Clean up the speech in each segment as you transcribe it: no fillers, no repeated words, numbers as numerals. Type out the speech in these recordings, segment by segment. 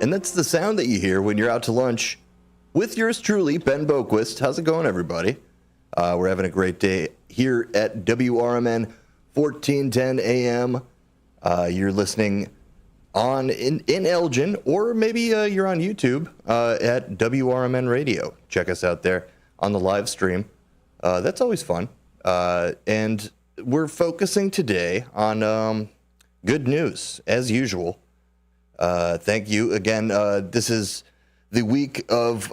And that's the sound that you hear when you're out to lunch with yours truly, Ben Boquist. How's it going, everybody? We're having a great day here at WRMN 1410 AM. You're listening in Elgin, or maybe you're on YouTube at WRMN Radio. Check us out there on the live stream. That's always fun. And we're focusing today on good news, as usual. Thank you again. This is the week of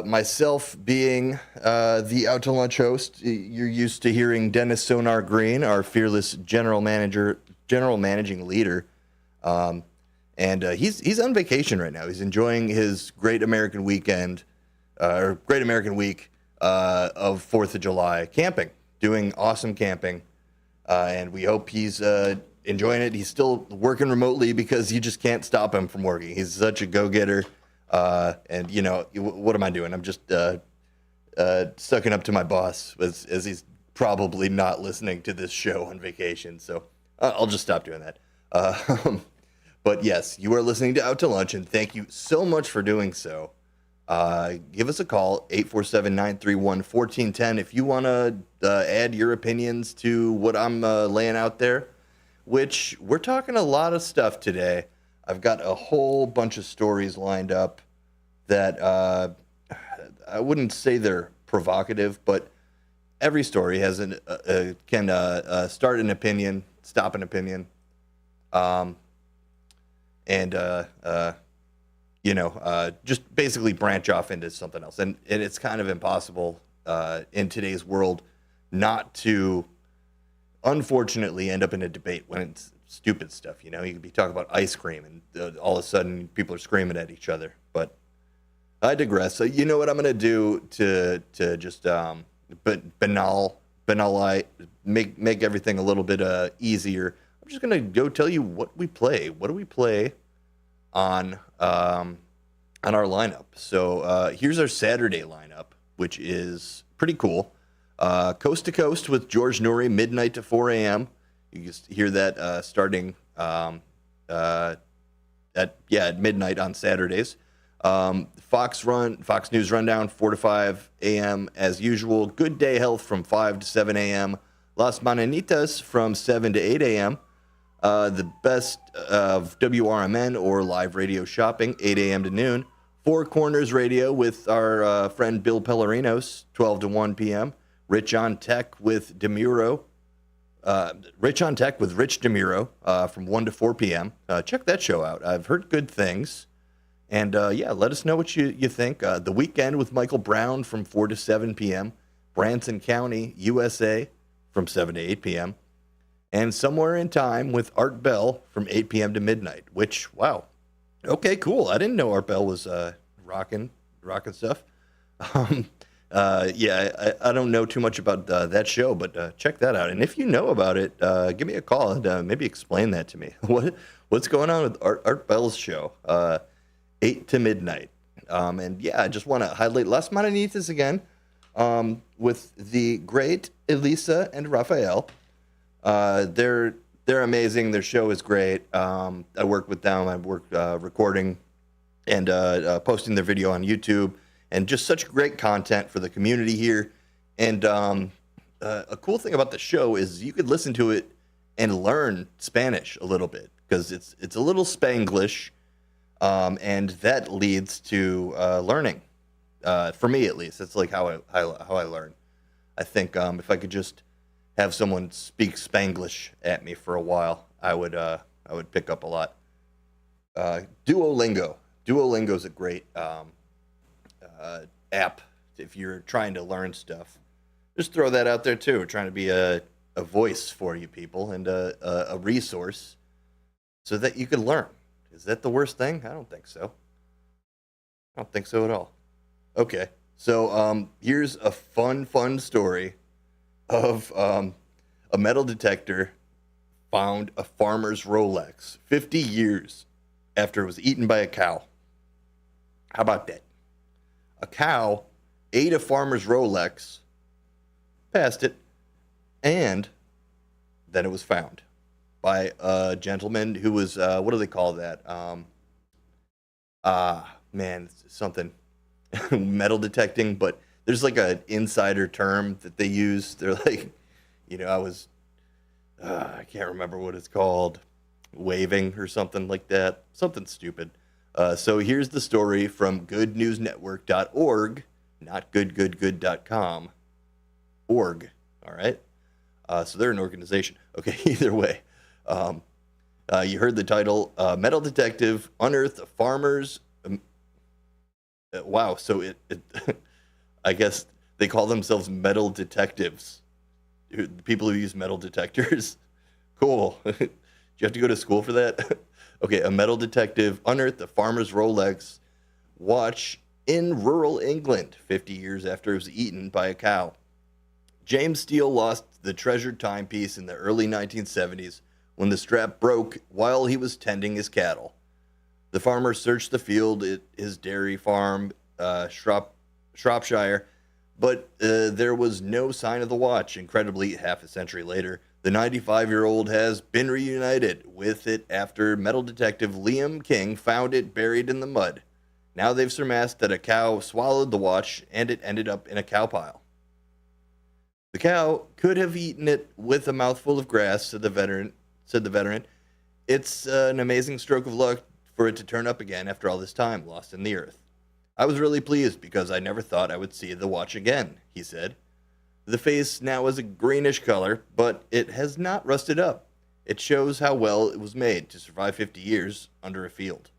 myself being the Out to Lunch host. You're used to hearing Dennis Sonar Green, our fearless general managing leader, and he's on vacation right now. He's enjoying his Great American Weekend, or Great American Week of 4th of July camping, doing awesome camping, and we hope he's enjoying it. He's still working remotely because you just can't stop him from working. He's such a go-getter. And you know, what am I doing? I'm just sucking up to my boss as he's probably not listening to this show on vacation. So I'll just stop doing that. But yes, you are listening to Out to Lunch, and thank you so much for doing so. Give us a call, 847-931-1410, if you want to add your opinions to what I'm laying out there. Which we're talking a lot of stuff today. I've got a whole bunch of stories lined up that I wouldn't say they're provocative, but every story has can start an opinion, stop an opinion, just basically branch off into something else. And it's kind of impossible in today's world not to, unfortunately, end up in a debate when it's stupid stuff. You know, you could be talking about ice cream and all of a sudden people are screaming at each other. But I digress. So you know what I'm going to do to just banalize, make everything a little bit easier. I'm just going to go tell you what we play. What do we play on our lineup? So here's our Saturday lineup, which is pretty cool. Coast to Coast with George Noory, midnight to 4 a.m. You can hear that starting at midnight on Saturdays. Fox News Rundown, 4 to 5 a.m. as usual. Good Day Health from 5 to 7 a.m. Las Mananitas from 7 to 8 a.m. The best of WRMN or live radio shopping, 8 a.m. to noon. Four Corners Radio with our friend Bill Pellerinos, 12 to 1 p.m. Rich on Tech with DeMuro. Rich on Tech with Rich DeMuro from 1 to 4 p.m. Check that show out. I've heard good things. And let us know what you think. The Weekend with Michael Brown from 4 to 7 p.m. Branson County, USA from 7 to 8 p.m. And Somewhere in Time with Art Bell from 8 p.m. to midnight, which, wow. Okay, cool. I didn't know Art Bell was rocking stuff. I don't know too much about that show, but check that out. And if you know about it, give me a call and maybe explain that to me. What's going on with Art Bell's show? 8 to midnight. I just want to highlight Las Mananitas again with the great Elisa and Rafael. They're amazing. Their show is great. I work with them. I work recording and posting their video on YouTube. And just such great content for the community here. And a cool thing about the show is you could listen to it and learn Spanish a little bit because it's a little Spanglish, and that leads to learning. For me, at least, that's like how I learn. I think if I could just have someone speak Spanglish at me for a while, I would pick up a lot. Duolingo is a great app if you're trying to learn stuff. Just throw that out there too. We're trying to be a voice for you people and a resource so that you can learn. Is that the worst thing? I don't think so. I don't think so at all. Okay, so here's a fun story of a metal detector found a farmer's Rolex 50 years after it was eaten by a cow. How about that? A cow ate a farmer's Rolex, passed it, and then it was found by a gentleman who was, what do they call that? Man, it's something metal detecting, but there's like an insider term that they use. They're like, I can't remember what it's called, waving or something like that, something stupid. So here's the story from goodnewsnetwork.org, not goodgoodgood.com, org, all right? So they're an organization. Okay, either way. You heard the title, Metal Detective Unearthed a Farmer's... wow, so it I guess they call themselves metal detectives. The people who use metal detectors. Cool. Do you have to go to school for that? Okay, a metal detective unearthed a farmer's Rolex watch in rural England 50 years after it was eaten by a cow. James Steele lost the treasured timepiece in the early 1970s when the strap broke while he was tending his cattle. The farmer searched the field at his dairy farm, Shropshire, but there was no sign of the watch. Incredibly, half a century later, the 95-year-old has been reunited with it after metal detective Liam King found it buried in the mud. Now they've surmised that a cow swallowed the watch and it ended up in a cow pile. The cow could have eaten it with a mouthful of grass, said the veteran. It's an amazing stroke of luck for it to turn up again after all this time lost in the earth. I was really pleased because I never thought I would see the watch again, he said. The face now is a greenish color, but it has not rusted up. It shows how well it was made to survive 50 years under a field.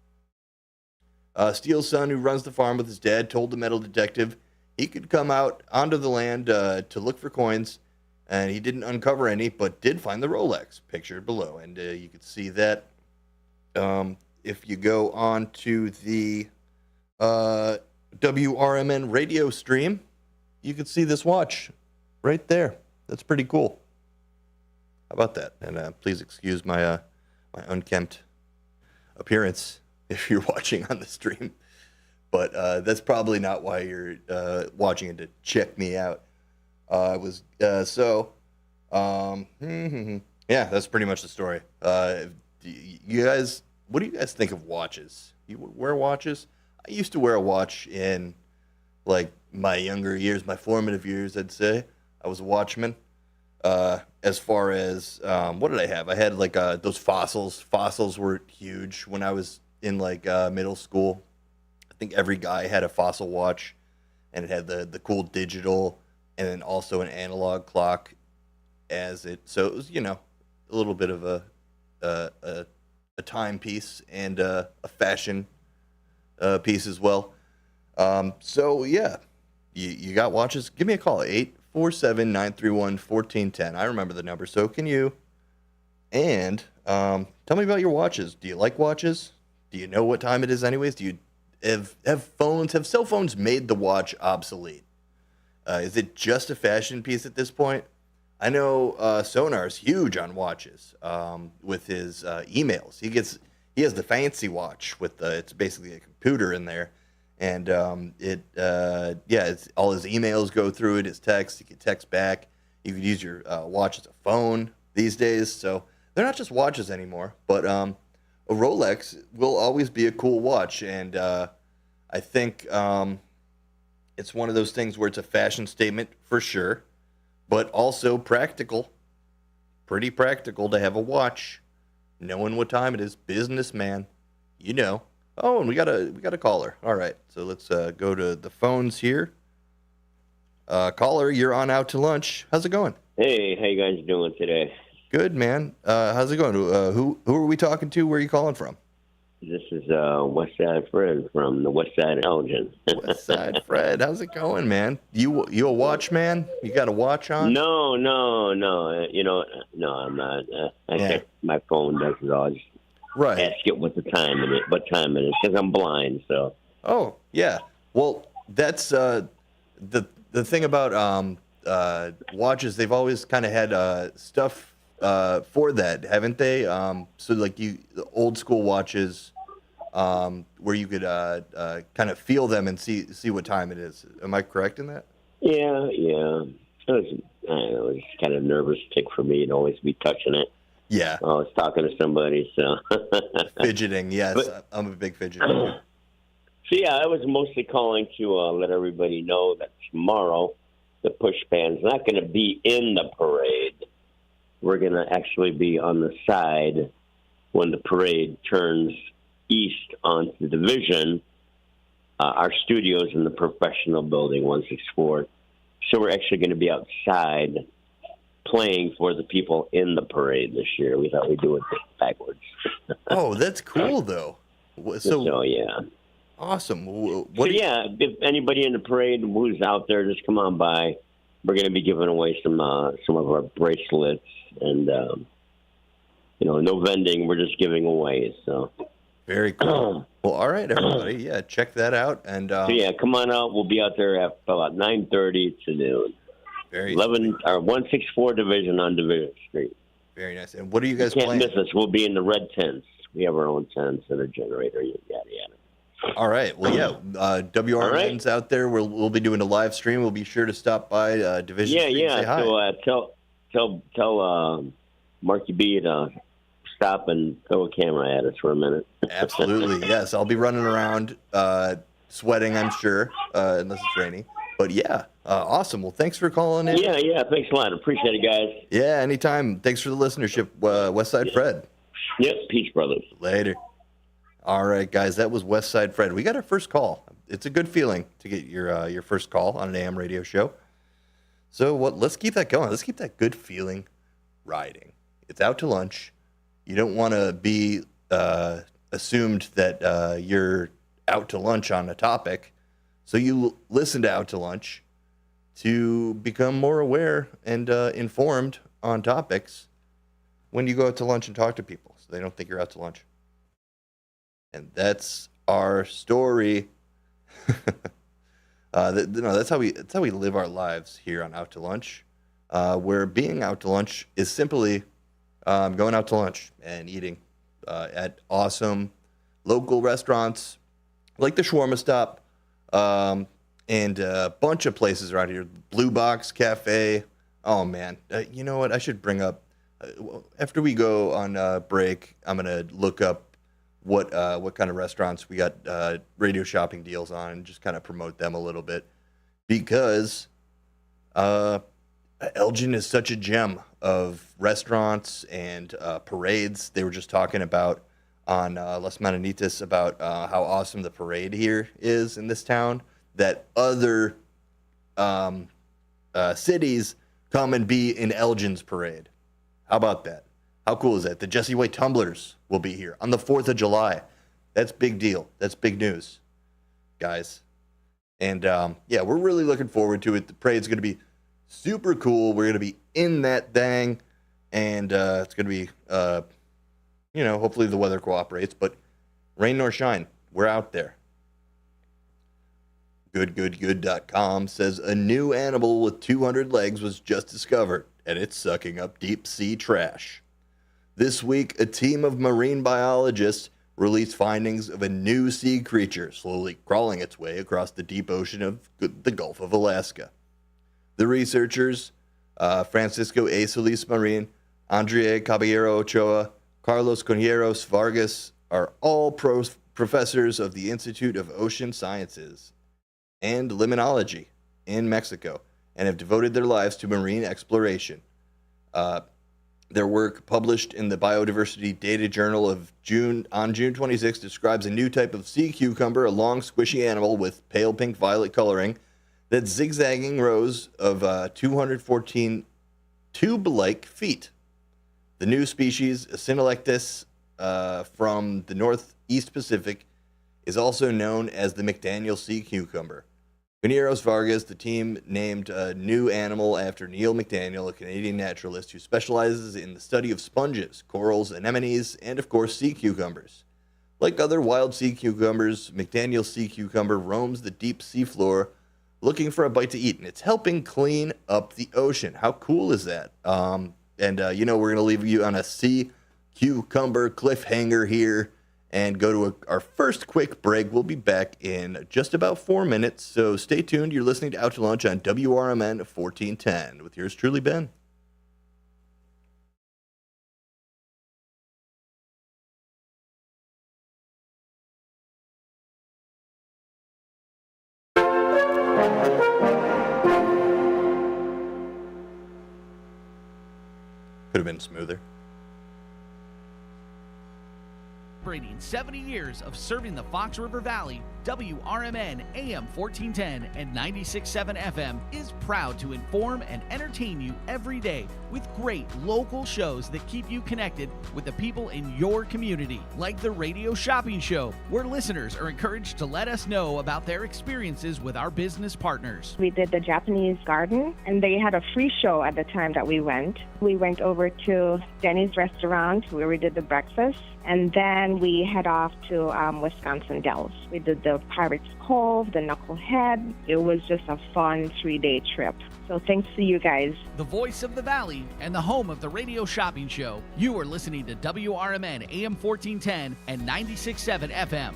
Steele's son, who runs the farm with his dad, told the metal detective he could come out onto the land to look for coins, and he didn't uncover any, but did find the Rolex, pictured below. And you can see that if you go on to the WRMN radio stream, you can see this watch right there. That's pretty cool. How about that? And please excuse my my unkempt appearance if you're watching on the stream. But that's probably not why you're watching it, to check me out. Yeah, that's pretty much the story. You guys, what do you guys think of watches? You wear watches? I used to wear a watch in like my younger years, my formative years, I'd say. I was a watchman. As far as what did I have? I had like those fossils. Fossils were huge when I was in like middle school. I think every guy had a fossil watch, and it had the cool digital and then also an analog clock as it. So it was, a little bit of a timepiece and a fashion piece as well. So yeah, you got watches? Give me a call, 847-931-1410. I remember the number, so can you. And tell me about your watches. Do you like watches? Do you know what time it is anyways? Do you have cell phones made the watch obsolete? Is it just a fashion piece at this point? I know Sonar's huge on watches with his emails. He has the fancy watch with it's basically a computer in there, and it's all his emails go through it. His text, you can text back. You could use your watch as a phone these days. So they're not just watches anymore, but a Rolex will always be a cool watch, and I think it's one of those things where it's a fashion statement for sure, but also practical. Pretty practical to have a watch, knowing what time it is. Businessman, Oh, and we got a caller. All right, so let's go to the phones here. Caller, you're on Out to Lunch. How's it going? Hey, how you guys doing today? Good, man. How's it going? Who are we talking to? Where are you calling from? This is Westside Fred from the Westside Elgin. Westside Fred, how's it going, man? You a watch man? You got a watch on? No. No, I'm not. My phone does it all. Just right. Ask it what time it is, because I'm blind. So. Oh yeah. Well, that's the thing about watches. They've always kind of had stuff for that, haven't they? So like the old school watches, where you could kind of feel them and see what time it is. Am I correct in that? Yeah. It was kind of nervous tick for me to always be touching it. Yeah. I was talking to somebody, so. Fidgeting, yes. But, I'm a big fidgeter. So, yeah, I was mostly calling to let everybody know that tomorrow the push band's not going to be in the parade. We're going to actually be on the side when the parade turns east onto Division. Our studio's in the professional building, 164. So we're actually going to be outside playing for the people in the parade this year. We thought we'd do it backwards. Oh, that's cool, though. So yeah. Awesome. If anybody in the parade who's out there, just come on by. We're going to be giving away some of our bracelets and, no vending. We're just giving away. So very cool. Well, all right, everybody. Yeah, check that out. And come on out. We'll be out there at about 9:30 to noon. 164 Division on Division Street. Very nice. And what are you guys Can't playing? miss us. We'll be in the red tents. We have our own tents and a generator. Yada yada. All right. Well, yeah. WRMN's out there. We'll be doing a live stream. We'll be sure to stop by Division Street and say hi. So tell Marky B to stop and throw a camera at us for a minute. Absolutely. Yes. I'll be running around sweating, I'm sure, unless it's raining. But yeah, awesome. Well, thanks for calling in. Yeah. Thanks a lot. Appreciate it, guys. Yeah, anytime. Thanks for the listenership, Westside Fred. Yep. Peace, brothers. Later. All right, guys, that was Westside Fred. We got our first call. It's a good feeling to get your first call on an AM radio show. So let's keep that going. Let's keep that good feeling riding. It's out to lunch. You don't want to be assumed that you're out to lunch on a topic. So you listen to Out to Lunch to become more aware and informed on topics when you go out to lunch and talk to people, so they don't think you're out to lunch. And that's our story. That's how we live our lives here on Out to Lunch, where being out to lunch is simply going out to lunch and eating at awesome local restaurants like the Shawarma Stop and a bunch of places around here. Blue Box Cafe. Oh, man. You know what? I should bring up, after we go on break, I'm going to look up what kind of restaurants we got radio shopping deals on and just kind of promote them a little bit, because Elgin is such a gem of restaurants and parades. They were just talking about on Las Mananitas about how awesome the parade here is in this town, that other cities come and be in Elgin's parade. How about that? How cool is that? The Jesse White Tumblers will be here on the 4th of July. That's big deal. That's big news, guys. And, we're really looking forward to it. The parade's going to be super cool. We're going to be in that thing, and it's going to be, hopefully the weather cooperates, but rain nor shine, we're out there. Goodgoodgood.com says a new animal with 200 legs was just discovered, and it's sucking up deep sea trash. This week, a team of marine biologists released findings of a new sea creature slowly crawling its way across the deep ocean of the Gulf of Alaska. The researchers, Francisco A. Solis Marin, Andrea Caballero Ochoa, Carlos Conjeros Vargas, are all professors of the Institute of Ocean Sciences and Limnology in Mexico, and have devoted their lives to marine exploration. Their work, published in the Biodiversity Data Journal on June 26, describes a new type of sea cucumber, a long, squishy animal with pale pink-violet coloring that's zigzagging rows of 214 tube-like feet. The new species, Acinetectus from the Northeast Pacific, is also known as the McDaniel sea cucumber. Pineros Vargas, the team, named a new animal after Neil McDaniel, a Canadian naturalist who specializes in the study of sponges, corals, anemones, and, of course, sea cucumbers. Like other wild sea cucumbers, McDaniel sea cucumber roams the deep seafloor looking for a bite to eat, and it's helping clean up the ocean. How cool is that? We're going to leave you on a sea cucumber cliffhanger here, and go to our first quick break. We'll be back in just about 4 minutes, so stay tuned. You're listening to Out to Lunch on WRMN 1410 with yours truly, Ben. Could have been smoother. Celebrating 70 years of serving the Fox River Valley, WRMN AM 1410 and 96.7 FM is proud to inform and entertain you every day with great local shows that keep you connected with the people in your community, like the Radio Shopping Show, where listeners are encouraged to let us know about their experiences with our business partners. We did the Japanese garden, and they had a free show at the time that we went. We went over to Denny's restaurant where we did the breakfast, and then we head off to Wisconsin Dells. We did the Pirates Cove, the Knucklehead. It was just a fun 3-day trip. So thanks to you guys. The voice of the Valley and the home of the Radio Shopping Show. You are listening to WRMN AM 1410 and 96.7 FM.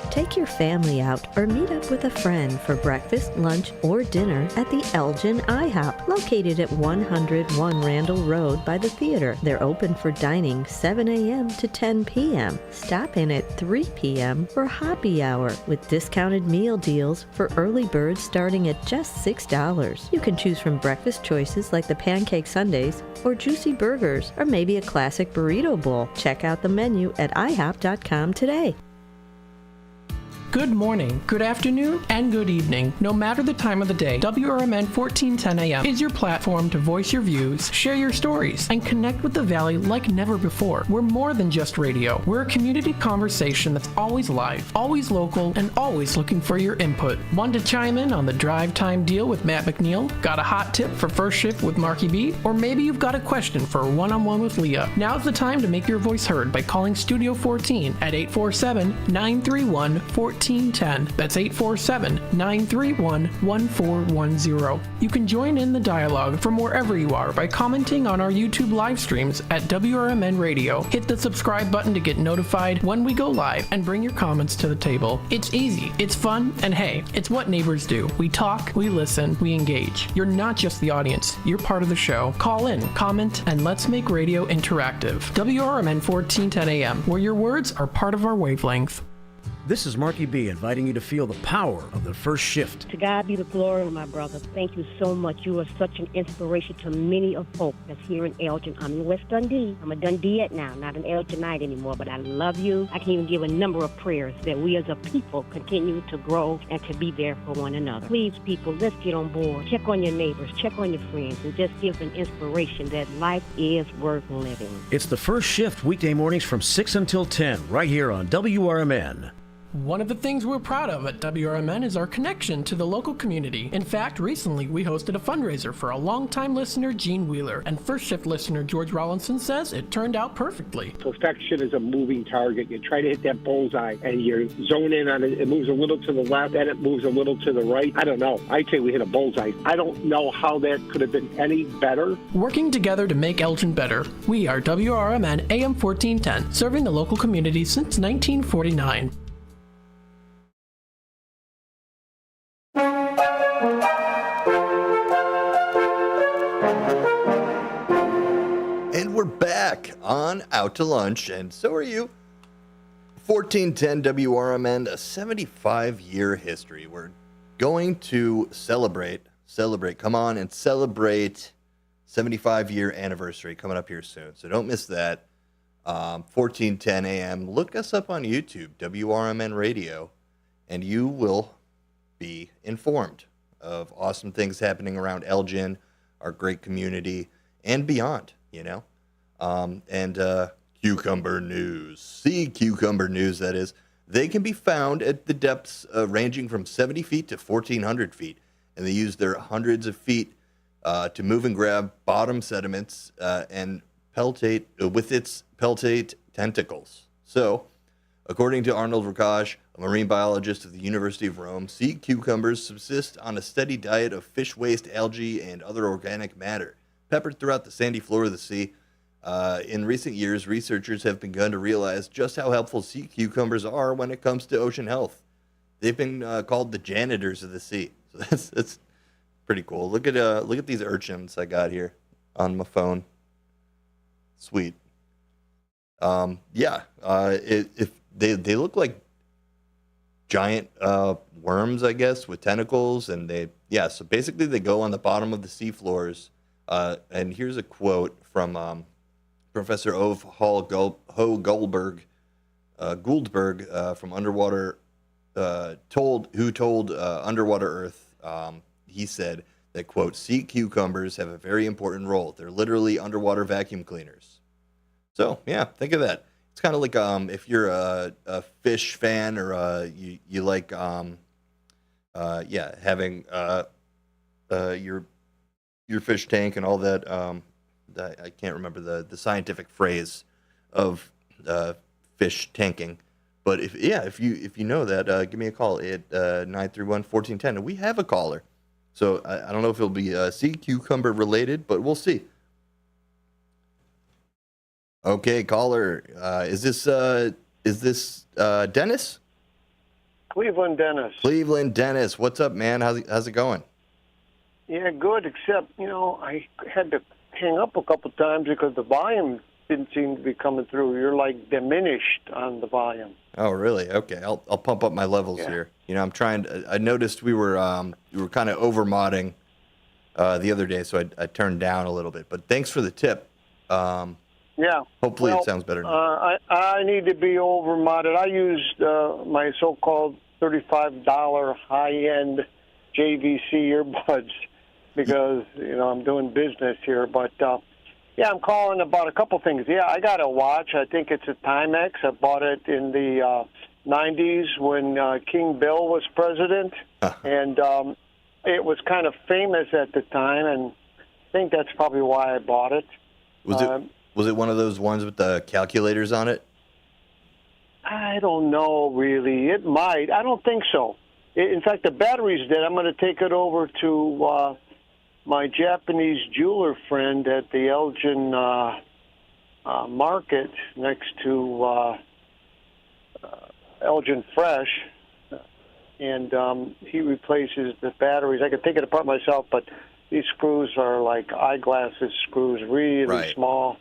Take your family out or meet up with a friend for breakfast, lunch, or dinner at the Elgin IHOP, located at 101 Randall Road by the theater. They're open for dining 7 a.m. to 10 p.m. Stop in at 3 p.m. for happy hour with discounted meal deals for early birds starting at just $6. You can choose from breakfast choices like the pancake sundaes or juicy burgers or maybe a classic burrito bowl. Check out the menu at ihop.com today. Good morning, good afternoon, and good evening. No matter the time of the day, WRMN 1410 AM is your platform to voice your views, share your stories, and connect with the Valley like never before. We're more than just radio. We're a community conversation that's always live, always local, and always looking for your input. Want to chime in on the drive time deal with Matt McNeil? Got a hot tip for first shift with Marky B? Or maybe you've got a question for a one-on-one with Leah. Now's the time to make your voice heard by calling Studio 14 at 847-931-1410. That's 847-931-1410. You can join in the dialogue from wherever you are by commenting on our YouTube live streams at WRMN Radio. Hit the subscribe button to get notified when we go live and bring your comments to the table. It's easy, it's fun, and hey, it's what neighbors do. We talk, we listen, we engage. You're not just the audience, you're part of the show. Call in, comment, and let's make radio interactive. WRMN 1410 AM, where your words are part of our wavelength. This is Marky B inviting you to feel the power of the first shift. To God be the glory, my brother. Thank you so much. You are such an inspiration to many of folk that's here in Elgin. I'm in West Dundee. I'm a Dundeeite now, not an Elginite anymore, but I love you. I can even give a number of prayers that we as a people continue to grow and to be there for one another. Please, people, let's get on board. Check on your neighbors, check on your friends, and just give an inspiration that life is worth living. It's the first shift weekday mornings from 6 until 10, right here on WRMN. One of the things we're proud of at WRMN is our connection to the local community. In fact, recently we hosted a fundraiser for a longtime listener, Gene Wheeler, and first shift listener George Rollinson says it turned out perfectly. Perfection is a moving target. You try to hit that bullseye and you zone in on it. It moves a little to the left, then it moves a little to the right. I don't know. I'd say we hit a bullseye. I don't know how that could have been any better. Working together to make Elgin better, we are WRMN AM 1410, serving the local community since 1949. And we're back on Out to Lunch, and so are you. 1410 WRMN, a 75-year history. We're going to celebrate, come on and celebrate 75-year anniversary coming up here soon. So don't miss that. 1410 AM. Look us up on YouTube, WRMN Radio, and you will be informed of awesome things happening around Elgin, our great community, and beyond, you know. Cucumber News, sea cucumber news, that is. They can be found at the depths ranging from 70 feet to 1,400 feet, and they use their hundreds of feet to move and grab bottom sediments and peltate with its peltate tentacles. So, According to Arnold Rakash, a marine biologist of the University of Rome, sea cucumbers subsist on a steady diet of fish waste, algae, and other organic matter, peppered throughout the sandy floor of the sea. In recent years, researchers have begun to realize just how helpful sea cucumbers are when it comes to ocean health. They've been called the janitors of the sea. So that's pretty cool. Look at these urchins I got here on my phone. Sweet. If they look like giant worms, I guess, with tentacles, and so basically they go on the bottom of the seafloors. And here's a quote from Professor Ove Gouldberg from Underwater, who told Underwater Earth. He said that, quote, sea cucumbers have a very important role. They're literally underwater vacuum cleaners. So yeah, think of that. It's kind of like if you're a fish fan, or you like having your fish tank and all that. I can't remember the scientific phrase of fish tanking, but if you know that, give me a call at 931-1410, and we have a caller. So I don't know if it'll be sea cucumber related, but we'll see. Okay, caller, is this Dennis? Cleveland Dennis. Cleveland Dennis, what's up, man? How's it going? Yeah, good, except, I had to hang up a couple times because the volume didn't seem to be coming through. You're like diminished on the volume. Oh, really? Okay, I'll pump up my levels here. I'm trying to, I noticed we were kind of over modding the other day, so I turned down a little bit. But thanks for the tip. Yeah. Hopefully it sounds better now. I need to be over modded. I used my so-called $35 high-end JVC earbuds because, I'm doing business here. But, I'm calling about a couple things. Yeah, I got a watch. I think it's a Timex. I bought it in the 90s when King Bill was president. And it was kind of famous at the time, and I think that's probably why I bought it. Was it one of those ones with the calculators on it? I don't know, really. It might. I don't think so. In fact, the battery's dead. I'm going to take it over to my Japanese jeweler friend at the Elgin market next to Elgin Fresh, and he replaces the batteries. I could take it apart myself, but these screws are like eyeglasses screws, really small.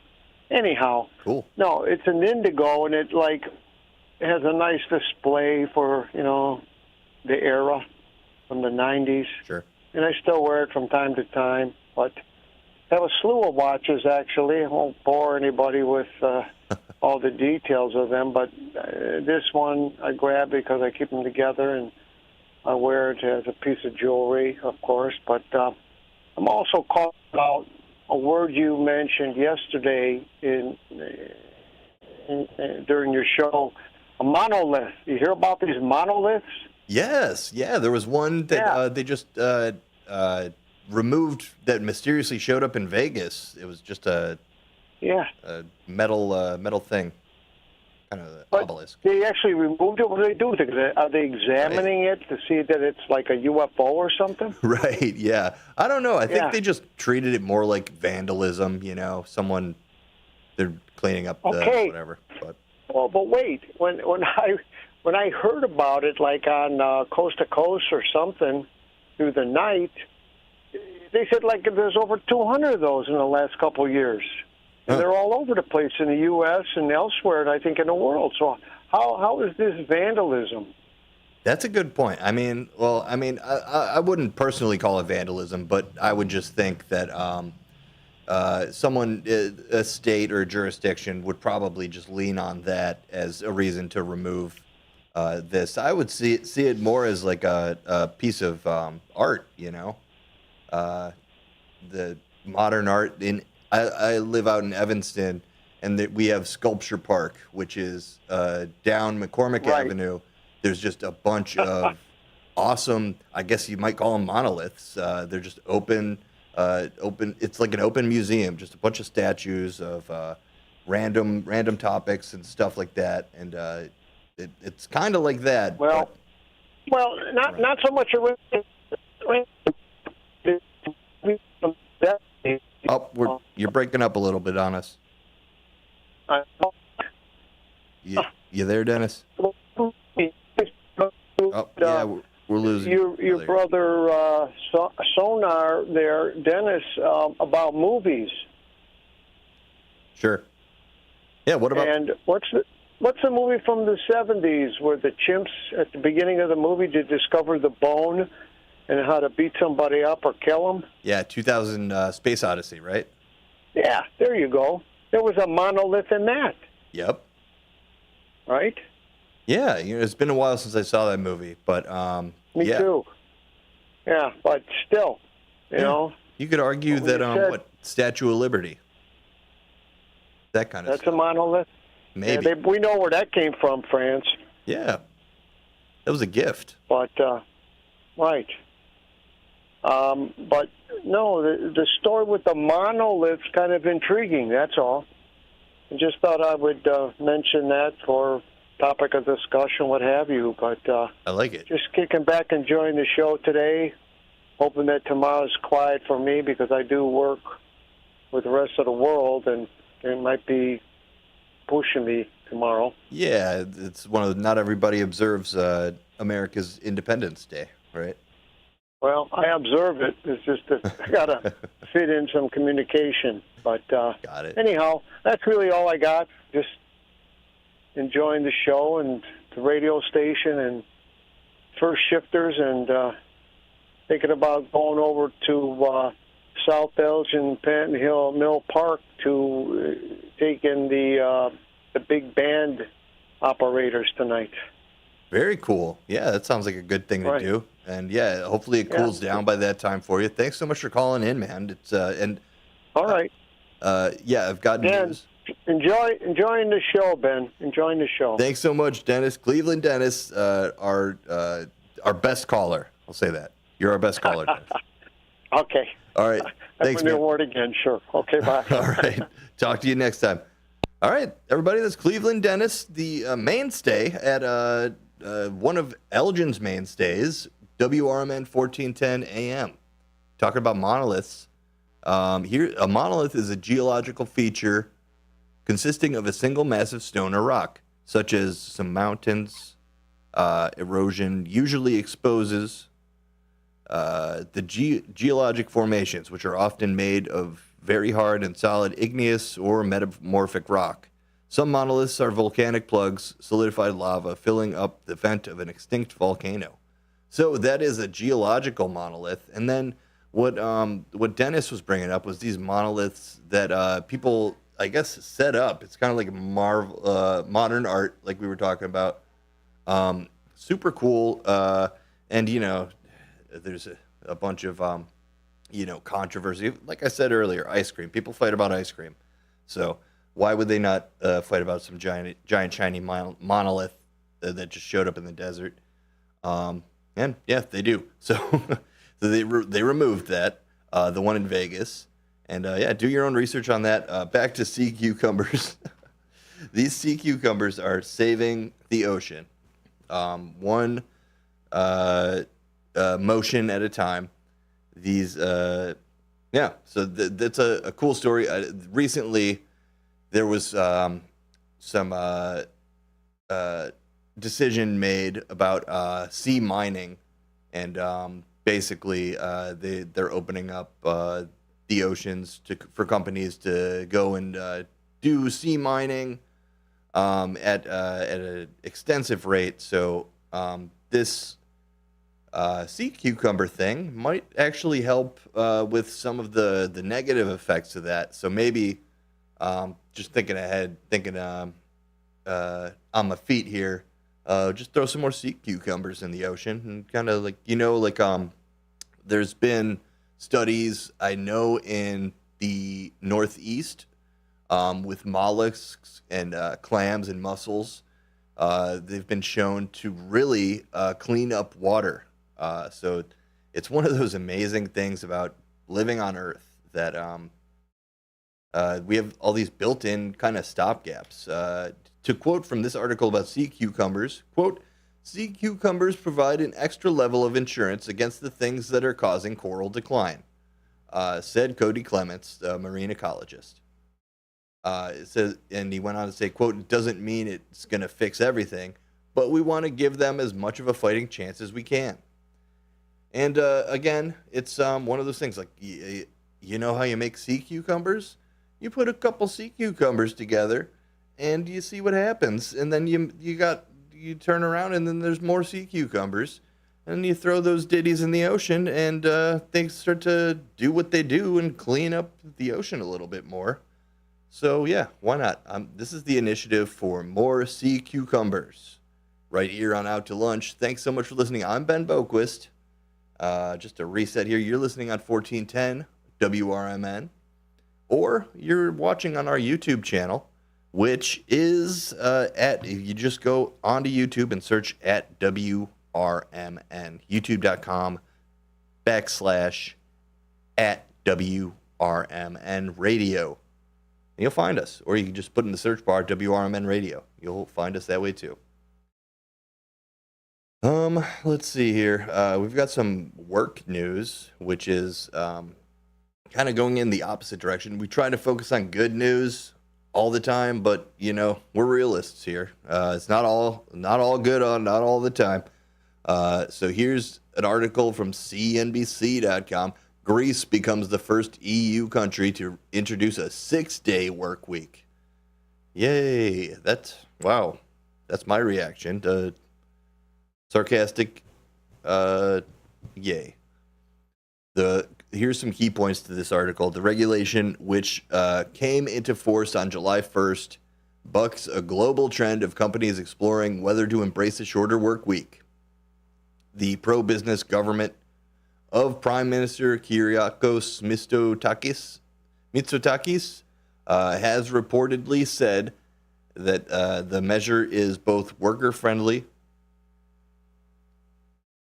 Anyhow, cool. No, it's an indigo, and it has a nice display for the era from the 90s. Sure. And I still wear it from time to time. But I have a slew of watches, actually. I won't bore anybody with all the details of them, but this one I grab because I keep them together, and I wear it as a piece of jewelry, of course. But I'm also calling out a word you mentioned yesterday during your show, a monolith. You hear about these monoliths? Yes, yeah. There was one that they just removed that mysteriously showed up in Vegas. It was just a metal thing, kind of obelisk. They actually removed it. What do they do with it? Are they examining it to see that it's like a UFO or something? Right. Yeah. I don't know. I think they just treated it more like vandalism. Someone they're cleaning up the whatever. But wait. When I heard about it, like on Coast to Coast or something through the night, they said there's over 200 of those in the last couple of years. And they're all over the place in the U.S. and elsewhere, and I think in the world. So how is this vandalism? That's a good point. I wouldn't personally call it vandalism, but I would just think that someone, a state or a jurisdiction, would probably just lean on that as a reason to remove this. I would see it more as like a piece of art, the modern art. I live out in Evanston, and we have Sculpture Park, which is down McCormick Avenue. There's just a bunch of awesome, I guess you might call them monoliths. They're just open. It's like an open museum, just a bunch of statues of random topics and stuff like that. And it's kind of like that. Well, not so much a. Oh, you're breaking up a little bit on us. You there, Dennis? Oh, yeah, we're losing. Your brother Sonar there, Dennis, about movies. Sure. Yeah. What about? And what's the movie from the 70s where the chimps at the beginning of the movie did discover the bone and how to beat somebody up or kill them? Yeah, 2000 Space Odyssey, right? Yeah, there you go. There was a monolith in that. Yep. Right? Yeah, it's been a while since I saw that movie, but Me too. Yeah, but still, you know. You could argue that Statue of Liberty. That kind of That's stuff. a monolith? Maybe. Yeah, we know where that came from, France. Yeah. That was a gift. But, right. But, no, the story with the monolith's kind of intriguing, that's all. I just thought I would mention that for topic of discussion, what have you. But I like it. Just kicking back, enjoying the show today, hoping that tomorrow's quiet for me because I do work with the rest of the world, and it might be pushing me tomorrow. Yeah, it's not everybody observes America's Independence Day, right? Well, I observe it. It's just that I got to fit in some communication. But got it. Anyhow, that's really all I got. Just enjoying the show and the radio station and first shifters and thinking about going over to South Elgin, Panton Hill Mill Park to take in the big band operators tonight. Very cool. Yeah, that sounds like a good thing to do. And yeah, hopefully it cools down by that time for you. Thanks so much for calling in, man. It's all right. Yeah, I've got news. Enjoying the show, Ben. Enjoying the show. Thanks so much, Dennis. Cleveland Dennis, our best caller. I'll say that. You're our best caller, Dennis. Okay. All right. Thanks, man. man. Award again. Sure. Okay, bye. All right. Talk to you next time. All right, everybody. That's Cleveland Dennis, the mainstay at one of Elgin's mainstays, WRMN 1410 AM. Talking about monoliths. Here, a monolith is a geological feature consisting of a single massive stone or rock, such as some mountains. Erosion usually exposes the geologic formations, which are often made of very hard and solid igneous or metamorphic rock. Some monoliths are volcanic plugs, solidified lava filling up the vent of an extinct volcano. So that is a geological monolith. And then what Dennis was bringing up was these monoliths that people, I guess, set up. It's kind of like modern art, like we were talking about. Super cool. And, there's a bunch of, controversy. Like I said earlier, ice cream. People fight about ice cream. So why would they not fight about some giant shiny monolith that just showed up in the desert? And yeah, they do. So, they removed that, the one in Vegas. And do your own research on that. Back to sea cucumbers. These sea cucumbers are saving the ocean. One motion at a time. These, so that's a cool story. Recently, there was some decision made about sea mining, and basically they're opening up the oceans for companies to go and do sea mining at an extensive rate. So this sea cucumber thing might actually help with some of the negative effects of that. So maybe just thinking ahead, thinking on my feet here, just throw some more sea cucumbers in the ocean and kind of there's been studies I know in the Northeast with mollusks and clams and mussels. They've been shown to really clean up water. So it's one of those amazing things about living on Earth that We have all these built-in kind of stopgaps. To quote from this article about sea cucumbers, quote, sea cucumbers provide an extra level of insurance against the things that are causing coral decline, said Cody Clements, a marine ecologist. It says, and he went on to say, quote, it doesn't mean it's going to fix everything, but we want to give them as much of a fighting chance as we can. And again, it's one of those things like, you know how you make sea cucumbers? You put a couple sea cucumbers together and you see what happens. And then you turn around and then there's more sea cucumbers. And you throw those ditties in the ocean and things start to do what they do and clean up the ocean a little bit more. So yeah, why not? This is the initiative for more sea cucumbers right here on Out to Lunch. Thanks so much for listening. I'm Ben Boquist. Just a reset here. You're listening on 1410 WRMN. Or you're watching on our YouTube channel, which is you just go onto YouTube and search at WRMN, youtube.com/@WRMN Radio. And you'll find us. Or you can just put in the search bar WRMN Radio. You'll find us that way too. Let's see here. We've got some work news, which is kind of going in the opposite direction. We try to focus on good news all the time, but we're realists here. It's not all good on not all the time. So here's an article from CNBC.com. Greece becomes the first EU country to introduce a 6-day work week. Yay! That's my reaction to sarcastic. Yay. Here's some key points to this article. The regulation, which came into force on July 1st, bucks a global trend of companies exploring whether to embrace a shorter work week. The pro-business government of Prime Minister Kyriakos Mitsotakis has reportedly said that the measure is both worker-friendly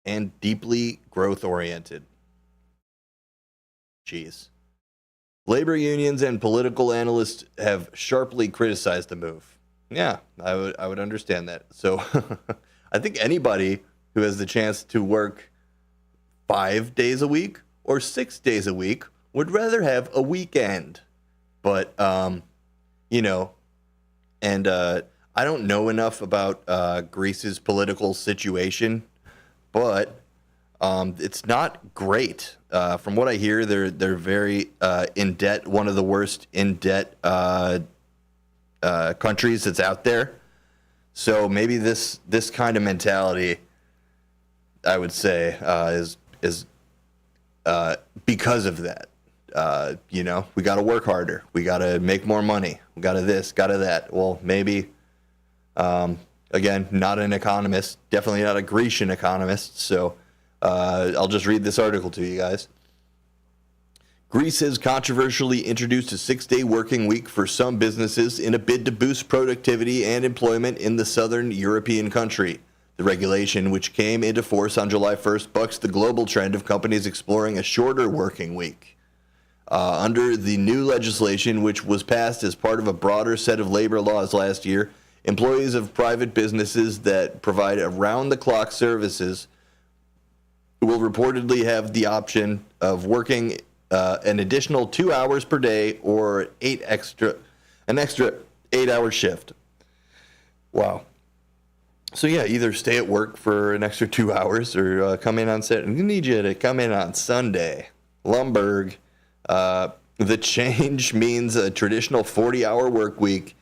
and deeply growth-oriented. Jeez. Labor unions and political analysts have sharply criticized the move. Yeah, I would understand that. So I think anybody who has the chance to work 5 days a week or 6 days a week would rather have a weekend. But, and I don't know enough about Greece's political situation, but it's not great. From what I hear, they're very in debt. One of the worst in debt countries that's out there. So maybe this kind of mentality, I would say, is because of that. We got to work harder. We got to make more money. We got to this, got to that. Well, maybe. Again, not an economist. Definitely not a Grecian economist. So. I'll just read this article to you guys. Greece has controversially introduced a 6-day working week for some businesses in a bid to boost productivity and employment in the southern European country. The regulation, which came into force on July 1st, bucks the global trend of companies exploring a shorter working week. Under the new legislation, which was passed as part of a broader set of labor laws last year, employees of private businesses that provide around-the-clock services will reportedly have the option of working an additional 2 hours per day or an extra 8-hour shift. Wow. So yeah, either stay at work for an extra 2 hours or come in on Saturday. We need you to come in on Sunday. Lumberg. The change means a traditional 40-hour work week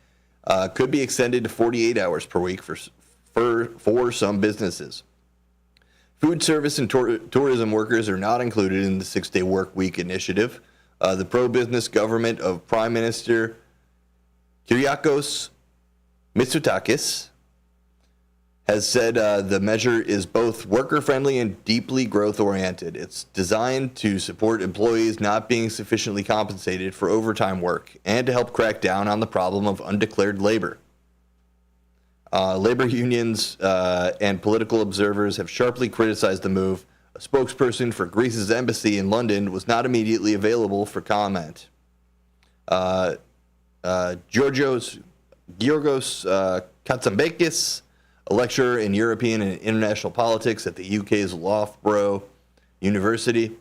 could be extended to 48 hours per week for some businesses. Food service and tourism workers are not included in the 6-day work week initiative. The pro-business government of Prime Minister Kyriakos Mitsotakis has said the measure is both worker-friendly and deeply growth-oriented. It's designed to support employees not being sufficiently compensated for overtime work and to help crack down on the problem of undeclared labor. Labor unions and political observers have sharply criticized the move. A spokesperson for Greece's embassy in London was not immediately available for comment. Georgos Katsambakis, a lecturer in European and international politics at the UK's Loughborough University,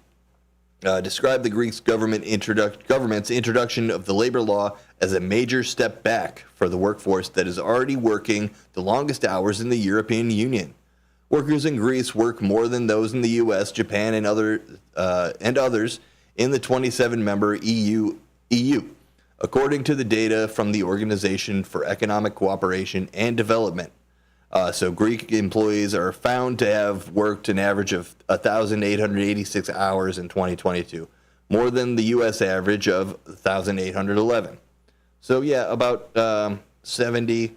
described the Greek government's introduction of the labor law as a major step back for the workforce that is already working the longest hours in the European Union. Workers in Greece work more than those in the U.S., Japan, and others in the 27-member EU, according to the data from the Organization for Economic Cooperation and Development. So Greek employees are found to have worked an average of 1,886 hours in 2022, more than the U.S. average of 1,811. So yeah, about 70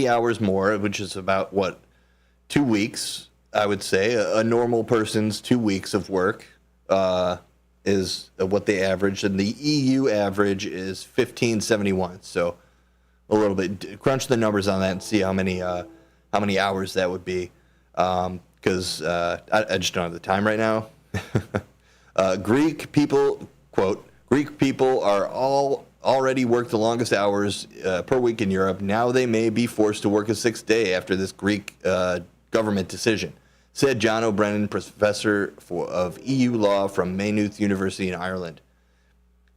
hours more, which is about, 2 weeks, I would say. A normal person's 2 weeks of work is what they average, and the EU average is 1571. So a little bit, crunch the numbers on that and see how many hours that would be, because I just don't have the time right now. Greek people, quote, Greek people are already work the longest hours per week in Europe. Now they may be forced to work a sixth day after this Greek government decision, said John O'Brien, professor of EU law from Maynooth University in Ireland.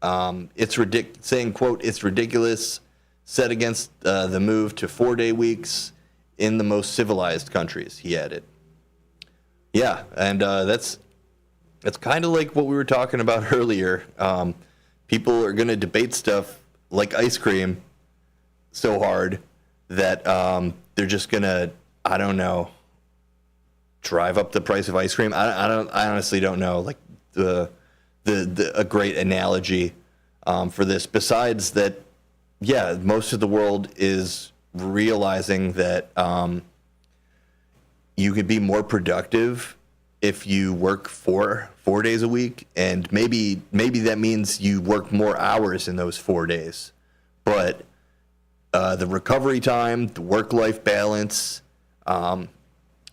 Saying, quote, it's ridiculous, set against the move to 4-day weeks in the most civilized countries, he added. Yeah, and that's kind of like what we were talking about earlier. People are going to debate stuff like ice cream so hard that they're just going to, I don't know, drive up the price of ice cream. I honestly don't know, like a great analogy for this, besides that, yeah, most of the world is realizing that you could be more productive if you work four days a week, and maybe that means you work more hours in those 4 days. But the recovery time, the work-life balance,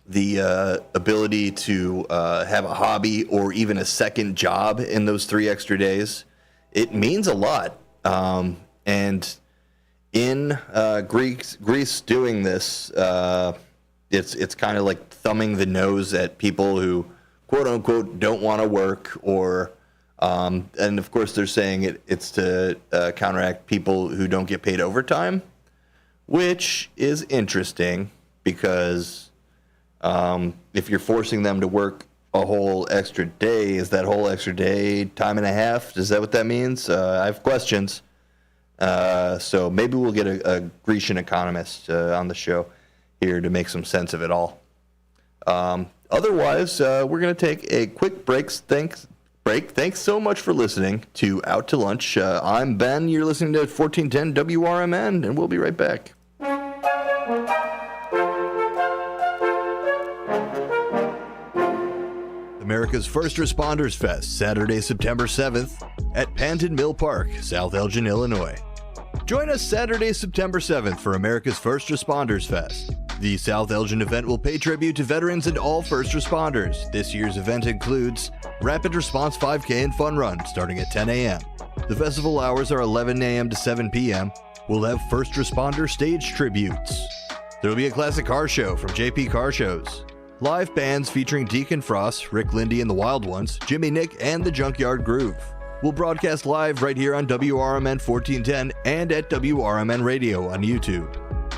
the ability to have a hobby or even a second job in those 3 extra days, it means a lot. And in Greece doing this, it's kind of like thumbing the nose at people who, quote unquote, don't want to work, or and of course they're saying it's to counteract people who don't get paid overtime, which is interesting because if you're forcing them to work a whole extra day, is that whole extra day time and a half? Is that what that means? I have questions. So maybe we'll get a Grecian economist on the show here to make some sense of it all. Otherwise, we're going to take a quick break. Thanks so much for listening to Out to Lunch. I'm Ben. You're listening to 1410 WRMN, and we'll be right back. America's First Responders Fest, Saturday, September 7th at Panton Mill Park, South Elgin, Illinois. Join us Saturday, September 7th for America's First Responders Fest. The South Elgin event will pay tribute to veterans and all first responders. This year's event includes Rapid Response 5K and Fun Run starting at 10 a.m. The festival hours are 11 a.m. to 7 p.m. We'll have first responder stage tributes. There will be a classic car show from JP Car Shows. Live bands featuring Deacon Frost, Rick Lindy and the Wild Ones, Jimmy Nick, and the Junkyard Groove. We'll broadcast live right here on WRMN 1410 and at WRMN Radio on YouTube.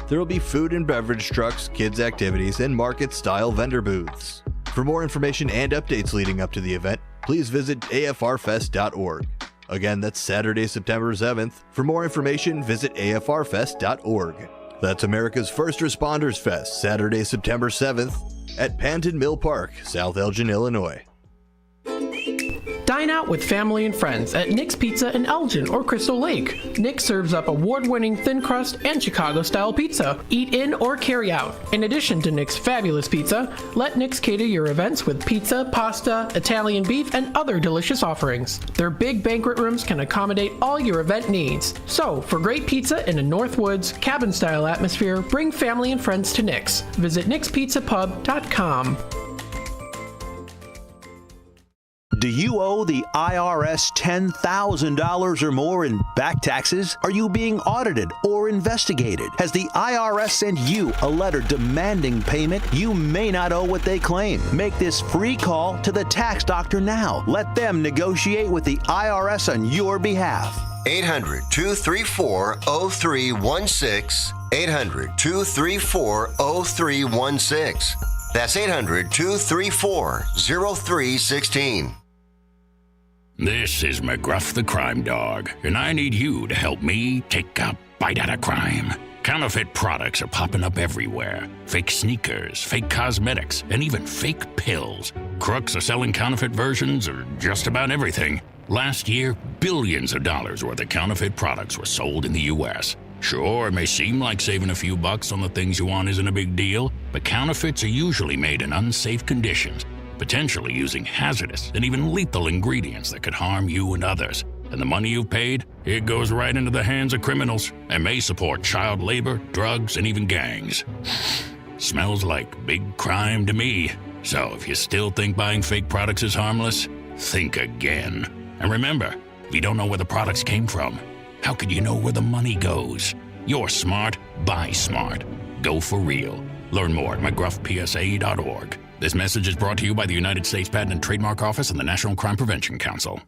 There will be food and beverage trucks, kids' activities, and market-style vendor booths. For more information and updates leading up to the event, please visit afrfest.org. Again, that's Saturday, September 7th. For more information, visit afrfest.org. That's America's First Responders Fest, Saturday, September 7th at Panton Mill Park, South Elgin, Illinois. Dine out with family and friends at Nick's Pizza in Elgin or Crystal Lake. Nick serves up award-winning thin crust and Chicago-style pizza. Eat in or carry out. In addition to Nick's fabulous pizza, let Nick's cater your events with pizza, pasta, Italian beef, and other delicious offerings. Their big banquet rooms can accommodate all your event needs. So, for great pizza in a Northwoods, cabin-style atmosphere, bring family and friends to Nick's. Visit nickspizzapub.com. Do you owe the IRS $10,000 or more in back taxes? Are you being audited or investigated? Has the IRS sent you a letter demanding payment? You may not owe what they claim. Make this free call to the tax doctor now. Let them negotiate with the IRS on your behalf. 800-234-0316. 800-234-0316. That's 800-234-0316. This is McGruff the Crime Dog, and I need you to help me take a bite out of crime. Counterfeit products are popping up everywhere. Fake sneakers, fake cosmetics, and even fake pills. Crooks are selling counterfeit versions of just about everything. Last year, billions of dollars worth of counterfeit products were sold in the U.S. Sure, it may seem like saving a few bucks on the things you want isn't a big deal, but counterfeits are usually made in unsafe conditions, potentially using hazardous and even lethal ingredients that could harm you and others. And the money you've paid, it goes right into the hands of criminals and may support child labor, drugs, and even gangs. Smells like big crime to me. So if you still think buying fake products is harmless, think again. And remember, if you don't know where the products came from, how could you know where the money goes? You're smart, buy smart. Go for real. Learn more at mcgruffpsa.org. This message is brought to you by the United States Patent and Trademark Office and the National Crime Prevention Council.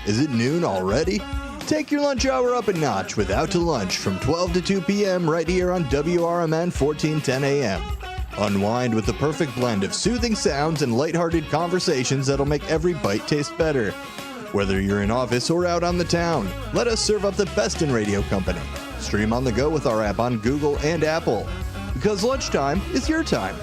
Is it noon already? Take your lunch hour up a notch with Out to Lunch from 12 to 2 p.m. right here on WRMN 1410 a.m. Unwind with the perfect blend of soothing sounds and lighthearted conversations that'll make every bite taste better. Whether you're in office or out on the town, let us serve up the best in radio company. Stream on the go with our app on Google and Apple. Because lunchtime is your time.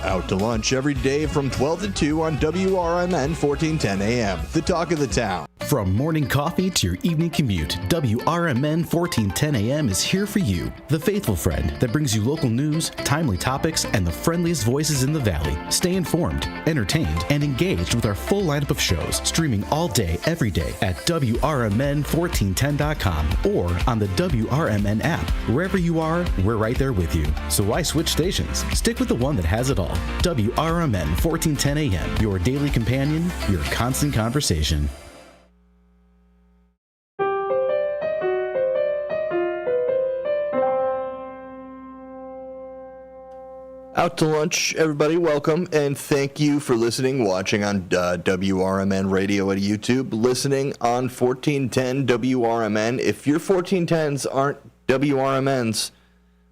Out to Lunch every day from 12 to 2 on WRMN 1410 AM, the talk of the town. From morning coffee to your evening commute, WRMN 1410 AM is here for you. The faithful friend that brings you local news, timely topics, and the friendliest voices in the Valley. Stay informed, entertained, and engaged with our full lineup of shows, streaming all day, every day at WRMN1410.com or on the WRMN app. Wherever you are, we're right there with you. So why switch stations? Stick with the one that has it all. WRMN 1410 AM, your daily companion, your constant conversation. Out to Lunch, everybody, welcome, and thank you for listening, watching on WRMN Radio at YouTube, listening on 1410 WRMN. If your 1410s aren't WRMNs,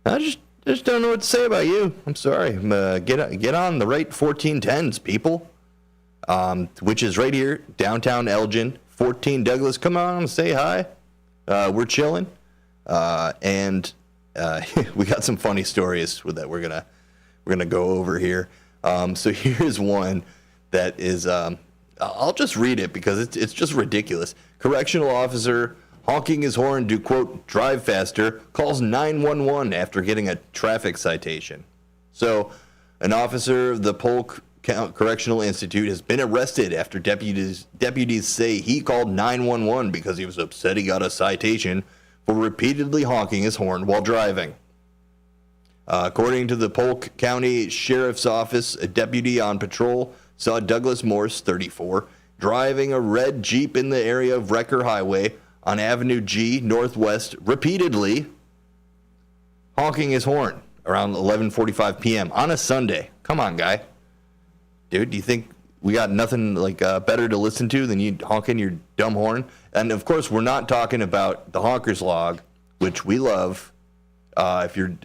I just don't know what to say about you. I'm sorry. Get on the right 1410s, people, which is right here, downtown Elgin, 14 Douglas. Come on, say hi. We're chilling, and we got some funny stories that we're gonna go over here. So here's one that is, I'll just read it because it's just ridiculous. Correctional officer honking his horn to, quote, drive faster, calls 911 after getting a traffic citation. So an officer of the Polk Correctional Institute has been arrested after deputies say he called 911 because he was upset he got a citation for repeatedly honking his horn while driving. According to the Polk County Sheriff's Office, a deputy on patrol saw Douglas Morse, 34, driving a red Jeep in the area of Wrecker Highway on Avenue G Northwest, repeatedly honking his horn around 11:45 p.m. on a Sunday. Come on, guy. Dude, do you think we got nothing better to listen to than you honking your dumb horn? And of course, we're not talking about the honker's log, which we love. If you're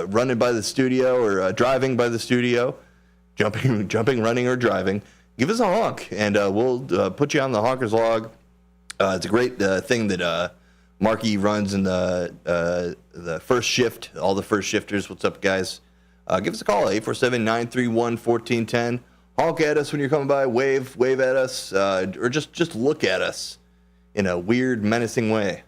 running by the studio or driving by the studio, jumping, running, or driving, give us a honk, and we'll put you on the honker's log. It's a great thing that Marky runs in the first shift. All the first shifters, what's up, guys? Give us a call, 847-931-1410. Honk at us when you're coming by. Wave at us, or just look at us in a weird, menacing way.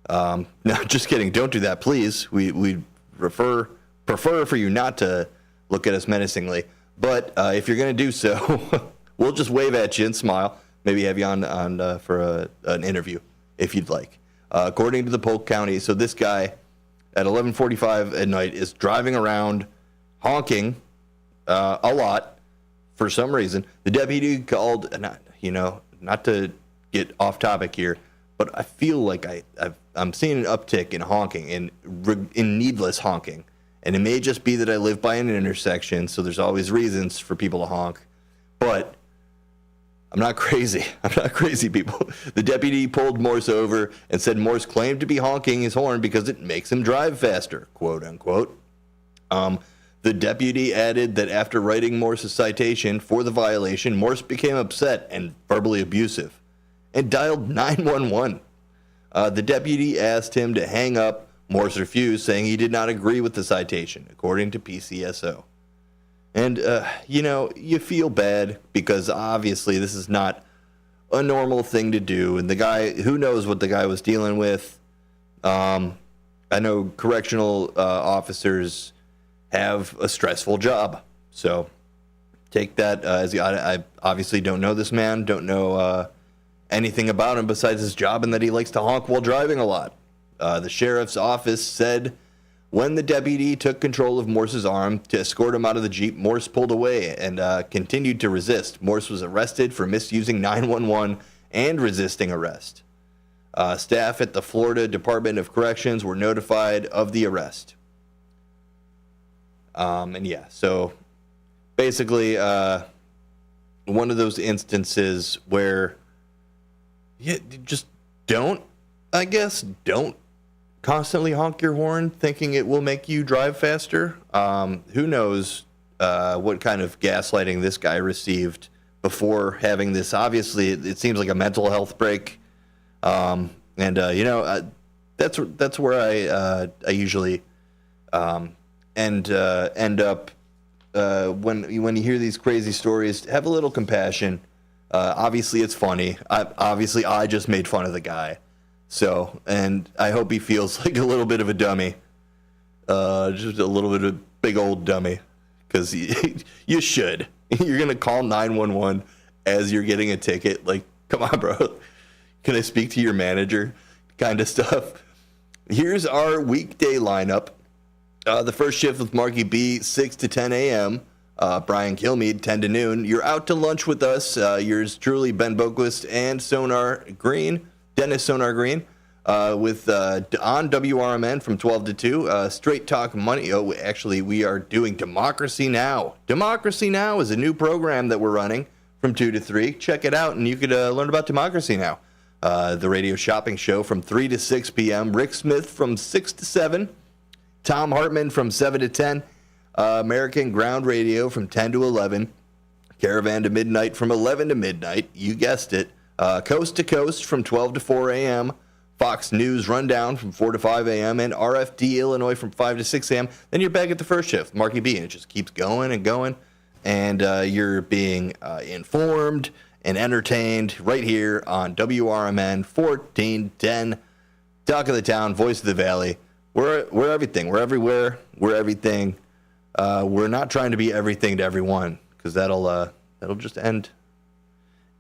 No, just kidding. Don't do that, please. We prefer for you not to look at us menacingly. But if you're going to do so, we'll just wave at you and smile. Maybe have you on for an interview if you'd like. According to the Polk County, so this guy at 11:45 at night is driving around honking a lot for some reason, the deputy called, not to get off topic here, but I feel like I'm seeing an uptick in honking, in needless honking. And it may just be that I live by an intersection, so there's always reasons for people to honk. But I'm not crazy. I'm not crazy, people. The deputy pulled Morse over and said Morse claimed to be honking his horn because it makes him drive faster, quote unquote. The deputy added that after writing Morse's citation for the violation, Morse became upset and verbally abusive and dialed 911. The deputy asked him to hang up. Morse refused, saying he did not agree with the citation, according to PCSO. And, you feel bad because obviously this is not a normal thing to do. And the guy, who knows what the guy was dealing with. I know correctional officers have a stressful job. So take that as I obviously don't know this man, don't know anything about him besides his job and that he likes to honk while driving a lot. The sheriff's office said when the deputy took control of Morse's arm to escort him out of the Jeep, Morse pulled away and continued to resist. Morse was arrested for misusing 911 and resisting arrest. Staff at the Florida Department of Corrections were notified of the arrest. So basically one of those instances where just don't constantly honk your horn thinking it will make you drive faster. Who knows what kind of gaslighting this guy received before having this. Obviously, it seems like a mental health break. That's where I usually end up when you hear these crazy stories. Have a little compassion. Obviously, it's funny. I just made fun of the guy. So, and I hope he feels like a little bit of a dummy. Just a little bit of a big old dummy. Because you should. You're going to call 911 as you're getting a ticket. Like, come on, bro. Can I speak to your manager? Kind of stuff. Here's our weekday lineup. The first shift with Marky B, 6 to 10 a.m. Brian Kilmeade, 10 to noon. You're out to lunch with us. Yours truly, Ben Boquist and Dennis Sonar Green, with on WRMN from 12 to 2. Straight Talk Money. Oh, actually, we are doing Democracy Now! Democracy Now! Is a new program that we're running from 2 to 3. Check it out, and you could learn about Democracy Now! The radio shopping show from 3 to 6 p.m. Rick Smith from 6 to 7. Tom Hartman from 7 to 10. American Ground Radio from 10 to 11. Caravan to Midnight from 11 to midnight. You guessed it. Coast to Coast from 12 to 4 a.m., Fox News Rundown from 4 to 5 a.m., and RFD Illinois from 5 to 6 a.m. Then you're back at the first shift, Marky B, and it just keeps going and going, and you're being informed and entertained right here on WRMN 1410, Talk of the Town, Voice of the Valley. We're everything. We're everywhere. We're everything. We're not trying to be everything to everyone, because that'll just end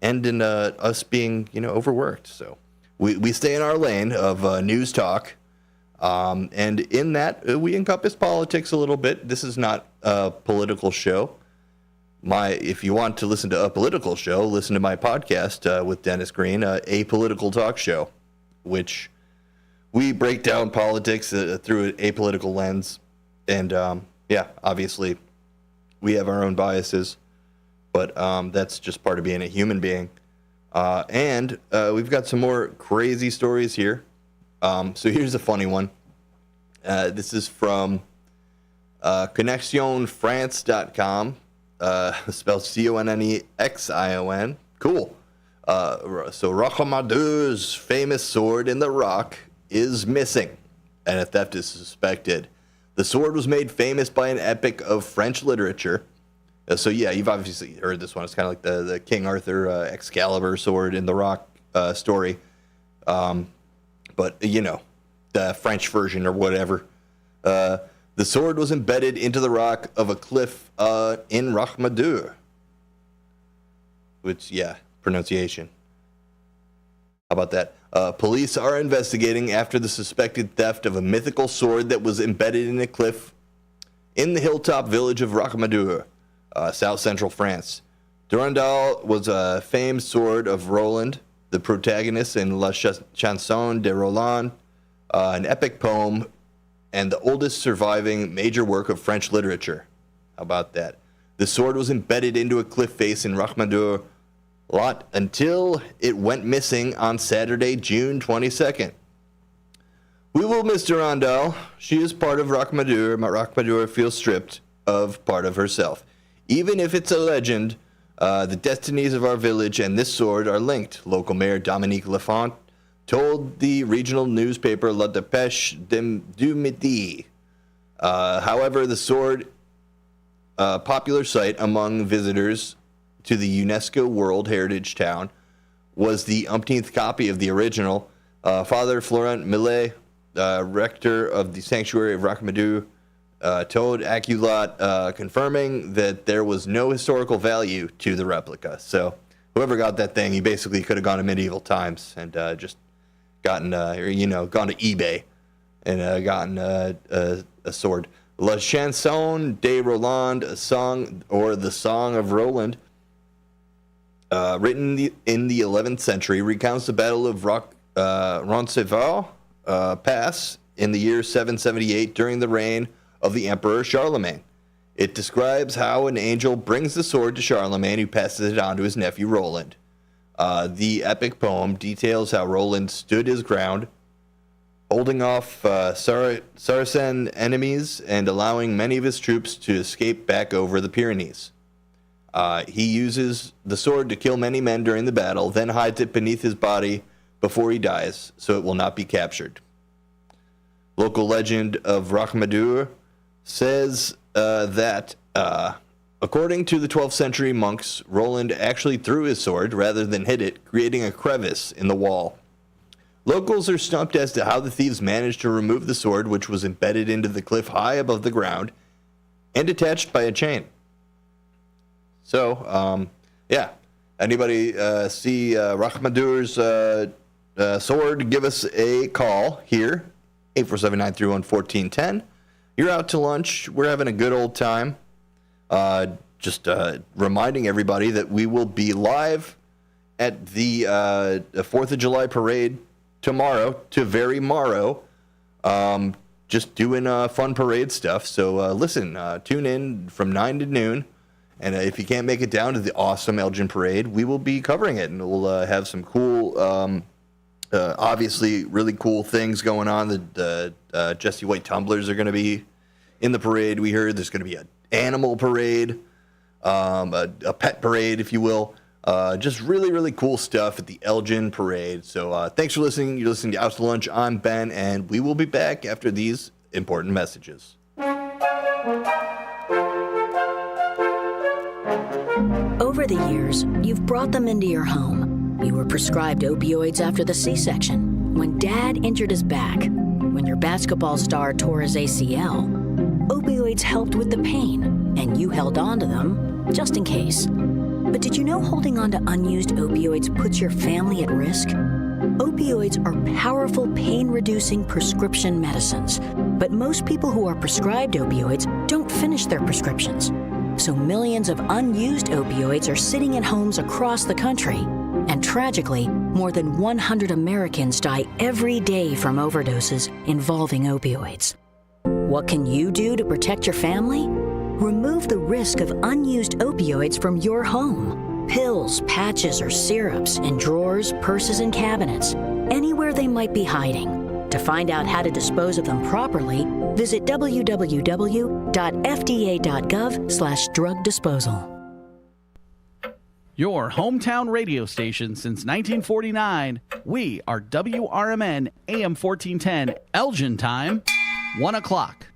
in us being, overworked. So we stay in our lane of news talk, and in that we encompass politics a little bit. This is not a political show. If you want to listen to a political show, listen to my podcast with Dennis Green, a political talk show, which we break down politics through an apolitical lens. And obviously we have our own biases. But that's just part of being a human being. And we've got some more crazy stories here. So here's a funny one. This is from ConnexionFrance.com. Spelled ConneXion. Cool. So Rocamadour's famous sword in the rock is missing, and a theft is suspected. The sword was made famous by an epic of French literature. So yeah, you've obviously heard this one. It's kind of like the King Arthur Excalibur sword in the rock story. But, the French version or whatever. The sword was embedded into the rock of a cliff in Rocamadour. Which, pronunciation. How about that? Police are investigating after the suspected theft of a mythical sword that was embedded in a cliff in the hilltop village of Rocamadour. South central France. Durandal was a famed sword of Roland, the protagonist in La Chanson de Roland, an epic poem and the oldest surviving major work of French literature. How about that? The sword was embedded into a cliff face in Rachmadour lot until it went missing on Saturday, June 22nd. We will miss Durandal. She is part of Rachmadour. Rachmadour feels stripped of part of herself. Even if it's a legend, the destinies of our village and this sword are linked. Local Mayor Dominique Lafont told the regional newspaper La Dépêche du Midi. However, the sword, a popular sight among visitors to the UNESCO World Heritage Town, was the umpteenth copy of the original. Father Florent Millet, rector of the Sanctuary of Rachmadour, told Aculat, confirming that there was no historical value to the replica. So whoever got that thing, he basically could have gone to medieval times and just gotten, gone to eBay and gotten a sword. La Chanson de Roland, a song, or the Song of Roland, written in the 11th century, recounts the Battle of Roncesvalles Pass in the year 778 during the reign of the Emperor Charlemagne. It describes how an angel brings the sword to Charlemagne, who passes it on to his nephew Roland. The epic poem details how Roland stood his ground, holding off Saracen enemies and allowing many of his troops to escape back over the Pyrenees. He uses the sword to kill many men during the battle, then hides it beneath his body before he dies, so it will not be captured. Local legend of Rachmadour says that, according to the 12th century monks, Roland actually threw his sword rather than hit it, creating a crevice in the wall. Locals are stumped as to how the thieves managed to remove the sword, which was embedded into the cliff high above the ground and attached by a chain. So, anybody see Rachmadour's sword, give us a call here, 847-931-1410. You're out to lunch. We're having a good old time. Just reminding everybody that we will be live at the 4th of July parade tomorrow to very morrow, just doing fun parade stuff. So listen, tune in from 9 to noon. And if you can't make it down to the awesome Elgin Parade, we will be covering it. And we'll have some cool, obviously really cool things going on. The Jesse White tumblers are going to be in the parade. We heard there's going to be an animal parade, a pet parade, if you will. Just really, really cool stuff at the Elgin Parade. So thanks for listening. You're listening to Out to Lunch. I'm Ben, and we will be back after these important messages. Over the years, you've brought them into your home. You were prescribed opioids after the C-section, when Dad injured his back, when your basketball star tore his ACL. Opioids helped with the pain, and you held on to them just in case. But did you know holding on to unused opioids puts your family at risk? Opioids are powerful pain-reducing prescription medicines, but most people who are prescribed opioids don't finish their prescriptions. So millions of unused opioids are sitting in homes across the country. And tragically, more than 100 Americans die every day from overdoses involving opioids. What can you do to protect your family? Remove the risk of unused opioids from your home. Pills, patches, or syrups in drawers, purses, and cabinets, anywhere they might be hiding. To find out how to dispose of them properly, visit www.fda.gov/drug disposal. Your hometown radio station since 1949. We are WRMN AM 1410, Elgin time, 1 o'clock.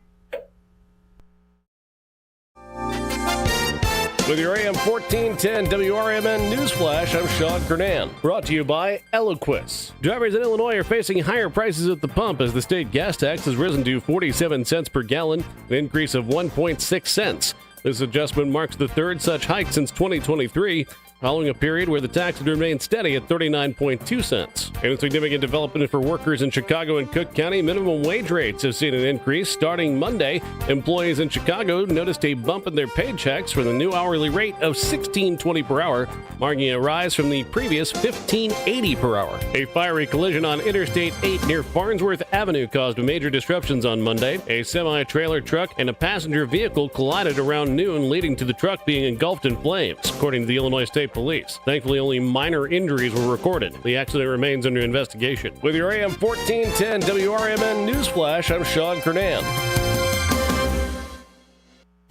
With your AM 1410 WRMN Newsflash, I'm Sean Kernan. Brought to you by Eloquist. Drivers in Illinois are facing higher prices at the pump as the state gas tax has risen to 47 cents per gallon, an increase of 1.6 cents. This adjustment marks the third such hike since 2023. following a period where the tax had remained steady at 39.2 cents. In a significant development for workers in Chicago and Cook County, minimum wage rates have seen an increase. Starting Monday, employees in Chicago noticed a bump in their paychecks for the new hourly rate of $16.20 per hour, marking a rise from the previous $15.80 per hour. A fiery collision on Interstate 8 near Farnsworth Avenue caused major disruptions on Monday. A semi-trailer truck and a passenger vehicle collided around noon, leading to the truck being engulfed in flames, according to the Illinois State Police. Thankfully, only minor injuries were recorded. The accident remains under investigation. With your AM 1410 WRMN Newsflash, I'm Sean Kernan.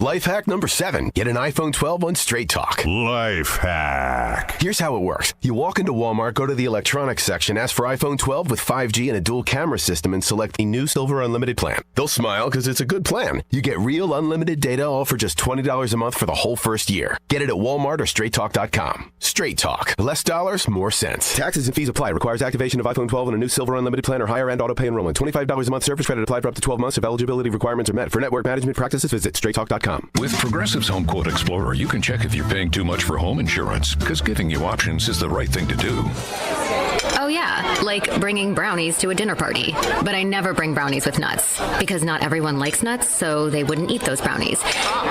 Life hack number 7. Get an iPhone 12 on Straight Talk. Life hack. Here's how it works. You walk into Walmart, go to the electronics section, ask for iPhone 12 with 5G and a dual camera system, and select the new Silver Unlimited plan. They'll smile because it's a good plan. You get real unlimited data, all for just $20 a month for the whole first year. Get it at Walmart or StraightTalk.com. Straight Talk. Less dollars, more sense. Taxes and fees apply. Requires activation of iPhone 12 and a new Silver Unlimited plan or higher end auto pay enrollment. $25 a month service credit applied for up to 12 months if eligibility requirements are met. For network management practices, visit StraightTalk.com. With Progressive's Home Quote Explorer, you can check if you're paying too much for home insurance, because giving you options is the right thing to do. Oh yeah, like bringing brownies to a dinner party. But I never bring brownies with nuts, because not everyone likes nuts, so they wouldn't eat those brownies.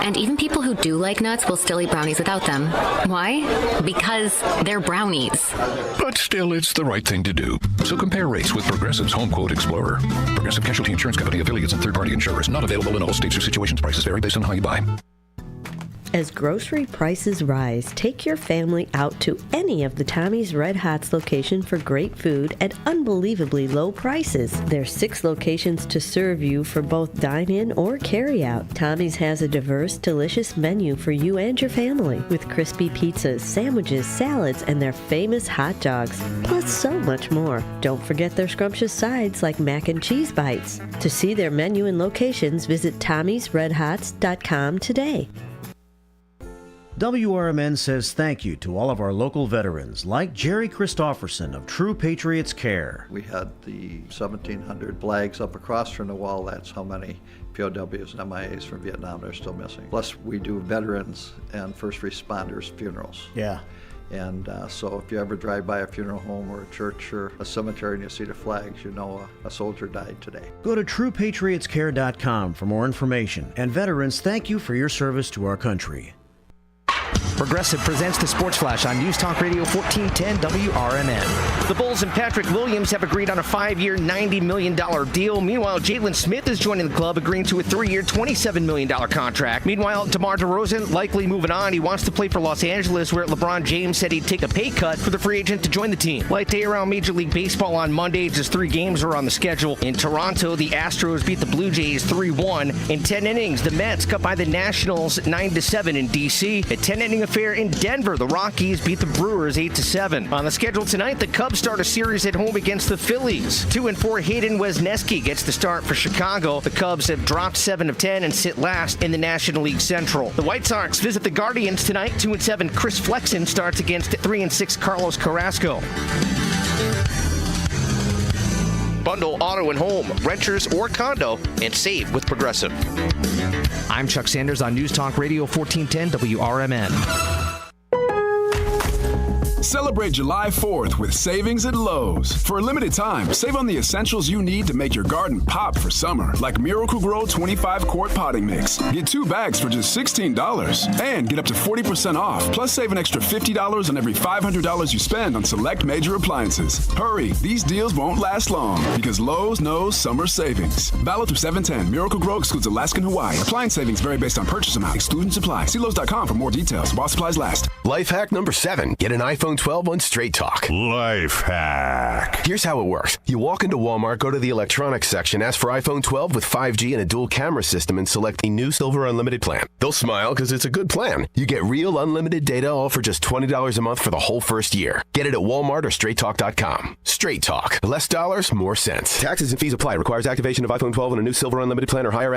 And even people who do like nuts will still eat brownies without them. Why? Because they're brownies. But still, it's the right thing to do. So compare rates with Progressive's Home Quote Explorer. Progressive Casualty Insurance Company, affiliates, and third-party insurers. Not available in all states or situations. Prices vary based on how you buy. As grocery prices rise, take your family out to any of the Tommy's Red Hots location for great food at unbelievably low prices. There's 6 locations to serve you for both dine-in or carry-out. Tommy's has a diverse, delicious menu for you and your family, with crispy pizzas, sandwiches, salads, and their famous hot dogs, plus so much more. Don't forget their scrumptious sides like mac and cheese bites. To see their menu and locations, visit Tommy'sRedHots.com today. WRMN says thank you to all of our local veterans, like Jerry Christofferson of True Patriots Care. We had the 1,700 flags up across from the wall. That's how many POWs and MIAs from Vietnam are still missing. Plus, we do veterans and first responders funerals. Yeah. And so if you ever drive by a funeral home or a church or a cemetery and you see the flags, you know a soldier died today. Go to TruePatriotsCare.com for more information. And veterans, thank you for your service to our country. Progressive presents the Sports Flash on News Talk Radio 1410 WRMN. The Bulls and Patrick Williams have agreed on a 5-year, $90 million deal. Meanwhile, Jalen Smith is joining the club, agreeing to a 3-year, $27 million contract. Meanwhile, DeMar DeRozan likely moving on. He wants to play for Los Angeles, where LeBron James said he'd take a pay cut for the free agent to join the team. Light day around Major League Baseball on Monday, just 3 games are on the schedule. In Toronto, the Astros beat the Blue Jays 3-1. In 10 innings, the Mets cut by the Nationals 9-7 in D.C. A 10-inning affair in Denver, the Rockies beat the Brewers 8-7. On the schedule tonight, the Cubs start a series at home against the Phillies. 2-4 Hayden Wesneski gets the start for Chicago. The Cubs have dropped 7 of 10 and sit last in the National League Central. The White Sox visit the Guardians tonight. 2-7 Chris Flexen starts against 3-6 Carlos Carrasco. Bundle auto and home, renters or condo, and save with Progressive. I'm Chuck Sanders on News Talk Radio 1410 WRMN. Celebrate July 4th with savings at Lowe's. For a limited time, save on the essentials you need to make your garden pop for summer, like Miracle-Gro 25-quart potting mix. Get 2 bags for just $16 and get up to 40% off. Plus, save an extra $50 on every $500 you spend on select major appliances. Hurry, these deals won't last long because Lowe's knows summer savings. Valid through 7/10. Miracle-Gro excludes Alaska and Hawaii. Appliance savings vary based on purchase amount. Exclusions apply. See Lowe's.com for more details while supplies last. Life hack number 7. Get an iPhone 12 on Straight Talk. Life hack. Here's how it works. You walk into Walmart, go to the electronics section, ask for iPhone 12 with 5G and a dual camera system, and select the new Silver Unlimited plan. They'll smile because it's a good plan. You get real unlimited data, all for just $20 a month for the whole first year. Get it at Walmart or StraightTalk.com. Straight Talk. Less dollars, more sense. Taxes and fees apply. Requires activation of iPhone 12 and a new Silver Unlimited plan or higher.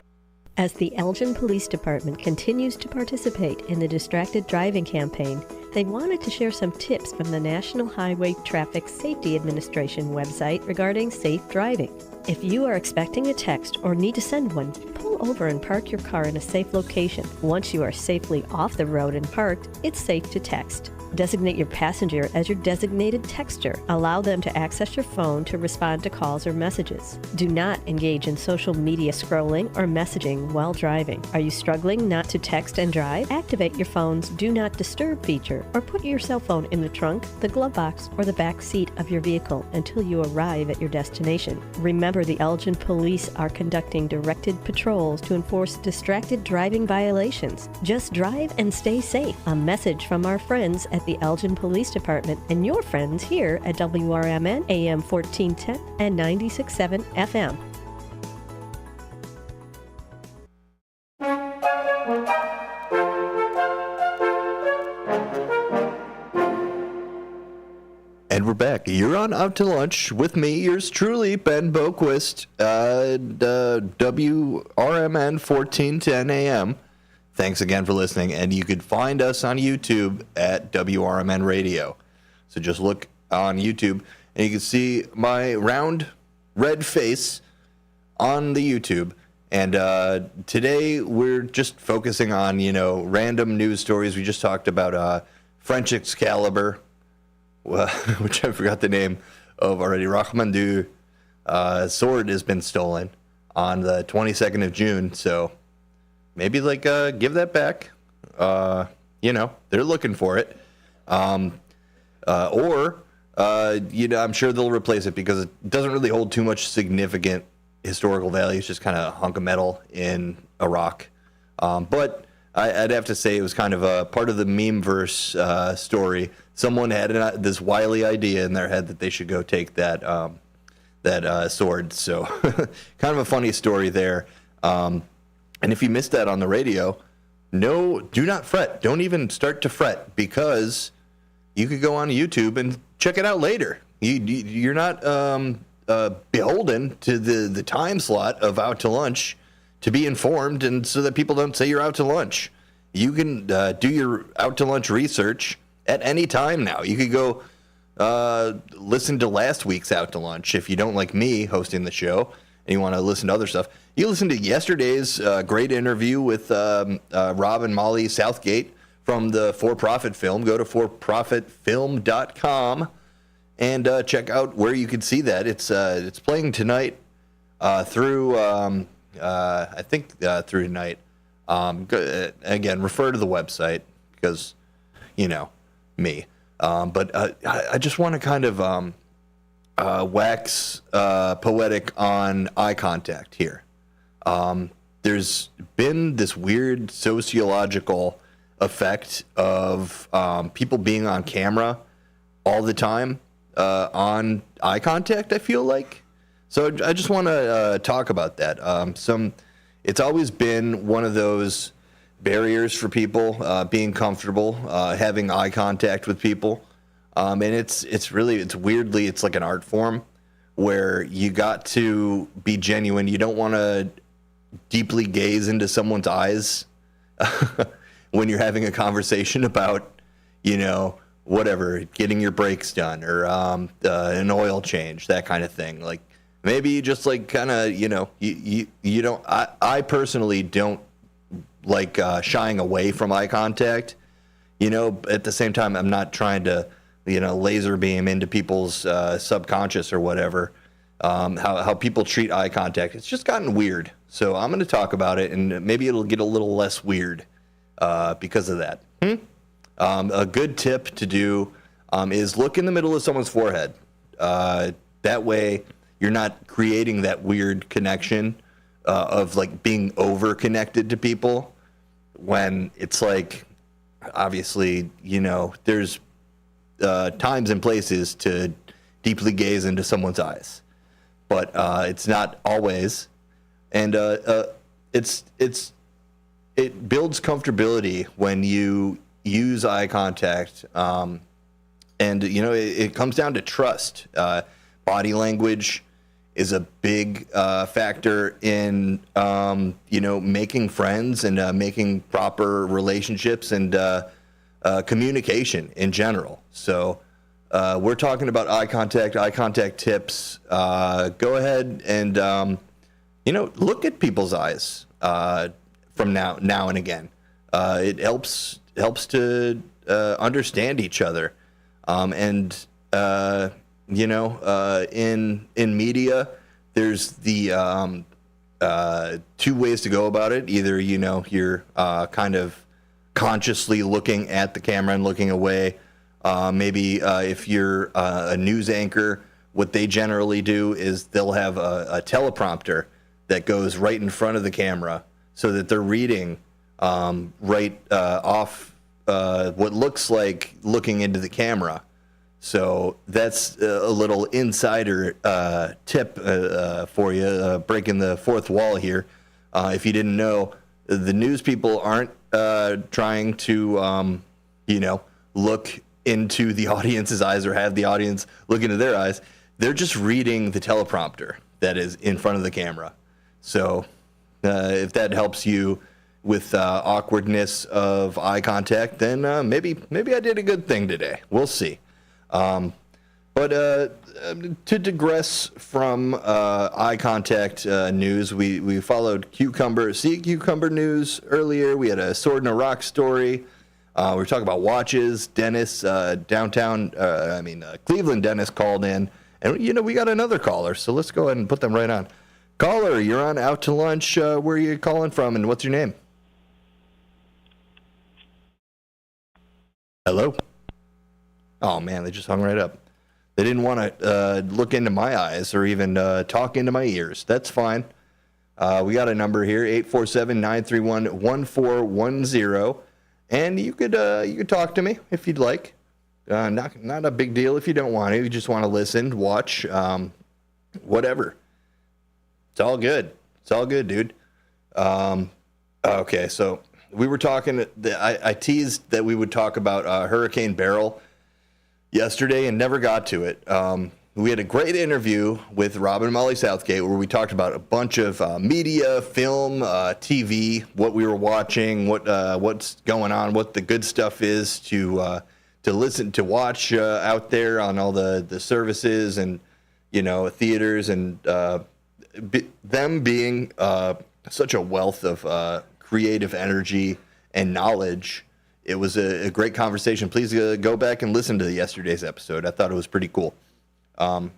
As the Elgin Police Department continues to participate in the Distracted Driving campaign, they wanted to share some tips from the National Highway Traffic Safety Administration website regarding safe driving. If you are expecting a text or need to send one, pull over and park your car in a safe location. Once you are safely off the road and parked, it's safe to text. Designate your passenger as your designated texter. Allow them to access your phone to respond to calls or messages. Do not engage in social media scrolling or messaging while driving. Are you struggling not to text and drive? Activate your phone's Do Not Disturb feature or put your cell phone in the trunk, the glove box, or the back seat of your vehicle until you arrive at your destination. Remember, the Elgin Police are conducting directed patrols to enforce distracted driving violations. Just drive and stay safe. A message from our friends at the Elgin Police Department and your friends here at WRMN AM 1410 and 96.7 FM. And we're back. You're on Out to Lunch with me, yours truly, Ben Boquist, WRMN 1410 AM. Thanks again for listening. And you could find us on YouTube at WRMN Radio. So just look on YouTube and you can see my round red face on the YouTube. And today we're just focusing on, random news stories. We just talked about French Excalibur, which I forgot the name of already. Rahmandu sword has been stolen on the 22nd of June. So maybe give that back. They're looking for it. I'm sure they'll replace it because it doesn't really hold too much significant historical value. It's just kind of a hunk of metal in a rock. But I'd have to say it was kind of a part of the meme-verse story. Someone had this wily idea in their head that they should go take that sword. So kind of a funny story there. And if you missed that on the radio, do not fret. Don't even start to fret because you could go on YouTube and check it out later. You're not beholden to the time slot of Out to Lunch to be informed, and so that people don't say you're out to lunch. You can do your Out to Lunch research at any time now. You could go listen to last week's Out to Lunch if you don't like me hosting the show and you want to listen to other stuff. You listen to yesterday's great interview with Rob and Molly Southgate from the For Profit Film. Go to forprofitfilm.com and check out where you can see that. It's playing tonight through tonight. Again, refer to the website because me. But I just want to kind of wax poetic on eye contact here. There's been this weird sociological effect of people being on camera all the time on eye contact, I feel like. So I just want to talk about that. It's always been one of those barriers for people being comfortable, having eye contact with people. And it's weirdly, it's like an art form where you got to be genuine. You don't want to deeply gaze into someone's eyes when you're having a conversation about, whatever, getting your brakes done or an oil change, that kind of thing. Like maybe you just you don't, I personally don't like shying away from eye contact, at the same time, I'm not trying to, laser beam into people's subconscious or whatever, how people treat eye contact. It's just gotten weird. So I'm going to talk about it and maybe it'll get a little less weird because of that. A good tip to do is look in the middle of someone's forehead. That way you're not creating that weird connection of being over connected to people when it's obviously, there's times and places to deeply gaze into someone's eyes, but it's not always. And it builds comfortability when you use eye contact. And, it comes down to trust. Body language is a big factor in, making friends and making proper relationships and communication in general. So we're talking about eye contact tips. Go ahead and, look at people's eyes from now and again. It helps to understand each other. In media, there's the two ways to go about it. Either, you're kind of consciously looking at the camera and looking away. Maybe if you're a news anchor, what they generally do is they'll have a teleprompter that goes right in front of the camera so that they're reading right off what looks like looking into the camera. So that's a little insider tip for you, breaking the fourth wall here. If you didn't know, the news people aren't trying to, look into the audience's eyes or have the audience look into their eyes. They're just reading the teleprompter that is in front of the camera. So if that helps you with awkwardness of eye contact, then maybe I did a good thing today. We'll see. But to digress from eye contact news, we followed Sea Cucumber news earlier. We had a Sword and a Rock story. We were talking about watches. Dennis, Cleveland Dennis called in. And, we got another caller, so let's go ahead and put them right on. Caller, you're on Out to Lunch. Where are you calling from, and what's your name? Hello? Oh, man, they just hung right up. They didn't want to look into my eyes or even talk into my ears. That's fine. We got a number here, 847-931-1410. And you could talk to me if you'd like. Not a big deal if you don't want to. You just want to listen, watch, whatever. It's all good. It's all good, dude. Okay, so we were talking. I teased that we would talk about Hurricane Beryl yesterday and never got to it. We had a great interview with Robin and Molly Southgate where we talked about a bunch of media, film, TV, what we were watching, what's going on, what the good stuff is to listen, to watch out there on all the services and, theaters, and them being such a wealth of creative energy and knowledge. It was a great conversation. Please go back and listen to yesterday's episode. I thought it was pretty cool. But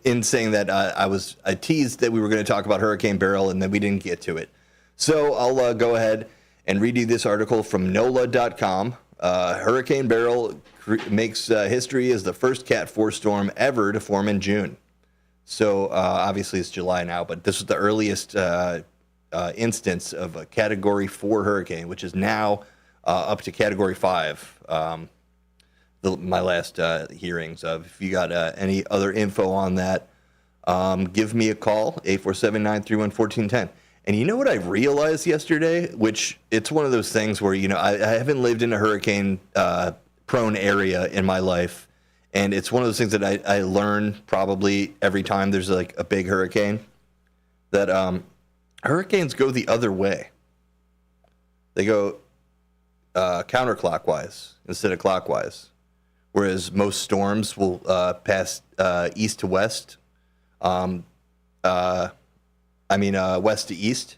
in saying that, I teased that we were going to talk about Hurricane Beryl, and then we didn't get to it. So I'll go ahead and read you this article from NOLA.com. Hurricane Beryl makes history as the first Cat 4 storm ever to form in June. So obviously it's July now, but this was the earliest instance of a Category 4 hurricane, which is now up to Category 5. My last hearings of. If you got any other info on that, give me a call, 847-931-1410. And you know what I realized yesterday? Which it's one of those things where, I haven't lived in a hurricane prone area in my life. And it's one of those things that I learn probably every time there's like a big hurricane, that hurricanes go the other way. They go counterclockwise instead of clockwise. Whereas most storms will pass east to west. West to east.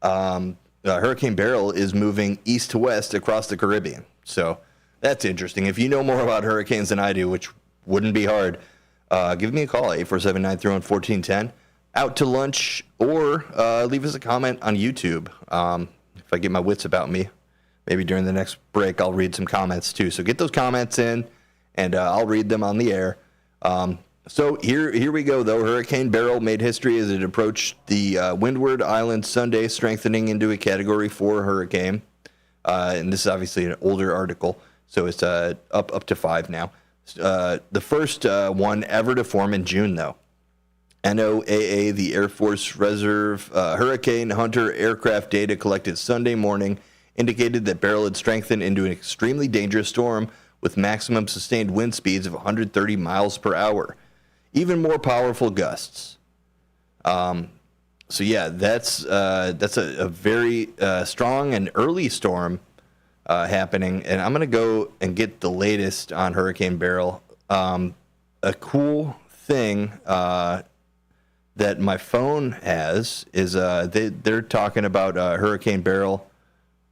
Hurricane Beryl is moving east to west across the Caribbean. So that's interesting. If you know more about hurricanes than I do, which wouldn't be hard, give me a call, 847-931-1410. Out to lunch, or leave us a comment on YouTube. If I get my wits about me, maybe during the next break, I'll read some comments too. So get those comments in, and I'll read them on the air. So here we go, though. Hurricane Beryl made history as it approached the Windward Islands Sunday, strengthening into a Category 4 hurricane. And this is obviously an older article, so it's up to 5 now. The first one ever to form in June, though. NOAA, the Air Force Reserve Hurricane Hunter aircraft data collected Sunday morning indicated that Beryl had strengthened into an extremely dangerous storm with maximum sustained wind speeds of 130 miles per hour. Even more powerful gusts. So yeah, that's a very strong and early storm happening. And I'm going to go and get the latest on Hurricane Beryl. A cool thing that my phone has is they're talking about Hurricane Beryl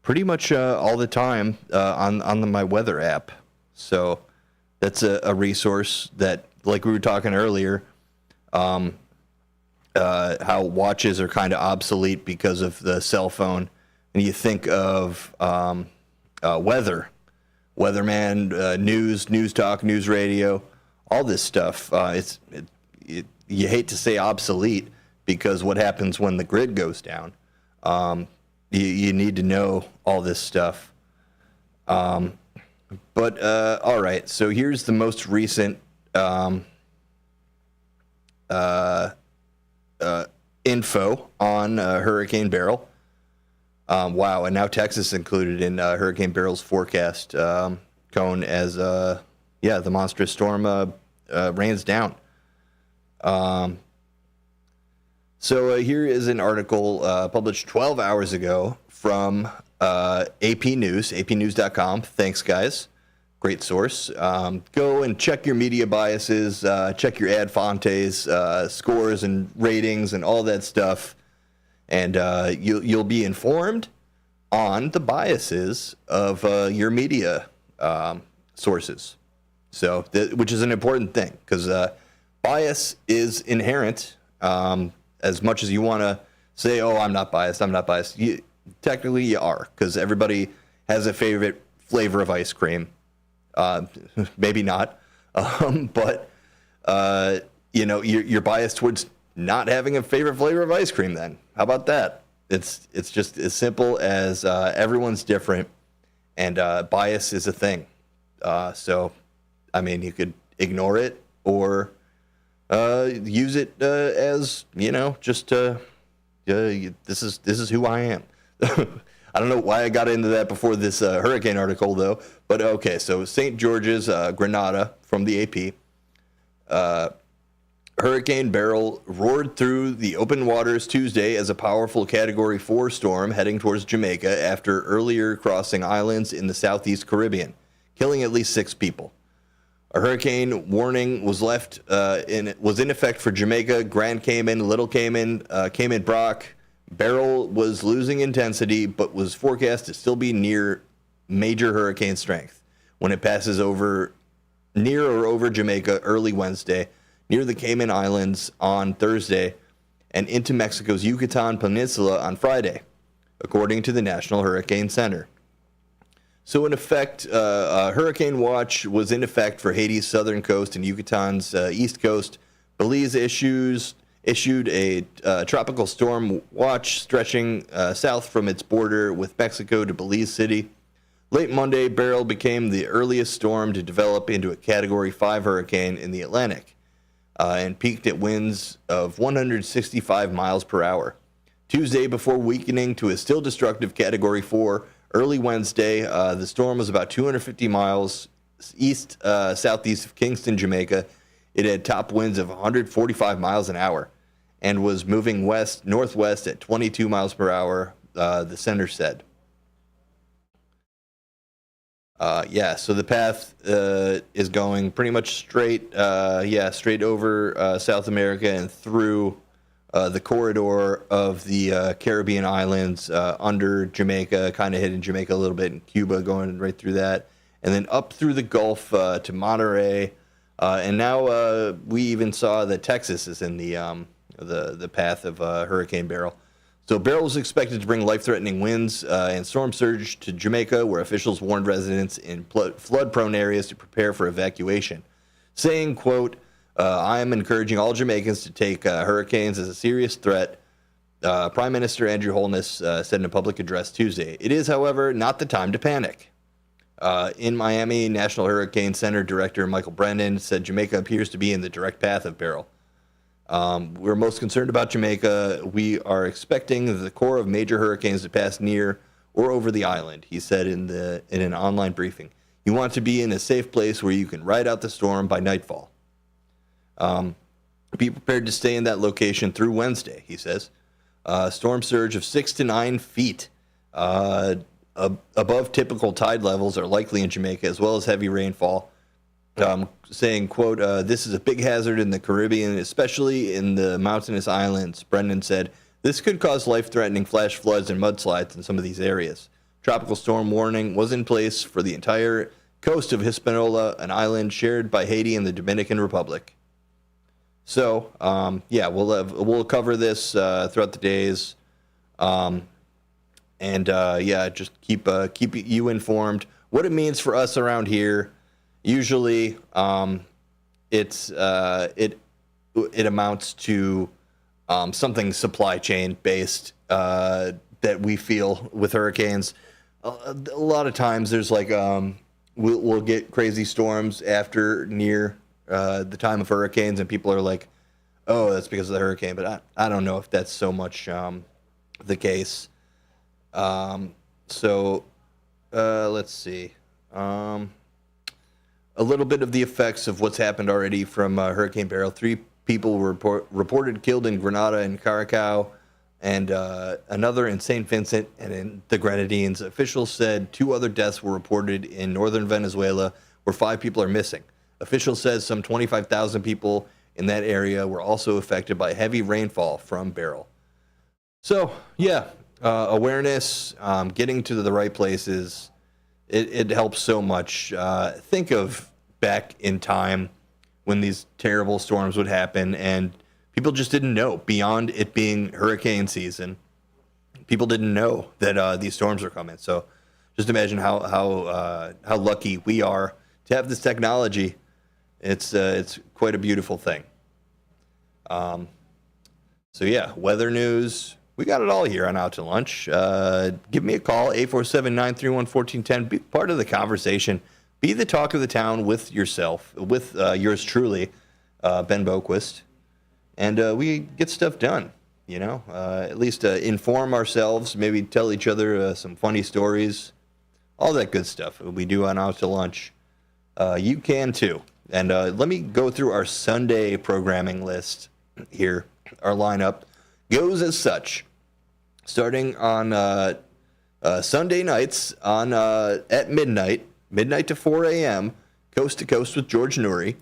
pretty much all the time on my weather app. So that's a resource that, like we were talking earlier, how watches are kind of obsolete because of the cell phone. And you think of weather, weatherman, news talk, news radio, all this stuff. You hate to say obsolete because what happens when the grid goes down? You need to know all this stuff. But all right, so here's the most recent info on Hurricane Beryl. Wow, and now Texas included in Hurricane Beryl's forecast, cone as the monstrous storm rains down. So here is an article published 12 hours ago from AP News, apnews.com. Thanks, guys. Great source. Go and check your media biases, check your ad fontes, scores and ratings and all that stuff. And you'll be informed on the biases of your media sources. So, which is an important thing, because bias is inherent. As much as you want to say, "Oh, I'm not biased," technically you are, because everybody has a favorite flavor of ice cream. Maybe not, but you're biased towards not having a favorite flavor of ice cream. Then how about that? It's just as simple as everyone's different, and bias is a thing. So, I mean, you could ignore it or use it as just this is who I am. I don't know why I got into that before this hurricane article, though. But okay, so St. George's, Grenada, from the AP. Hurricane Beryl roared through the open waters Tuesday as a powerful Category 4 storm heading towards Jamaica after earlier crossing islands in the southeast Caribbean, killing at least 6 people. A hurricane warning was in effect for Jamaica, Grand Cayman, Little Cayman, Cayman Brac. Beryl was losing intensity, but was forecast to still be near major hurricane strength when it passes near or over Jamaica early Wednesday, near the Cayman Islands on Thursday, and into Mexico's Yucatan Peninsula on Friday, according to the National Hurricane Center. So in effect, hurricane watch was in effect for Haiti's southern coast and Yucatan's east coast. Belize issued a tropical storm watch stretching south from its border with Mexico to Belize City. Late Monday, Beryl became the earliest storm to develop into a Category 5 hurricane in the Atlantic and peaked at winds of 165 miles per hour. Tuesday, before weakening to a still destructive Category 4, early Wednesday, the storm was about 250 miles southeast of Kingston, Jamaica. It had top winds of 145 miles an hour and was moving northwest at 22 miles per hour, the center said. So the path is going pretty much straight over South America and through the corridor of the Caribbean islands under Jamaica, kind of hitting Jamaica a little bit, and Cuba going right through that, and then up through the Gulf to Monterey, and now we even saw that Texas is in the path of Hurricane Beryl. So Beryl is expected to bring life-threatening winds and storm surge to Jamaica, where officials warned residents in flood-prone areas to prepare for evacuation, saying, quote, I am encouraging all Jamaicans to take hurricanes as a serious threat, Prime Minister Andrew Holness said in a public address Tuesday. It is, however, not the time to panic. In Miami, National Hurricane Center Director Michael Brennan said Jamaica appears to be in the direct path of Beryl. We're most concerned about Jamaica. We are expecting the core of major hurricanes to pass near or over the island, he said in an online briefing. You want to be in a safe place where you can ride out the storm by nightfall. Be prepared to stay in that location through Wednesday, he says. Storm surge of 6 to 9 feet above typical tide levels are likely in Jamaica, as well as heavy rainfall. Saying, quote, this is a big hazard in the Caribbean, especially in the mountainous islands, Brendan said. This could cause life-threatening flash floods and mudslides in some of these areas. tropical storm warning was in place for the entire coast of Hispaniola, an island shared by Haiti and the Dominican Republic. So, we'll cover this throughout the days, just keep you informed. What it means for us around here, usually, it amounts to something supply chain based that we feel with hurricanes. A lot of times, there's like we'll get crazy storms near the time of hurricanes, and people are like, "Oh, that's because of the hurricane." But I don't know if that's so much the case. Let's see. A little bit of the effects of what's happened already from Hurricane Beryl. 3 people were reported killed in Grenada and Curacao, and another in St. Vincent and in the Grenadines. Officials said 2 other deaths were reported in northern Venezuela, where 5 people are missing. Officials said some 25,000 people in that area were also affected by heavy rainfall from Beryl. So, awareness, getting to the right places, it helps so much. Think of back in time when these terrible storms would happen, and people just didn't know. Beyond it being hurricane season, people didn't know that these storms are coming. So, just imagine how lucky we are to have this technology. It's quite a beautiful thing. Weather news. We got it all here on Out to Lunch. Give me a call, 847-931-1410. Be part of the conversation. Be the talk of the town with yourself, with yours truly, Ben Boquist. And we get stuff done, at least inform ourselves, maybe tell each other some funny stories, all that good stuff we do on Out to Lunch. You can too. And let me go through our Sunday programming list here. Our lineup goes as such. Starting on Sunday nights at midnight to 4 a.m., Coast to Coast with George Noory.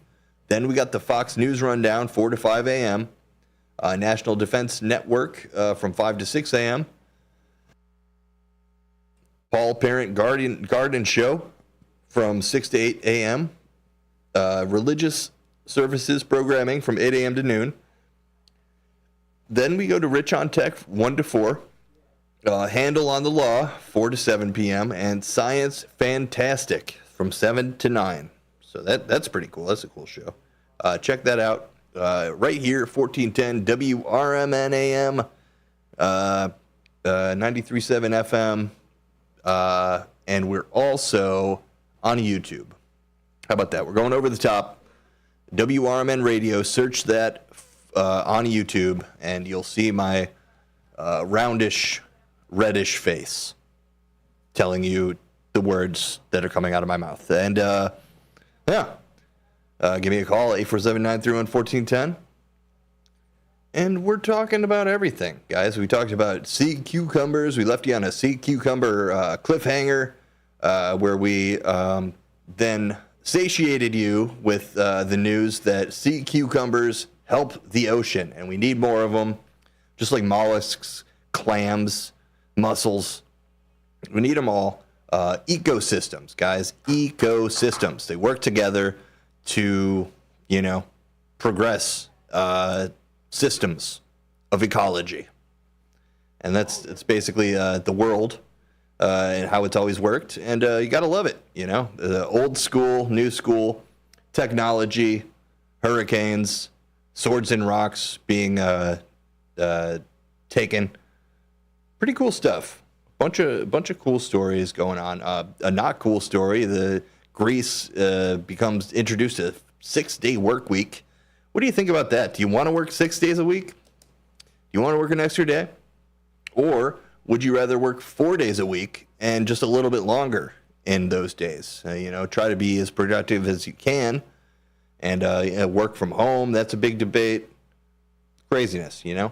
Then we got the Fox News Rundown, 4 to 5 a.m., National Defense Network from 5 to 6 a.m., Paul Parent Garden Show from 6 to 8 a.m., Religious Services Programming from 8 a.m. to noon. Then we go to Rich on Tech, 1 to 4, Handle on the Law, 4 to 7 p.m., and Science Fantastic from 7 to 9. So that's pretty cool. That's a cool show. Check that out right here, 1410 WRMN AM, 93.7 FM, and we're also on YouTube. How about that? We're going over the top. WRMN Radio, search that on YouTube, and you'll see my roundish, reddish face telling you the words that are coming out of my mouth. And, give me a call, 847-931-1410. And we're talking about everything, guys. We talked about sea cucumbers. We left you on a sea cucumber cliffhanger where we then satiated you with the news that sea cucumbers help the ocean, and we need more of them, just like mollusks, clams, mussels. We need them all. Ecosystems, guys, ecosystems. They work together to, progress systems of ecology. And it's basically the world and how it's always worked. And you got to love it, The old school, new school, technology, hurricanes, swords and rocks being taken. Pretty cool stuff. Bunch of cool stories going on. A not cool story: the Greece becomes introduced to a 6-day work week. What do you think about that? Do you want to work 6 days a week? Do you want to work an extra day, or would you rather work 4 days a week and just a little bit longer in those days? Try to be as productive as you can. And work from home, that's a big debate. Craziness, We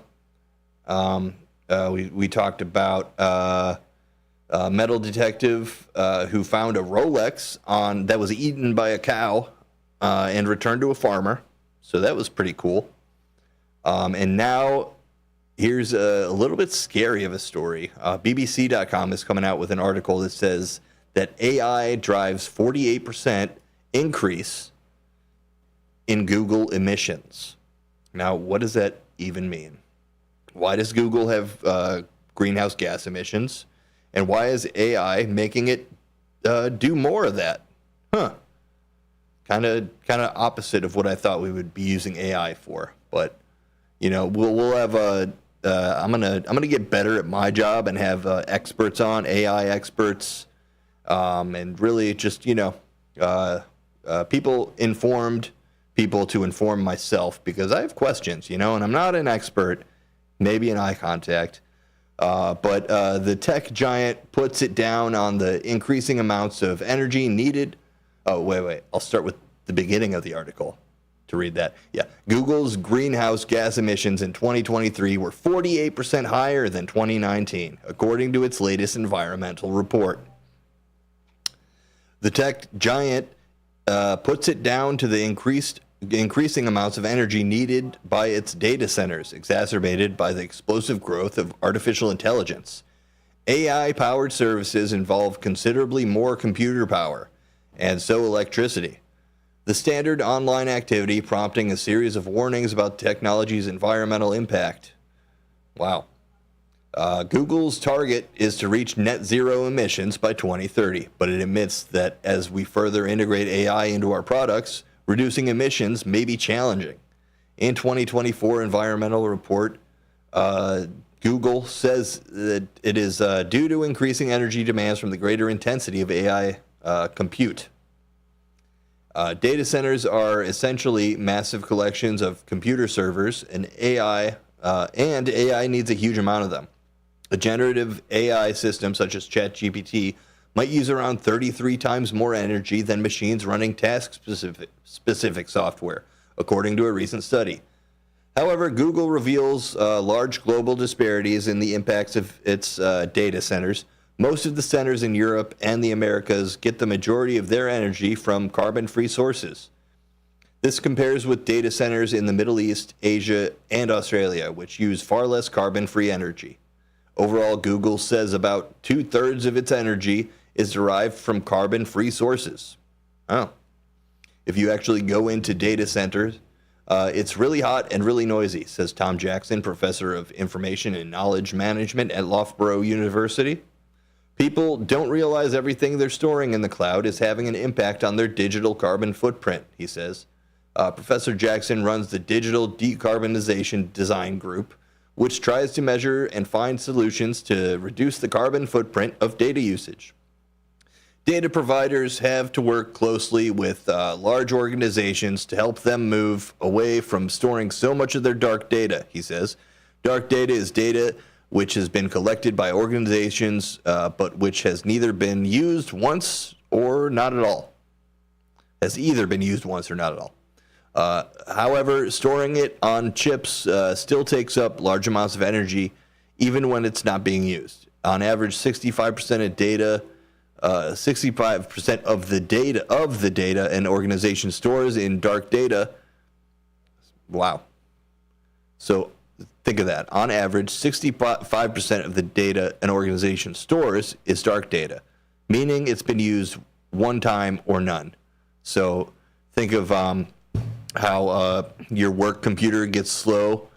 talked about a metal detective who found a Rolex that was eaten by a cow and returned to a farmer. So that was pretty cool. And now here's a little bit scary of a story. BBC.com is coming out with an article that says that AI drives 48% increase in Google emissions. Now, what does that even mean? Why does Google have greenhouse gas emissions? And why is AI making it do more of that? Kind of opposite of what I thought we would be using AI for. But we'll have I'm gonna get better at my job and have experts on, AI experts, and really just informed people to inform myself, because I have questions, and I'm not an expert. Maybe an eye contact. But the tech giant puts it down on the increasing amounts of energy needed. Oh, wait. I'll start with the beginning of the article to read that. Yeah. Google's greenhouse gas emissions in 2023 were 48% higher than 2019, according to its latest environmental report. The tech giant puts it down to the increasing amounts of energy needed by its data centers, exacerbated by the explosive growth of artificial intelligence. AI-powered services involve considerably more computer power, and so electricity. The standard online activity prompting a series of warnings about technology's environmental impact. Wow. Google's target is to reach net zero emissions by 2030, but it admits that as we further integrate AI into our products, reducing emissions may be challenging. In 2024 environmental report, Google says that it is due to increasing energy demands from the greater intensity of AI compute. Data centers are essentially massive collections of computer servers, and AI needs a huge amount of them. A generative AI system such as ChatGPT might use around 33 times more energy than machines running task-specific software, according to a recent study. However, Google reveals large global disparities in the impacts of its data centers. Most of the centers in Europe and the Americas get the majority of their energy from carbon-free sources. This compares with data centers in the Middle East, Asia, and Australia, which use far less carbon-free energy. Overall, Google says about 2/3 of its energy is derived from carbon-free sources. Oh. If you actually go into data centers, it's really hot and really noisy, says Tom Jackson, professor of information and knowledge management at Loughborough University. People don't realize everything they're storing in the cloud is having an impact on their digital carbon footprint, he says. Professor Jackson runs the Digital Decarbonization Design Group, which tries to measure and find solutions to reduce the carbon footprint of data usage. Data providers have to work closely with large organizations to help them move away from storing so much of their dark data, he says. Dark data is data which has been collected by organizations, but which has neither been used once or not at all. Has either been used once or not at all. However, storing it on chips still takes up large amounts of energy, even when it's not being used. On average, 65% of data, 65% of the data an organization stores in dark data. Wow. So think of that. On average, 65% of the data an organization stores is dark data, meaning it's been used one time or none. So think of how your work computer gets slow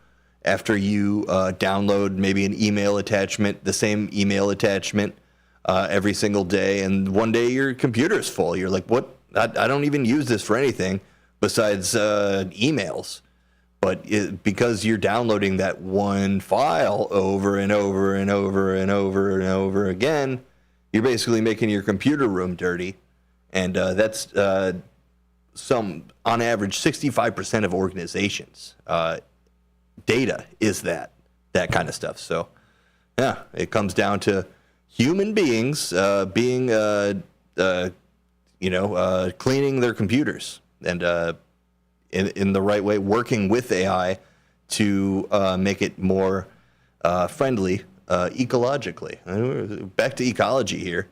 after you download maybe an email attachment, the same email attachment every single day, and one day your computer's full. You're like, what? I don't even use this for anything besides emails. But because you're downloading that one file over and over and over and over and over again, you're basically making your computer room dirty. And that's on average, 65% of organizations. Data is that kind of stuff. So, yeah, it comes down to human beings cleaning their computers and in the right way, working with AI to make it more friendly ecologically. Back to ecology here.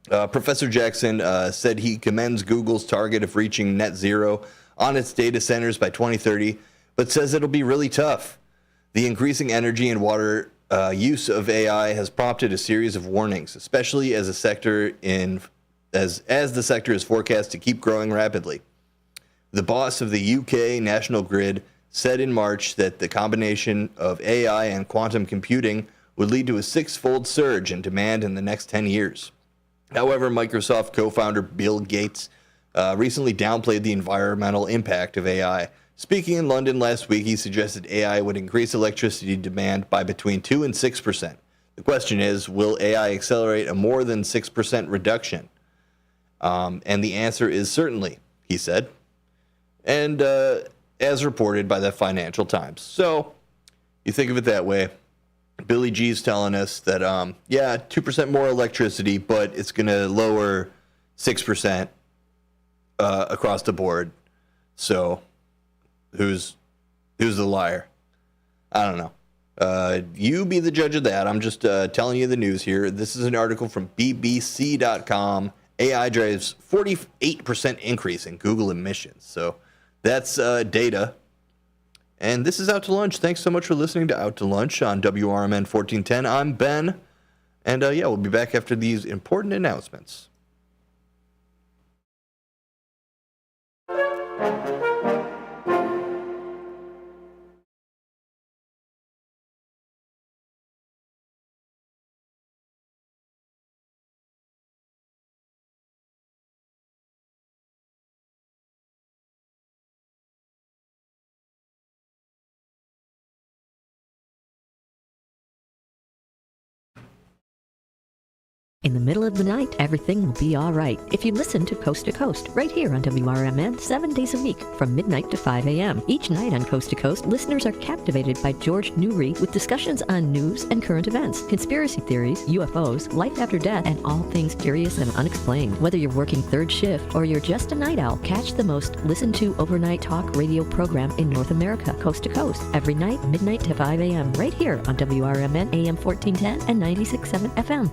Professor Jackson said he commends Google's target of reaching net zero on its data centers by 2030, but says it'll be really tough. The increasing energy and water use of AI has prompted a series of warnings, especially as the sector is forecast to keep growing rapidly. The boss of the UK National Grid said in March that the combination of AI and quantum computing would lead to a 6-fold surge in demand in the next 10 years. However, Microsoft co-founder Bill Gates recently downplayed the environmental impact of AI. Speaking in London last week, he suggested AI would increase electricity demand by between 2 and 6%. The question is, will AI accelerate a more than 6% reduction? And the answer is certainly, he said, and as reported by the Financial Times. So you think of it that way. Billy G's telling us that, 2% more electricity, but it's going to lower 6% across the board. So who's the liar? I don't know. You be the judge of that. I'm just telling you the news here. This is an article from BBC.com. AI drives 48% increase in Google emissions. So that's data. And this is Out to Lunch. Thanks so much for listening to Out to Lunch on WRMN 1410. I'm Ben. And we'll be back after these important announcements. In the middle of the night, everything will be all right if you listen to Coast, right here on WRMN 7 days a week from midnight to 5 a.m. Each night on Coast to Coast, listeners are captivated by George Newry with discussions on news and current events, conspiracy theories, UFOs, life after death, and all things curious and unexplained. Whether you're working third shift or you're just a night owl, catch the most listened to overnight talk radio program in North America, Coast to Coast, every night, midnight to 5 a.m. right here on WRMN AM 1410 and 96.7 FM.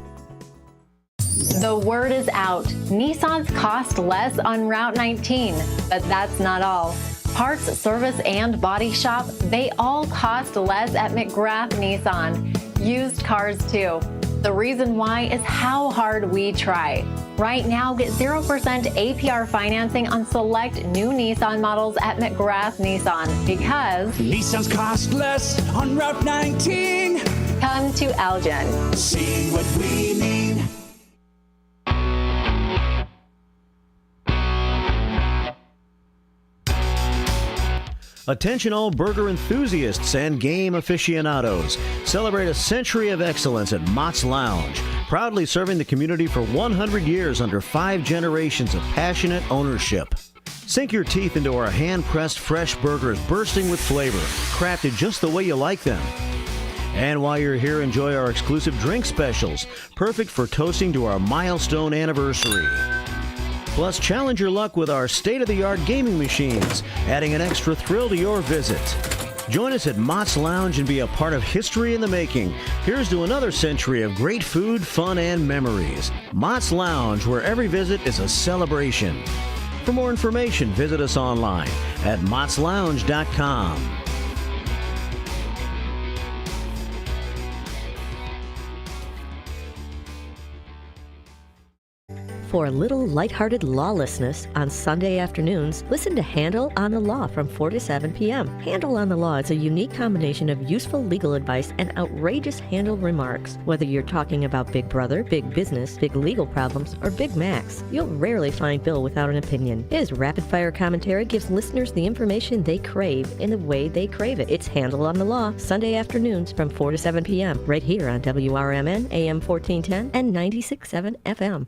The word is out. Nissans cost less on Route 19, but that's not all. Parts, service, and body shop, they all cost less at McGrath Nissan. Used cars too. The reason why is how hard we try. Right now, get 0% APR financing on select new Nissan models at McGrath Nissan because Nissans cost less on Route 19. Come to Elgin. See what we mean. Attention all burger enthusiasts and game aficionados. Celebrate a century of excellence at Mott's Lounge, proudly serving the community for 100 years under 5 generations of passionate ownership. Sink your teeth into our hand-pressed fresh burgers bursting with flavor, crafted just the way you like them. And while you're here, enjoy our exclusive drink specials, perfect for toasting to our milestone anniversary. Plus, challenge your luck with our state-of-the-art gaming machines, adding an extra thrill to your visit. Join us at Mott's Lounge and be a part of history in the making. Here's to another century of great food, fun, and memories. Mott's Lounge, where every visit is a celebration. For more information, visit us online at mottslounge.com. For a little lighthearted lawlessness on Sunday afternoons, listen to Handle on the Law from 4 to 7 p.m. Handle on the Law is a unique combination of useful legal advice and outrageous handle remarks. Whether you're talking about Big Brother, big business, big legal problems, or Big Macs, you'll rarely find Bill without an opinion. His rapid-fire commentary gives listeners the information they crave in the way they crave it. It's Handle on the Law, Sunday afternoons from 4 to 7 p.m. right here on WRMN AM 1410 and 96.7 FM.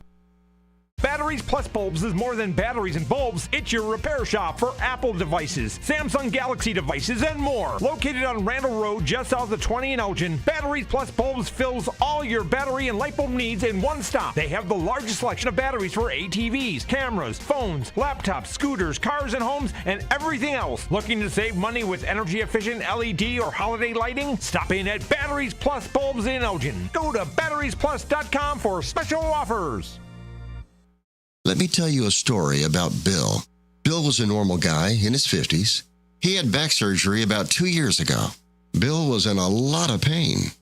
Batteries Plus Bulbs is more than batteries and bulbs. It's your repair shop for Apple devices, Samsung Galaxy devices, and more. Located on Randall Road, just south of 20 in Elgin, Batteries Plus Bulbs fills all your battery and light bulb needs in one stop. They have the largest selection of batteries for ATVs, cameras, phones, laptops, scooters, cars and homes, and everything else. Looking to save money with energy-efficient LED or holiday lighting? Stop in at Batteries Plus Bulbs in Elgin. Go to batteriesplus.com for special offers. Let me tell you a story about Bill. Bill was a normal guy in his 50s. He had back surgery about 2 years ago. Bill was in a lot of pain.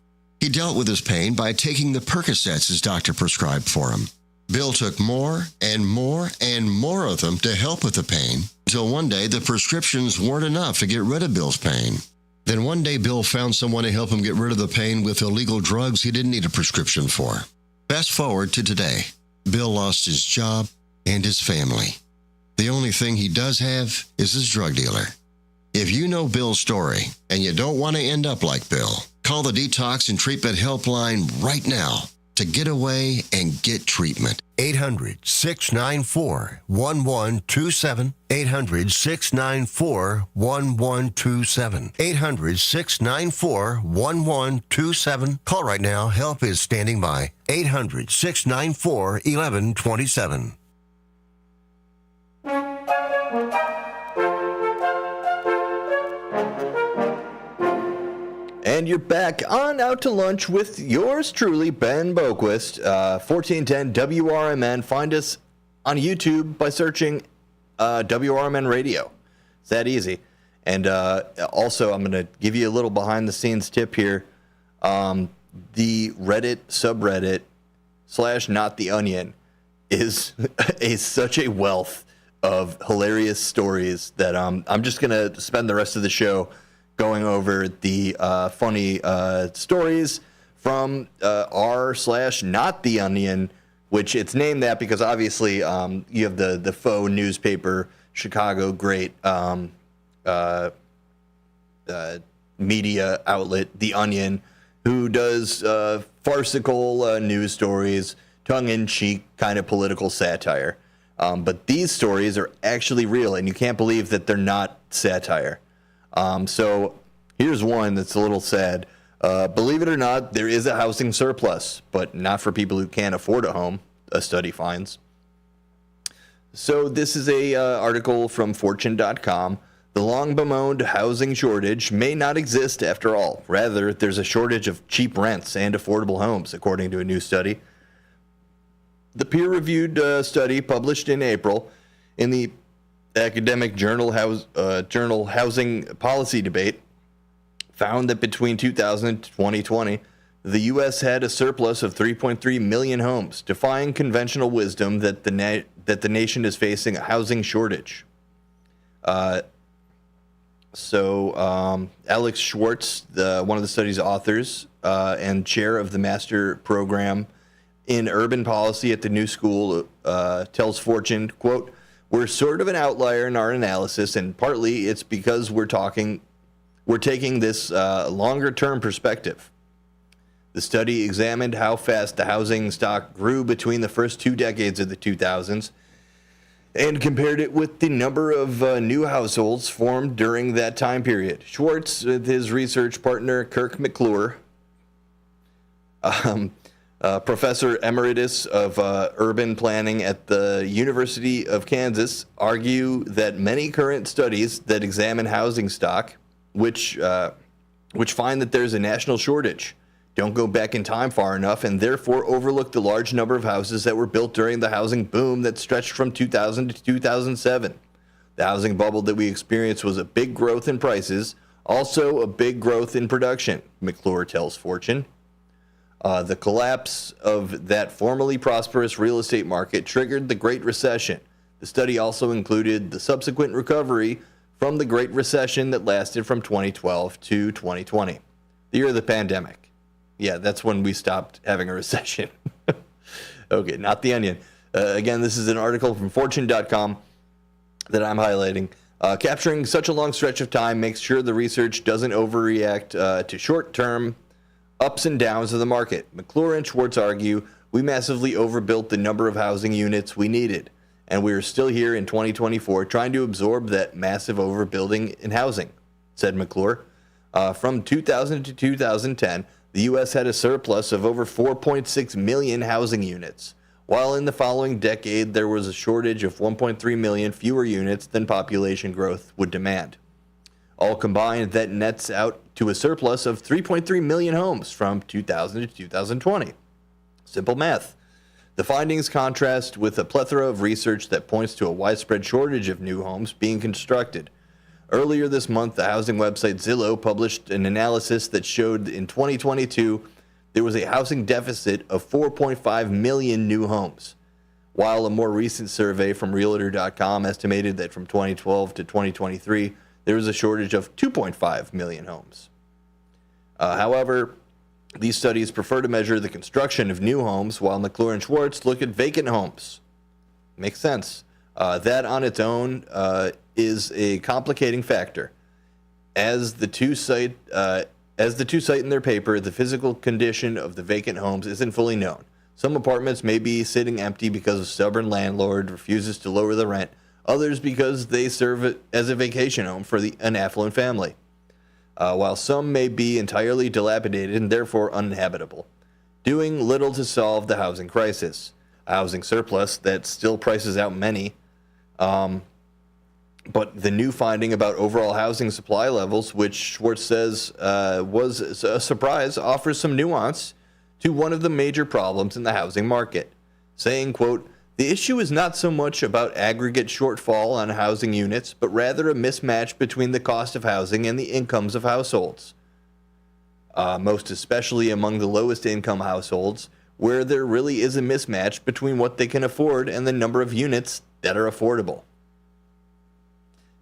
He dealt with his pain by taking the Percocets his doctor prescribed for him. Bill took more and more and more of them to help with the pain, until one day the prescriptions weren't enough to get rid of Bill's pain. Then one day Bill found someone to help him get rid of the pain with illegal drugs he didn't need a prescription for. Fast forward to today. Bill lost his job and his family. The only thing he does have is his drug dealer. If you know Bill's story and you don't want to end up like Bill, call the Detox and Treatment Helpline right now to get away and get treatment. 800-694-1127. 800-694-1127. 800-694-1127. Call right now. Help is standing by. 800-694-1127. And you're back on Out to Lunch with yours truly, Ben Boquist, 1410 WRMN. Find us on YouTube by searching WRMN Radio. It's that easy. And also, I'm going to give you a little behind-the-scenes tip here. The Reddit subreddit /NotTheOnion is such a wealth of hilarious stories that I'm just going to spend the rest of the show going over the funny stories from r/NotTheOnion, which it's named that because obviously you have the faux newspaper, Chicago great media outlet, The Onion, who does farcical news stories, tongue-in-cheek kind of political satire. But these stories are actually real, and you can't believe that they're not satire. So here's one that's a little sad. Believe it or not, there is a housing surplus, but not for people who can't afford a home, a study finds. So this is a article from Fortune.com. The long bemoaned housing shortage may not exist after all. Rather, there's a shortage of cheap rents and affordable homes, according to a new study. The peer-reviewed study published in April in the academic journal Housing Policy Debate found that between 2000 and 2020, the U.S. had a surplus of 3.3 million homes, defying conventional wisdom that the nation is facing a housing shortage. Alex Schwartz, one of the study's authors and chair of the master program in urban policy at the New School, tells Fortune, quote, "We're sort of an outlier in our analysis, and partly it's because we're taking this longer-term perspective. The study examined how fast the housing stock grew between the first 2 decades of the 2000s and compared it with the number of new households formed during that time period." Schwartz, with his research partner Kirk McClure, professor emeritus of urban planning at the University of Kansas, argue that many current studies that examine housing stock, which find that there's a national shortage, don't go back in time far enough and therefore overlook the large number of houses that were built during the housing boom that stretched from 2000 to 2007. The housing bubble that we experienced was a big growth in prices, also a big growth in production, McClure tells Fortune. The collapse of that formerly prosperous real estate market triggered the Great Recession. The study also included the subsequent recovery from the Great Recession that lasted from 2012 to 2020, the year of the pandemic. Yeah, that's when we stopped having a recession. Okay, not the Onion. Again, this is an article from Fortune.com that I'm highlighting. Capturing such a long stretch of time makes sure the research doesn't overreact to short-term ups and downs of the market. McClure and Schwartz argue we massively overbuilt the number of housing units we needed, and we are still here in 2024 trying to absorb that massive overbuilding in housing, said McClure. From 2000 to 2010, the U.S. had a surplus of over 4.6 million housing units, while in the following decade there was a shortage of 1.3 million fewer units than population growth would demand. All combined, that nets out to a surplus of 3.3 million homes from 2000 to 2020. Simple math. The findings contrast with a plethora of research that points to a widespread shortage of new homes being constructed. Earlier this month, the housing website Zillow published an analysis that showed in 2022 there was a housing deficit of 4.5 million new homes, while a more recent survey from Realtor.com estimated that from 2012 to 2023 there was a shortage of 2.5 million homes. However, these studies prefer to measure the construction of new homes, while McClure and Schwartz look at vacant homes. Makes sense. That on its own is a complicating factor. As the two cite in their paper, the physical condition of the vacant homes isn't fully known. Some apartments may be sitting empty because a stubborn landlord refuses to lower the rent, others because they serve as a vacation home for an affluent family, while some may be entirely dilapidated and therefore uninhabitable, doing little to solve the housing crisis. A housing surplus that still prices out many. But the new finding about overall housing supply levels, which Schwartz says was a surprise, offers some nuance to one of the major problems in the housing market, saying, quote, "The issue is not so much about aggregate shortfall on housing units, but rather a mismatch between the cost of housing and the incomes of households, most especially among the lowest income households, where there really is a mismatch between what they can afford and the number of units that are affordable."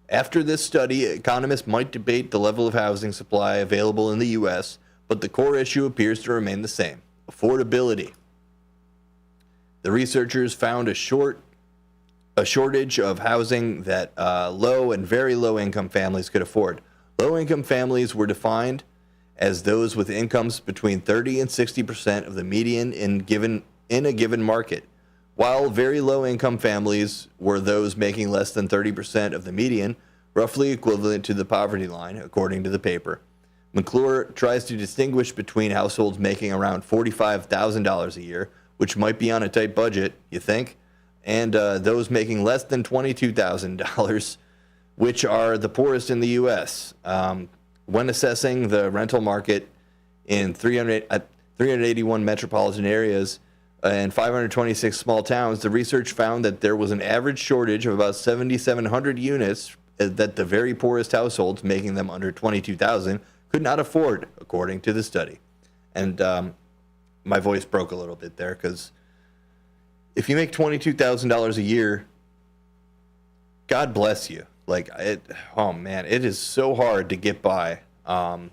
After this study, economists might debate the level of housing supply available in the U.S., but the core issue appears to remain the same: affordability. The researchers found a shortage of housing that low and very low income families could afford. Low income families were defined as those with incomes between 30 and 60% of the median in a given market, while very low income families were those making less than 30% of the median, roughly equivalent to the poverty line, according to the paper. McClure tries to distinguish between households making around $45,000 a year, which might be on a tight budget, you think, and those making less than $22,000, which are the poorest in the U.S. When assessing the rental market in 381 metropolitan areas and 526 small towns, the research found that there was an average shortage of about 7,700 units that the very poorest households, making them under $22,000, could not afford, according to the study. And my voice broke a little bit there, because if you make $22,000 a year, God bless you. Like, oh man, it is so hard to get by. And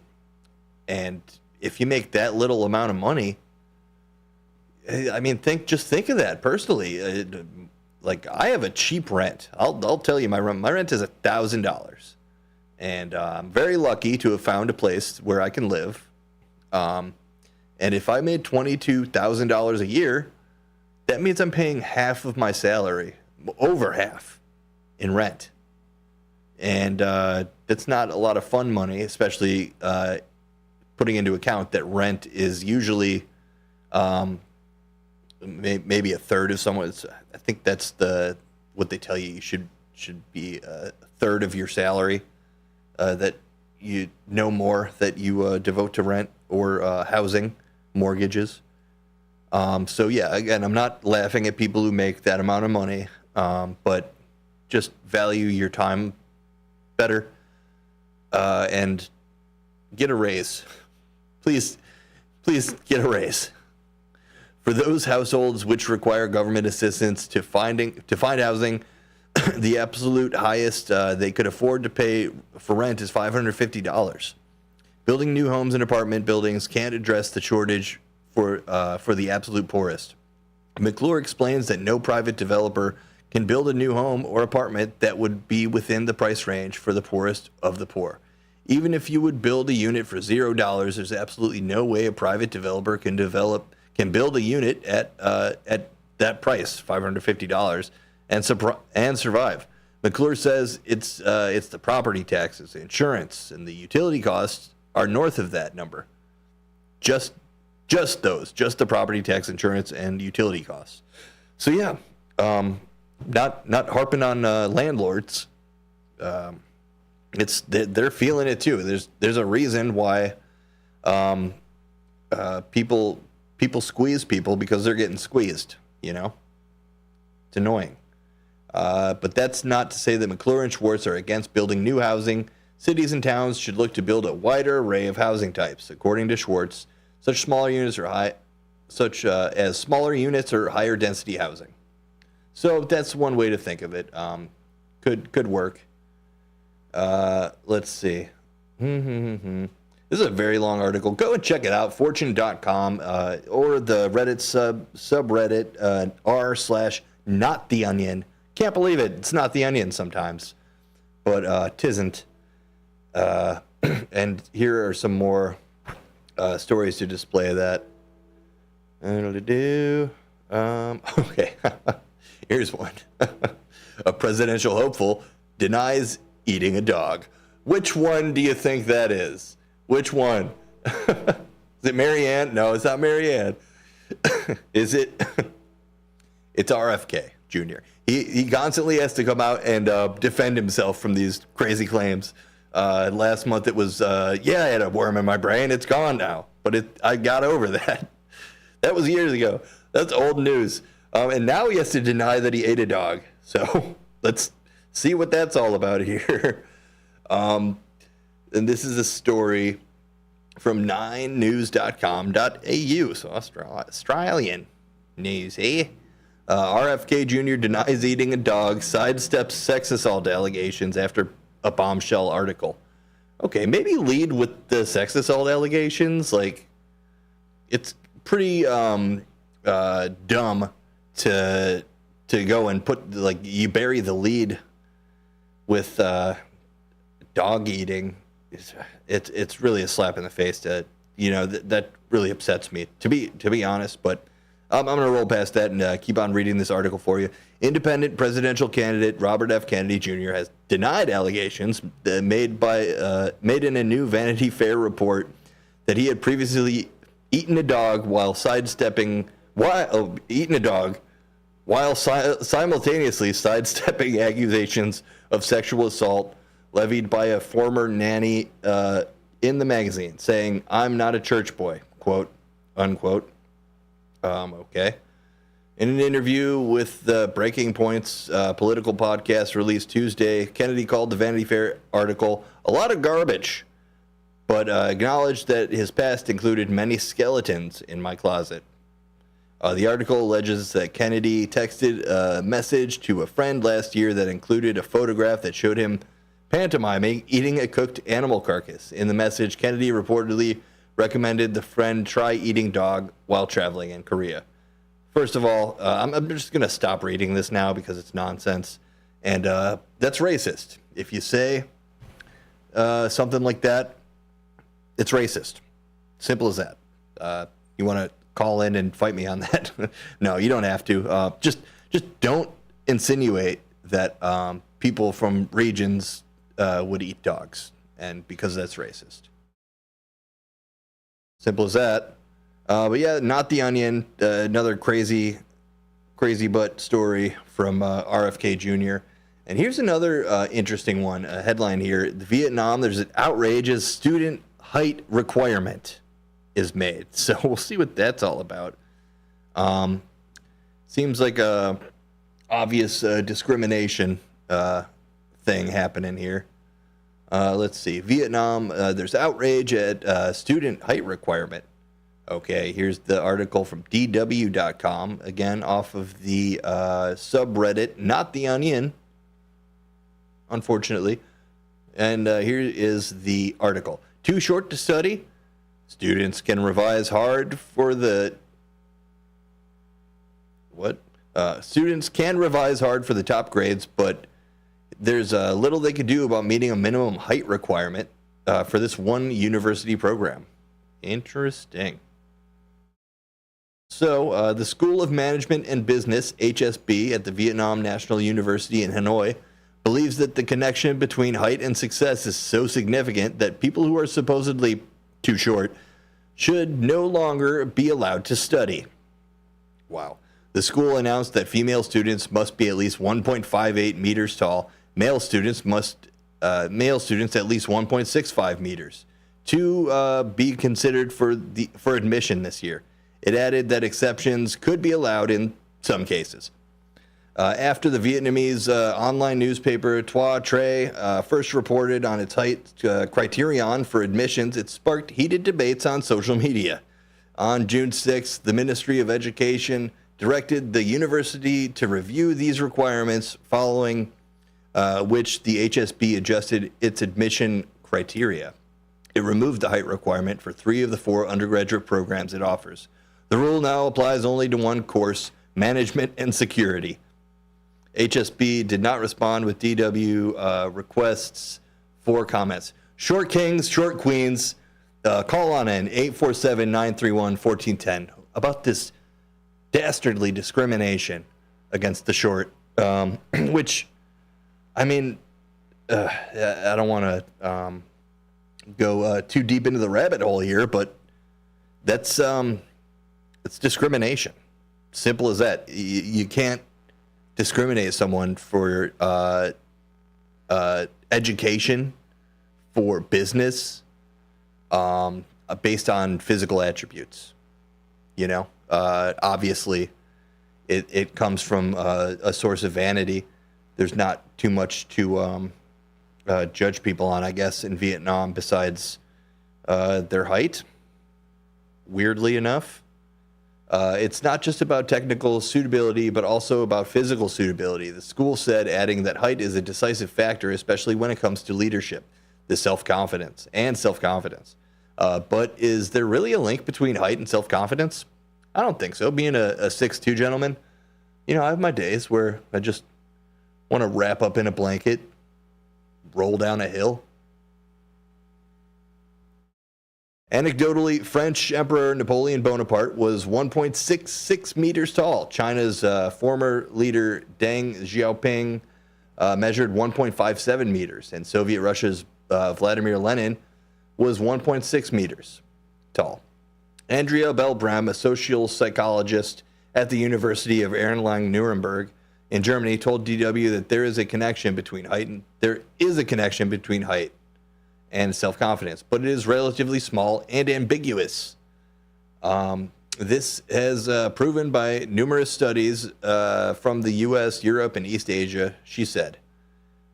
if you make that little amount of money, I mean, just think of that personally. Like, I have a cheap rent. I'll tell you, my rent is $1,000, and I'm very lucky to have found a place where I can live. And if I made $22,000 a year, that means I'm paying half of my salary, over half, in rent. And that's not a lot of fun money, especially putting into account that rent is usually maybe a third of someone's. I think that's what they tell you should be a third of your salary, that you no more that you devote to rent or housing, mortgages. So yeah, again, I'm not laughing at people who make that amount of money, but just value your time better and get a raise. Please get a raise. For those households which require government assistance to find housing, the absolute highest they could afford to pay for rent is $550. Building new homes and apartment buildings can't address the shortage for the absolute poorest. McClure explains that no private developer can build a new home or apartment that would be within the price range for the poorest of the poor. Even if you would build a unit for $0, there's absolutely no way a private developer can build a unit at that price, $550, and survive. McClure says it's the property taxes, the insurance, and the utility costs are north of that number. Just the property tax, insurance, and utility costs. So yeah, not harping on landlords. They're feeling it too. There's a reason why people squeeze people, because they're getting squeezed. You know, it's annoying. But that's not to say that McClure and Schwartz are against building new housing. Cities and towns should look to build a wider array of housing types. According to Schwartz, such as smaller units or higher density housing. So that's one way to think of it. Could work. Let's see. This is a very long article. Go and check it out. Fortune.com or the Reddit subreddit r/NotTheOnion. Can't believe it. It's not the onion sometimes, but tisn't. And here are some more stories to display that. Okay. Here's one. A presidential hopeful denies eating a dog. Which one do you think that is? Which one? Is it Marianne? No, it's not Marianne. Is it? It's RFK Jr. He constantly has to come out and defend himself from these crazy claims. Last month it was, I had a worm in my brain. It's gone now. But I got over that. That was years ago. That's old news. And now he has to deny that he ate a dog. So let's see what that's all about here. And this is a story from 9news.com.au. So Australian news, eh? RFK Jr. denies eating a dog, sidesteps sex assault allegations after a bombshell article. Okay, maybe lead with the sex assault allegations. Like, it's pretty dumb to go and put, like, you bury the lead with dog eating. It's really a slap in the face to, that really upsets me, to be honest. But I'm going to roll past that and keep on reading this article for you. Independent presidential candidate Robert F. Kennedy Jr. has denied allegations made in a new Vanity Fair report that he had previously eaten a dog while simultaneously sidestepping accusations of sexual assault levied by a former nanny in the magazine, saying, "I'm not a church boy," quote, unquote. Okay. In an interview with the Breaking Points political podcast released Tuesday, Kennedy called the Vanity Fair article a lot of garbage, but acknowledged that his past included many skeletons in my closet. The article alleges that Kennedy texted a message to a friend last year that included a photograph that showed him pantomiming eating a cooked animal carcass. In the message, Kennedy reportedly recommended the friend try eating dog while traveling in Korea. First of all, I'm just going to stop reading this now because it's nonsense. And that's racist. If you say something like that, it's racist. Simple as that. You want to call in and fight me on that? No, you don't have to. Just don't insinuate that people from regions would eat dogs, and because that's racist. Simple as that. But yeah, Not the Onion, another crazy butt story from RFK Jr. And here's another interesting one, a headline here. Vietnam, there's an outrageous student height requirement is made. So we'll see what that's all about. Seems like a obvious discrimination thing happening here. Let's see. Vietnam, there's outrage at student height requirement. Okay, here's the article from DW.com, again off of the subreddit, Not the Onion, unfortunately. And here is the article. Too short to study? Students can revise hard for the... What? Students can revise hard for the top grades, but there's little they could do about meeting a minimum height requirement for this one university program. Interesting. So, the School of Management and Business, HSB, at the Vietnam National University in Hanoi, believes that the connection between height and success is so significant that people who are supposedly too short should no longer be allowed to study. Wow. The school announced that female students must be at least 1.58 meters tall. Male students at least 1.65 meters to be considered for admission this year. It added that exceptions could be allowed in some cases. After the Vietnamese online newspaper Trois Tre first reported on its height criterion for admissions, it sparked heated debates on social media. On June 6th, the Ministry of Education directed the university to review these requirements, following which the HSB adjusted its admission criteria. It removed the height requirement for 3 of the 4 undergraduate programs it offers. The rule now applies only to one course, Management and Security. HSB did not respond with DW requests for comments. Short kings, short queens, call on in 847-931-1410 about this dastardly discrimination against the short, which, I mean, I don't want to go too deep into the rabbit hole here, but that's it's discrimination. Simple as that. You can't discriminate someone for education, for business, based on physical attributes. You know, obviously, it comes from a source of vanity. There's not too much to judge people on, I guess, in Vietnam besides their height. Weirdly enough, it's not just about technical suitability, but also about physical suitability. The school said, adding that height is a decisive factor, especially when it comes to leadership, the self-confidence. But is there really a link between height and self-confidence? I don't think so. Being a 6'2" gentleman, you know, I have my days where I just want to wrap up in a blanket, roll down a hill. Anecdotally, French Emperor Napoleon Bonaparte was 1.66 meters tall. China's former leader Deng Xiaoping measured 1.57 meters, and Soviet Russia's Vladimir Lenin was 1.6 meters tall. Andrea Belbrem, a social psychologist at the University of Erlangen-Nuremberg in Germany, told DW that there is a connection between height and self-confidence, but it is relatively small and ambiguous. This has proven by numerous studies from the U.S., Europe, and East Asia, she said.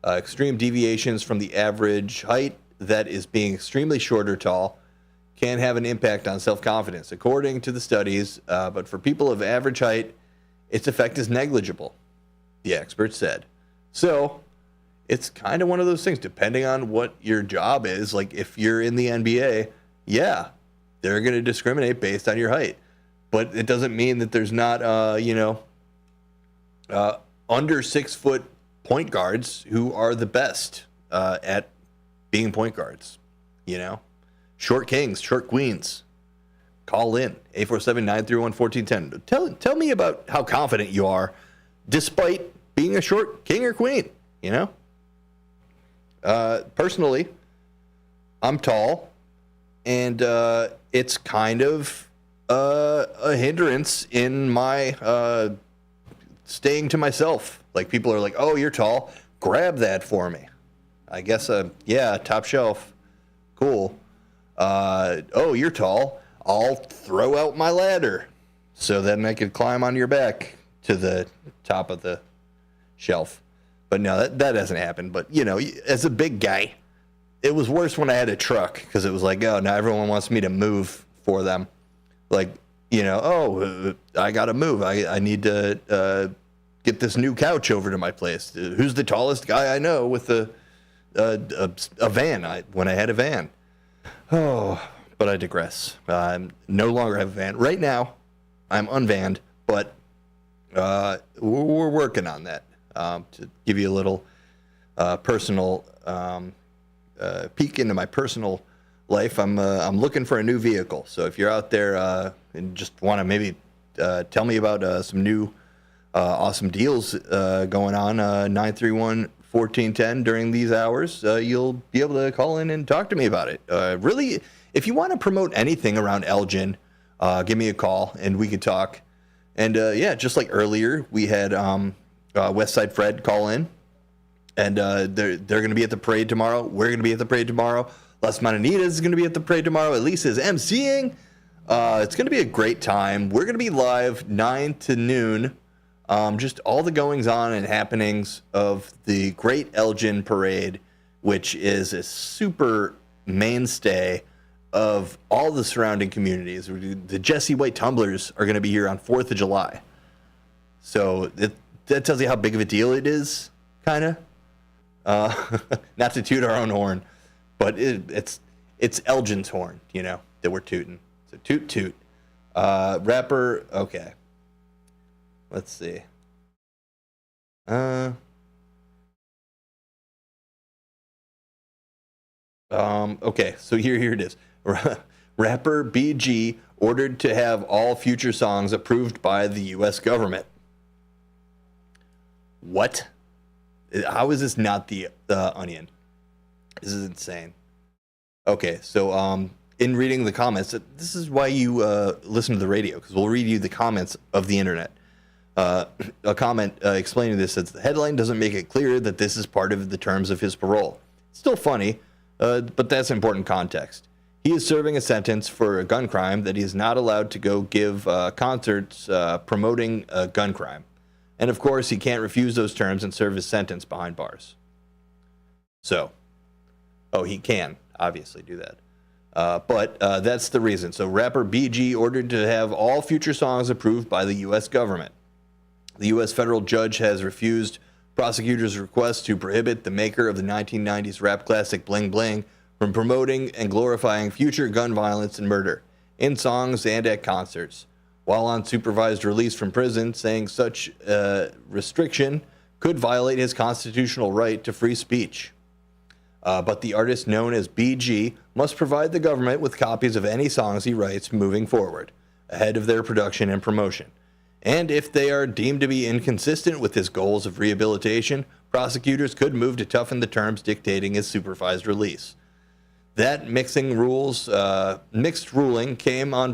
Extreme deviations from the average height, that is being extremely short or tall, can have an impact on self-confidence, according to the studies, but for people of average height, its effect is negligible, the expert said. So, it's kind of one of those things, depending on what your job is. Like, if you're in the NBA, yeah, they're going to discriminate based on your height. But it doesn't mean that there's not, under 6 foot point guards who are the best at being point guards. You know, short kings, short queens. Call in 847-931-1410. Tell me about how confident you are, despite being a short king or queen. You know. Personally, I'm tall, and it's kind of a hindrance in my staying to myself. Like, people are like, "Oh, you're tall. Grab that for me." I guess, yeah, top shelf. Cool. Oh, you're tall. I'll throw out my ladder so then I could climb on your back to the top of the shelf. But no, that hasn't happened. But, you know, as a big guy, it was worse when I had a truck, because it was like, oh, now everyone wants me to move for them. Like, you know, oh, I got to move. I need to get this new couch over to my place. Who's the tallest guy I know with a van? When I had a van. Oh, but I digress. I no longer have a van. Right now, I'm unvanned, but we're working on that. To give you a little personal peek into my personal life, I'm looking for a new vehicle. So if you're out there and just want to maybe tell me about some new awesome deals going on, 931-1410 during these hours, you'll be able to call in and talk to me about it. Really, if you want to promote anything around Elgin, give me a call and we could talk. And yeah, just like earlier, we had Westside Fred call in, and they're going to be at the parade tomorrow. We're going to be at the parade tomorrow. Las Mananitas is going to be at the parade tomorrow. Elise is emceeing. It's going to be a great time. We're going to be live 9 to noon Just all the goings on and happenings of the Great Elgin Parade, which is a super mainstay of all the surrounding communities. The Jesse White Tumblers are going to be here on 4th of July. So that tells you how big of a deal it is, kind of. Not to toot our own horn, but it's Elgin's horn, that we're tooting. So toot toot. Rapper, okay. Let's see. Okay, so here it is. Rapper BG ordered to have all future songs approved by the U.S. government. What? How is this not the Onion? This is insane. Okay, so in reading the comments, this is why you listen to the radio, because we'll read you the comments of the internet. A comment explaining this says, the headline doesn't make it clear that this is part of the terms of his parole. It's still funny, but that's important context. He is serving a sentence for a gun crime that he is not allowed to go give concerts promoting a gun crime. And of course, he can't refuse those terms and serve his sentence behind bars. So, he can obviously do that. But that's the reason. So rapper BG ordered to have all future songs approved by the U.S. government. The U.S. federal judge has refused prosecutors' request to prohibit the maker of the 1990s rap classic Bling Bling from promoting and glorifying future gun violence and murder in songs and at concerts, while on supervised release from prison, saying such restriction could violate his constitutional right to free speech. But the artist known as BG must provide the government with copies of any songs he writes moving forward, ahead of their production and promotion. And if they are deemed to be inconsistent with his goals of rehabilitation, prosecutors could move to toughen the terms dictating his supervised release. That mixed ruling came on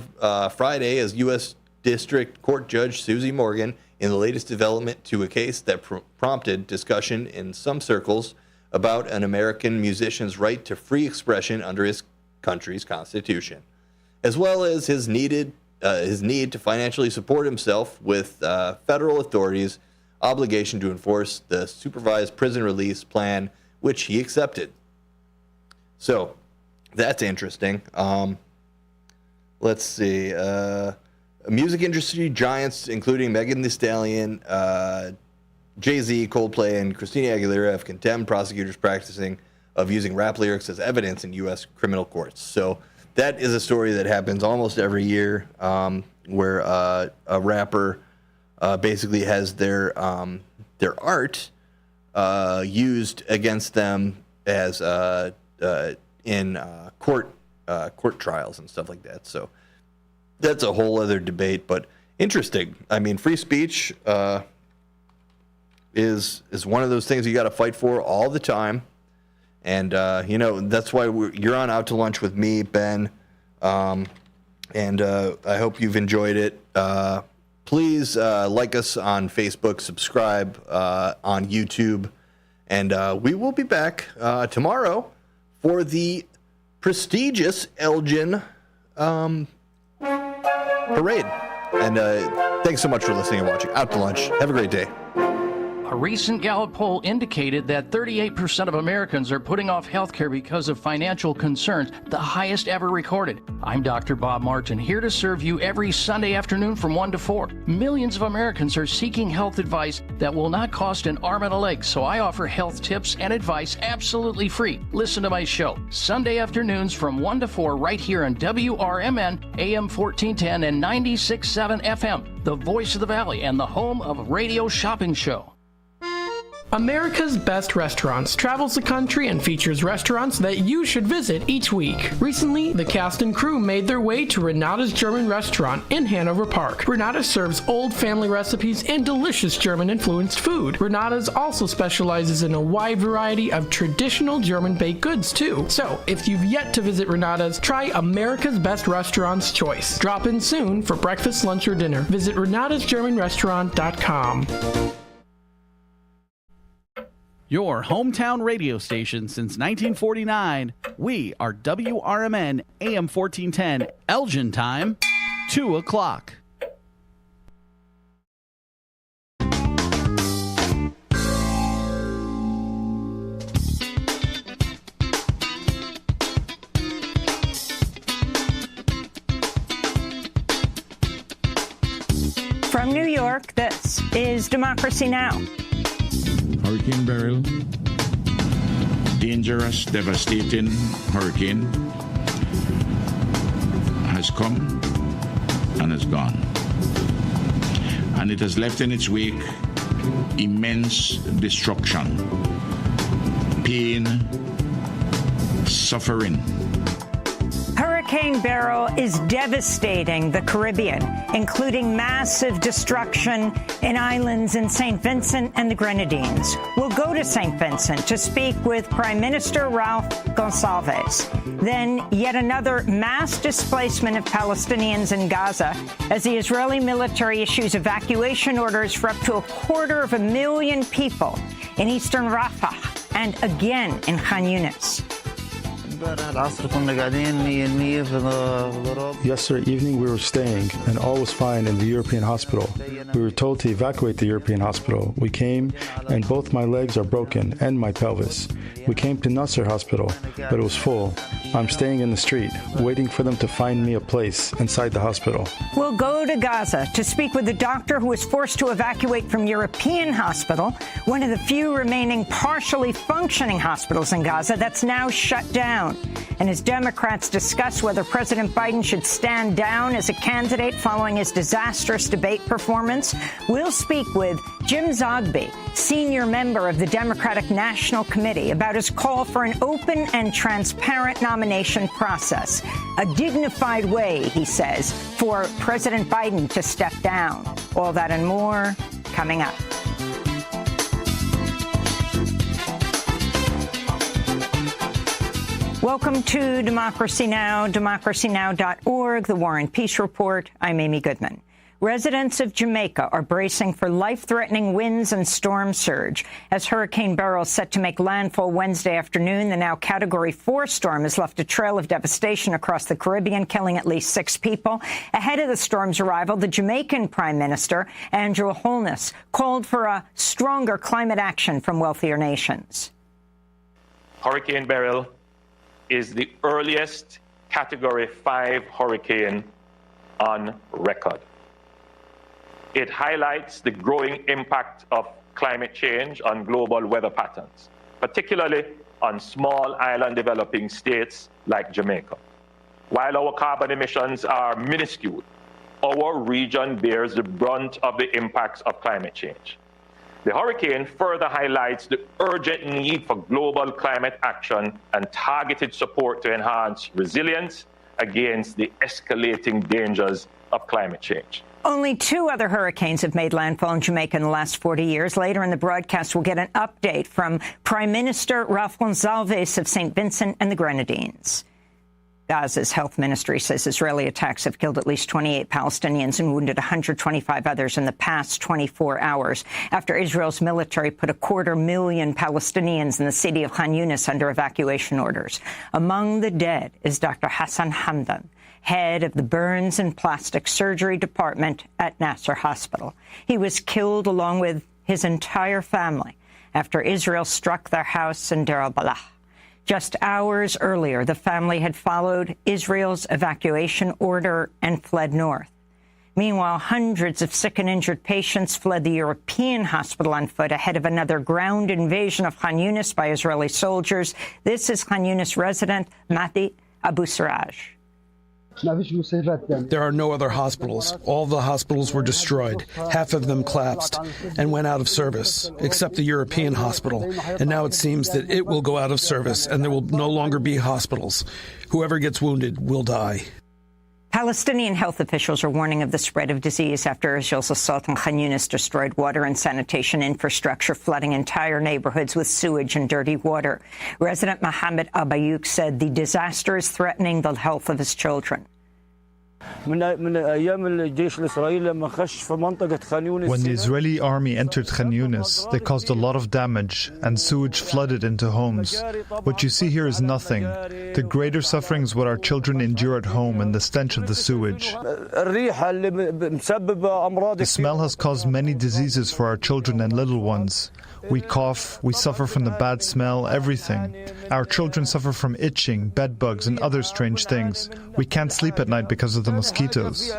Friday as U.S. District Court Judge Susie Morgan in the latest development to a case that prompted discussion in some circles about an American musician's right to free expression under his country's constitution, as well as his need to financially support himself with federal authorities' obligation to enforce the supervised prison release plan, which he accepted. So that's interesting. Let's see. Music industry giants, including Megan Thee Stallion, Jay-Z, Coldplay, and Christina Aguilera have condemned prosecutors practicing of using rap lyrics as evidence in U.S. criminal courts. So that is a story that happens almost every year, where a rapper basically has their art used against them as in court trials and stuff like that. So that's a whole other debate, but interesting. I mean, free speech is one of those things you got to fight for all the time. And, that's why you're on Out to Lunch with me, Ben. And I hope you've enjoyed it. Please like us on Facebook, subscribe on YouTube. And we will be back tomorrow for the prestigious Elgin Parade. And thanks so much for listening and watching. Out to Lunch. Have a great day. A recent Gallup poll indicated that 38% of Americans are putting off health care because of financial concerns, the highest ever recorded. I'm Dr. Bob Martin, here to serve you every Sunday afternoon from 1 to 4. Millions of Americans are seeking health advice that will not cost an arm and a leg, so I offer health tips and advice absolutely free. Listen to my show, Sunday afternoons from 1 to 4 right here on WRMN, AM 1410 and 96.7 FM, the voice of the Valley and the home of Radio Shopping Show. America's Best Restaurants travels the country and features restaurants that you should visit each week. Recently, the cast and crew made their way to Renata's German Restaurant in Hanover Park. Renata serves old family recipes and delicious German-influenced food. Renata's also specializes in a wide variety of traditional German baked goods, too. So, if you've yet to visit Renata's, try America's Best Restaurants choice. Drop in soon for breakfast, lunch, or dinner. Visit renatasgermanrestaurant.com. Your hometown radio station since 1949. We are WRMN AM 1410, Elgin time, 2 o'clock. This is Democracy Now! Hurricane Beryl, dangerous, devastating hurricane, has come and has gone. And it has left in its wake immense destruction, pain, suffering. Hurricane Beryl is devastating the Caribbean, including massive destruction in islands in St. Vincent and the Grenadines. We'll go to St. Vincent to speak with Prime Minister Ralph Gonsalves. Then yet another mass displacement of Palestinians in Gaza as the Israeli military issues evacuation orders for up to 250,000 people in eastern Rafah and again in Khan Yunis. Yesterday evening we were staying and all was fine in the European hospital. We were told to evacuate the European hospital. We came and both my legs are broken and my pelvis. We came to Nasser Hospital, but it was full. I'm staying in the street, waiting for them to find me a place inside the hospital. We'll go to Gaza to speak with a doctor who was forced to evacuate from European Hospital, one of the few remaining partially functioning hospitals in Gaza that's now shut down. And as Democrats discuss whether President Biden should stand down as a candidate following his disastrous debate performance, we'll speak with Jim Zogby, senior member of the Democratic National Committee, about his call for an open and transparent nomination process, a dignified way, he says, for President Biden to step down. All that and more coming up. Welcome to Democracy Now!, democracynow.org, the War and Peace Report. I'm Amy Goodman. Residents of Jamaica are bracing for life-threatening winds and storm surge. As Hurricane Beryl is set to make landfall Wednesday afternoon, the now Category 4 storm has left a trail of devastation across the Caribbean, killing at least 6 people. Ahead of the storm's arrival, the Jamaican Prime Minister, Andrew Holness, called for a stronger climate action from wealthier nations. Hurricane Beryl is the earliest Category 5 hurricane on record. It highlights the growing impact of climate change on global weather patterns, particularly on small island developing states like Jamaica. While our carbon emissions are minuscule, our region bears the brunt of the impacts of climate change. The hurricane further highlights the urgent need for global climate action and targeted support to enhance resilience against the escalating dangers of climate change. Only 2 other hurricanes have made landfall in Jamaica in the last 40 years. Later in the broadcast, we'll get an update from Prime Minister Ralph Gonsalves of St. Vincent and the Grenadines. Gaza's health ministry says Israeli attacks have killed at least 28 Palestinians and wounded 125 others in the past 24 hours after Israel's military put 250,000 Palestinians in the city of Khan Yunis under evacuation orders. Among the dead is Dr. Hassan Hamdan, head of the burns and plastic surgery department at Nasser Hospital. He was killed along with his entire family after Israel struck their house in Deir al-Balah. Just hours earlier, the family had followed Israel's evacuation order and fled north. Meanwhile, hundreds of sick and injured patients fled the European hospital on foot ahead of another ground invasion of Khan Yunis by Israeli soldiers. This is Khan Yunis resident Mati Abu Siraj. There are no other hospitals. All the hospitals were destroyed. Half of them collapsed and went out of service, except the European hospital. And now it seems that it will go out of service and there will no longer be hospitals. Whoever gets wounded will die. Palestinian health officials are warning of the spread of disease after Israel's assault on Khan Yunis destroyed water and sanitation infrastructure, flooding entire neighborhoods with sewage and dirty water. Resident Mohammed Abayuk said the disaster is threatening the health of his children. When the Israeli army entered Khan Yunis, they caused a lot of damage and sewage flooded into homes. What you see here is nothing. The greater suffering is what our children endure at home and the stench of the sewage. The smell has caused many diseases for our children and little ones. We cough, we suffer from the bad smell, everything. Our children suffer from itching, bed bugs, and other strange things. We can't sleep at night because of the mosquitoes.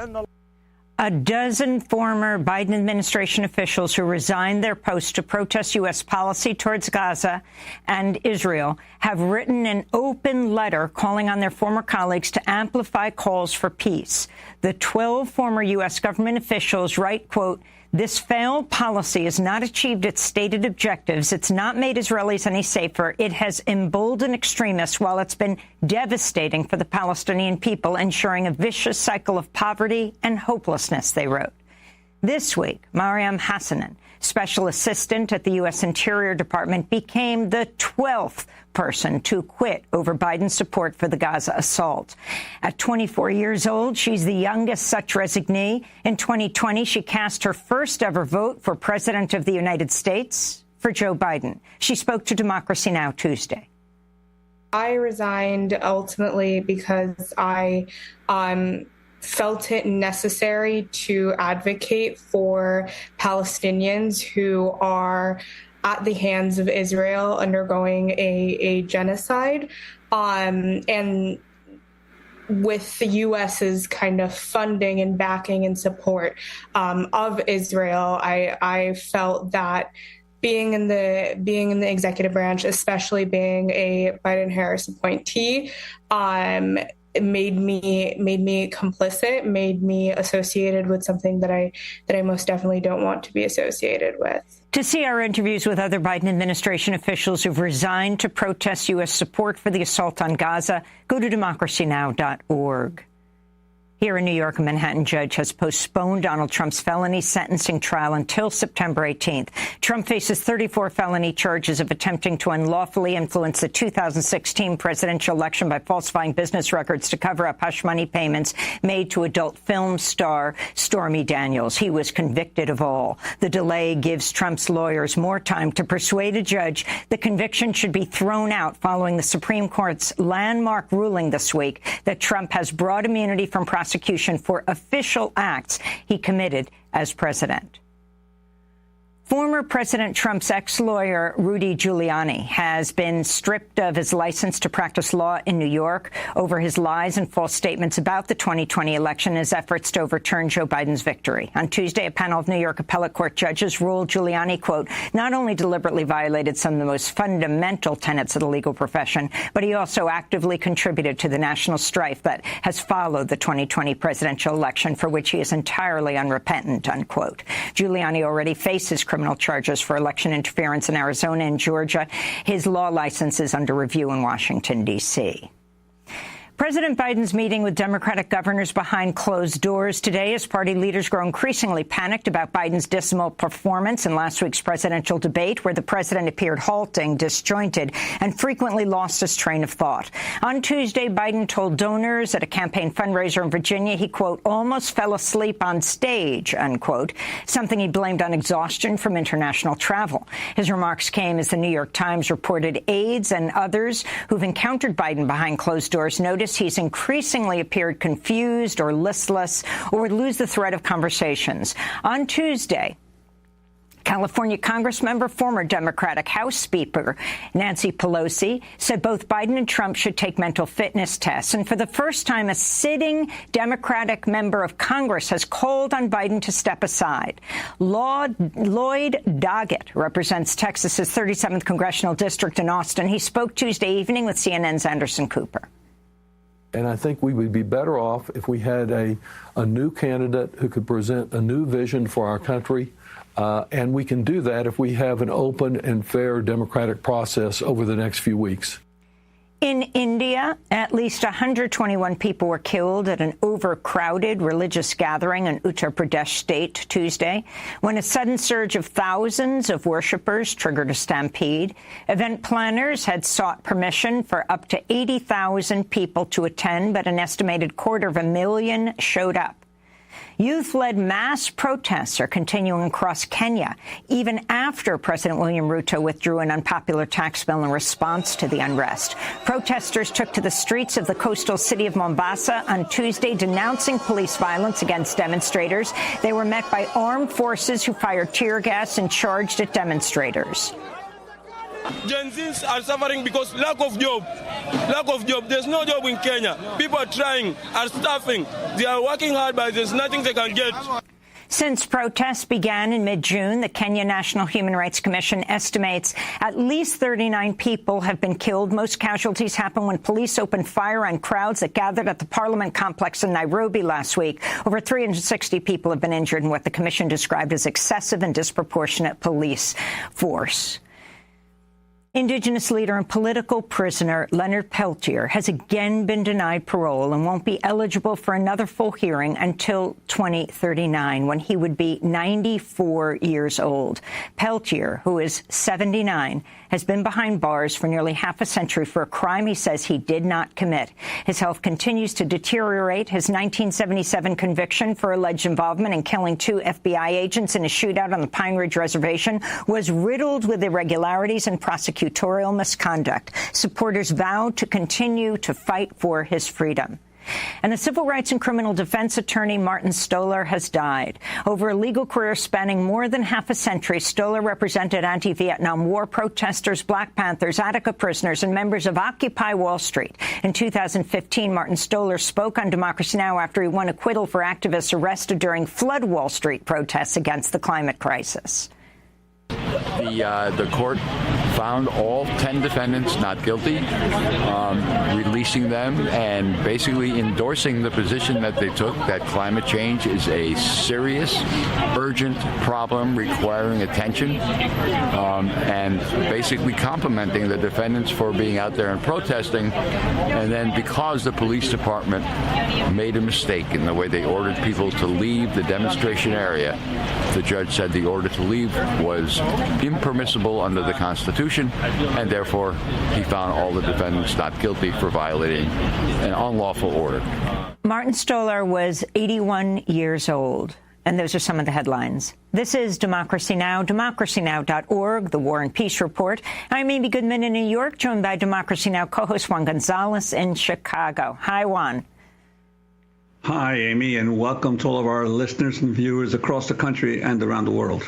A dozen former Biden administration officials who resigned their posts to protest U.S. policy towards Gaza and Israel have written an open letter calling on their former colleagues to amplify calls for peace. The 12 former U.S. government officials write, quote, "This failed policy has not achieved its stated objectives. It's not made Israelis any safer. It has emboldened extremists while it's been devastating for the Palestinian people, ensuring a vicious cycle of poverty and hopelessness," they wrote. This week, Mariam Hassanin, special assistant at the U.S. Interior Department, became the 12th person to quit over Biden's support for the Gaza assault. At 24 years old, she's the youngest such resignee. In 2020, she cast her first ever vote for President of the United States for Joe Biden. She spoke to Democracy Now! Tuesday. I resigned ultimately because I felt it necessary to advocate for Palestinians who are at the hands of Israel undergoing a genocide. And with the U.S.'s kind of funding and backing and support of Israel, I felt that being in the executive branch, especially being a Biden-Harris appointee, it made me complicit, made me associated with something that I most definitely don't want to be associated with. To see our interviews with other Biden administration officials who've resigned to protest U.S. support for the assault on Gaza, go to democracynow.org. Here in New York, a Manhattan judge has postponed Donald Trump's felony sentencing trial until September 18th. Trump faces 34 felony charges of attempting to unlawfully influence the 2016 presidential election by falsifying business records to cover up hush money payments made to adult film star Stormy Daniels. He was convicted of all. The delay gives Trump's lawyers more time to persuade a judge the conviction should be thrown out following the Supreme Court's landmark ruling this week that Trump has broad immunity from prosecution for official acts he committed as president. Former President Trump's ex-lawyer, Rudy Giuliani, has been stripped of his license to practice law in New York over his lies and false statements about the 2020 election and his efforts to overturn Joe Biden's victory. On Tuesday, a panel of New York appellate court judges ruled Giuliani, quote, not only deliberately violated some of the most fundamental tenets of the legal profession, but he also actively contributed to the national strife that has followed the 2020 presidential election, for which he is entirely unrepentant, unquote. Giuliani already faces criminal charges for election interference in Arizona and Georgia. His law license is under review in Washington, D.C. President Biden's meeting with Democratic governors behind closed doors today as party leaders grow increasingly panicked about Biden's dismal performance in last week's presidential debate, where the president appeared halting, disjointed, and frequently lost his train of thought. On Tuesday, Biden told donors at a campaign fundraiser in Virginia he, quote, almost fell asleep on stage, unquote, something he blamed on exhaustion from international travel. His remarks came as the New York Times reported aides and others who've encountered Biden behind closed doors noticed he's increasingly appeared confused or listless or would lose the thread of conversations. On Tuesday, California Congressmember, former Democratic House Speaker Nancy Pelosi said both Biden and Trump should take mental fitness tests. And for the first time, a sitting Democratic member of Congress has called on Biden to step aside. Lloyd Doggett represents Texas's 37th congressional district in Austin. He spoke Tuesday evening with CNN's Anderson Cooper. And I think we would be better off if we had a new candidate who could present a new vision for our country. And we can do that if we have an open and fair democratic process over the next few weeks. In India, at least 121 people were killed at an overcrowded religious gathering in Uttar Pradesh state Tuesday when a sudden surge of thousands of worshippers triggered a stampede. Event planners had sought permission for up to 80,000 people to attend, but an estimated 250,000 showed up. Youth-led mass protests are continuing across Kenya, even after President William Ruto withdrew an unpopular tax bill in response to the unrest. Protesters took to the streets of the coastal city of Mombasa on Tuesday, denouncing police violence against demonstrators. They were met by armed forces who fired tear gas and charged at demonstrators. Gen Zs are suffering because lack of job. Lack of job. There's no job in Kenya. People are trying, are starving. They are working hard, but there's nothing they can get. Since protests began in mid-June, the Kenya National Human Rights Commission estimates at least 39 people have been killed. Most casualties happened when police opened fire on crowds that gathered at the Parliament complex in Nairobi last week. Over 360 people have been injured in what the commission described as excessive and disproportionate police force. Indigenous leader and political prisoner Leonard Peltier has again been denied parole and won't be eligible for another full hearing until 2039, when he would be 94 years old. Peltier, who is 79, has been behind bars for nearly half a century for a crime he says he did not commit. His health continues to deteriorate. His 1977 conviction for alleged involvement in killing 2 FBI agents in a shootout on the Pine Ridge Reservation was riddled with irregularities and prosecutorial misconduct. Supporters vowed to continue to fight for his freedom. And the civil rights and criminal defense attorney Martin Stoller has died. Over a legal career spanning more than half a century, Stoller represented anti-Vietnam War protesters, Black Panthers, Attica prisoners, and members of Occupy Wall Street. In 2015, Martin Stoller spoke on Democracy Now! After he won acquittal for activists arrested during Flood Wall Street protests against the climate crisis. The court found all 10 defendants not guilty, releasing them and basically endorsing the position that they took, that climate change is a serious, urgent problem requiring attention, and basically complimenting the defendants for being out there and protesting. And then because the police department made a mistake in the way they ordered people to leave the demonstration area, the judge said the order to leave was impermissible under the Constitution, and therefore he found all the defendants not guilty for violating an unlawful order. Martin Stoller was 81 years old. And those are some of the headlines. This is Democracy Now!, democracynow.org, the War and Peace Report. I'm Amy Goodman in New York, joined by Democracy Now! Co-host Juan Gonzalez in Chicago. Hi, Juan. Hi, Amy, and welcome to all of our listeners and viewers across the country and around the world.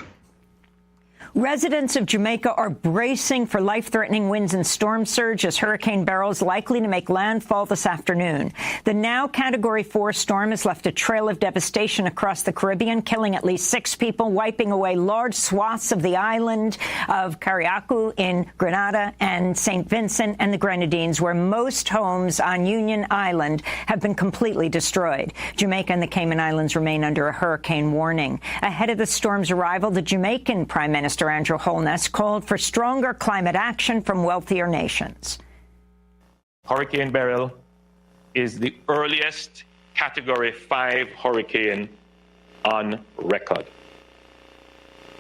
Residents of Jamaica are bracing for life-threatening winds and storm surge as Hurricane Beryl is likely to make landfall this afternoon. The now Category 4 storm has left a trail of devastation across the Caribbean, killing at least 6 people, wiping away large swaths of the island of Carriacou in Grenada and St. Vincent and the Grenadines, where most homes on Union Island have been completely destroyed. Jamaica and the Cayman Islands remain under a hurricane warning. Ahead of the storm's arrival, the Jamaican Prime Minister Andrew Holness called for stronger climate action from wealthier nations. Hurricane Beryl is the earliest Category 5 hurricane on record.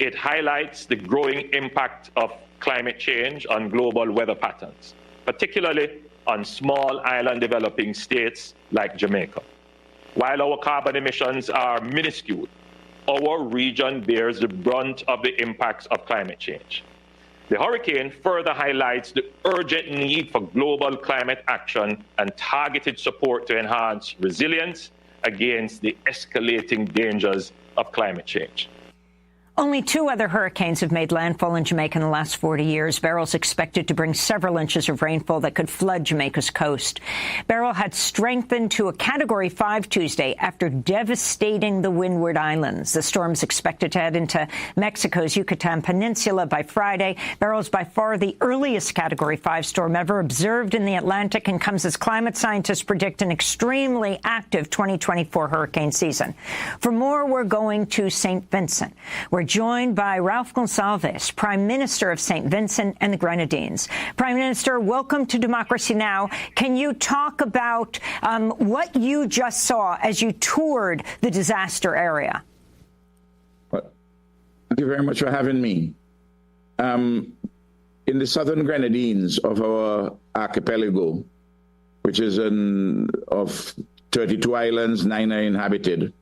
It highlights the growing impact of climate change on global weather patterns, particularly on small island developing states like Jamaica. While our carbon emissions are minuscule, our region bears the brunt of the impacts of climate change. The hurricane further highlights the urgent need for global climate action and targeted support to enhance resilience against the escalating dangers of climate change. Only 2 other hurricanes have made landfall in Jamaica in the last 40 years. Beryl's expected to bring several inches of rainfall that could flood Jamaica's coast. Beryl had strengthened to a Category 5 Tuesday after devastating the Windward Islands. The storm is expected to head into Mexico's Yucatan Peninsula by Friday. Beryl is by far the earliest Category 5 storm ever observed in the Atlantic and comes as climate scientists predict an extremely active 2024 hurricane season. For more, we're going to St. Vincent. We're joined by Ralph Gonsalves, Prime Minister of St. Vincent and the Grenadines. Prime Minister, welcome to Democracy Now! Can you talk about what you just saw as you toured the disaster area? Thank you very much for having me. In the southern Grenadines of our archipelago, which is of 32 islands, 9 are inhabited,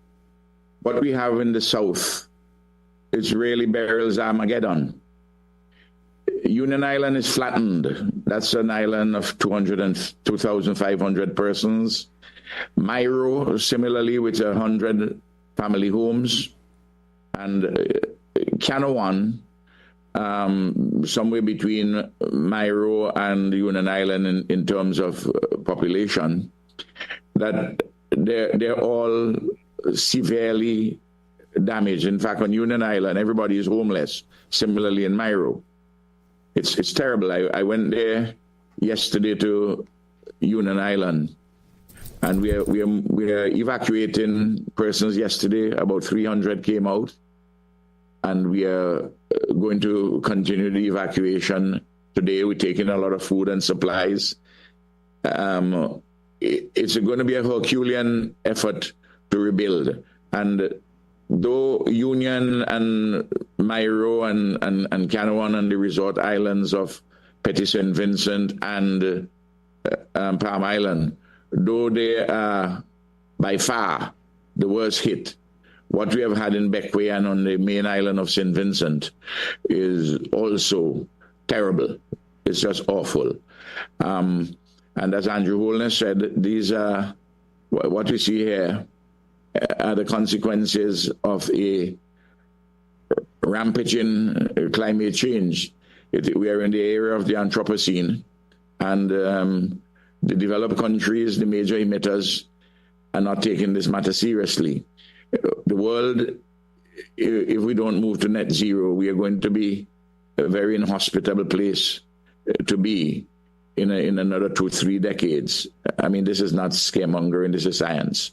what we have in the south is really Beryl's Armageddon. Union Island is flattened. That's an island of 2,500 persons. Mairo, similarly, with 100 family homes. And Canawan, somewhere between Mayro and Union Island in terms of population, that they're all severely damaged. In fact, on Union Island, everybody is homeless. Similarly in Mayro. It's terrible. I went there yesterday to Union Island, and we are evacuating persons yesterday. About 300 came out, and we are going to continue the evacuation today. We're taking a lot of food and supplies. It's going to be a Herculean effort to rebuild. And though Union and Mayro and Canawan and the resort islands of Petit St. Vincent and Palm Island, though they are by far the worst hit, what we have had in Bequia and on the main island of St. Vincent is also terrible. It's just awful. And as Andrew Holness said, these are what we see here are the consequences of a rampaging climate change. We are in the era of the Anthropocene, and the developed countries, the major emitters, are not taking this matter seriously. The world, if we don't move to net zero, we are going to be a very inhospitable place to be in another 2-3 decades. I mean, this is not scaremongering, this is science.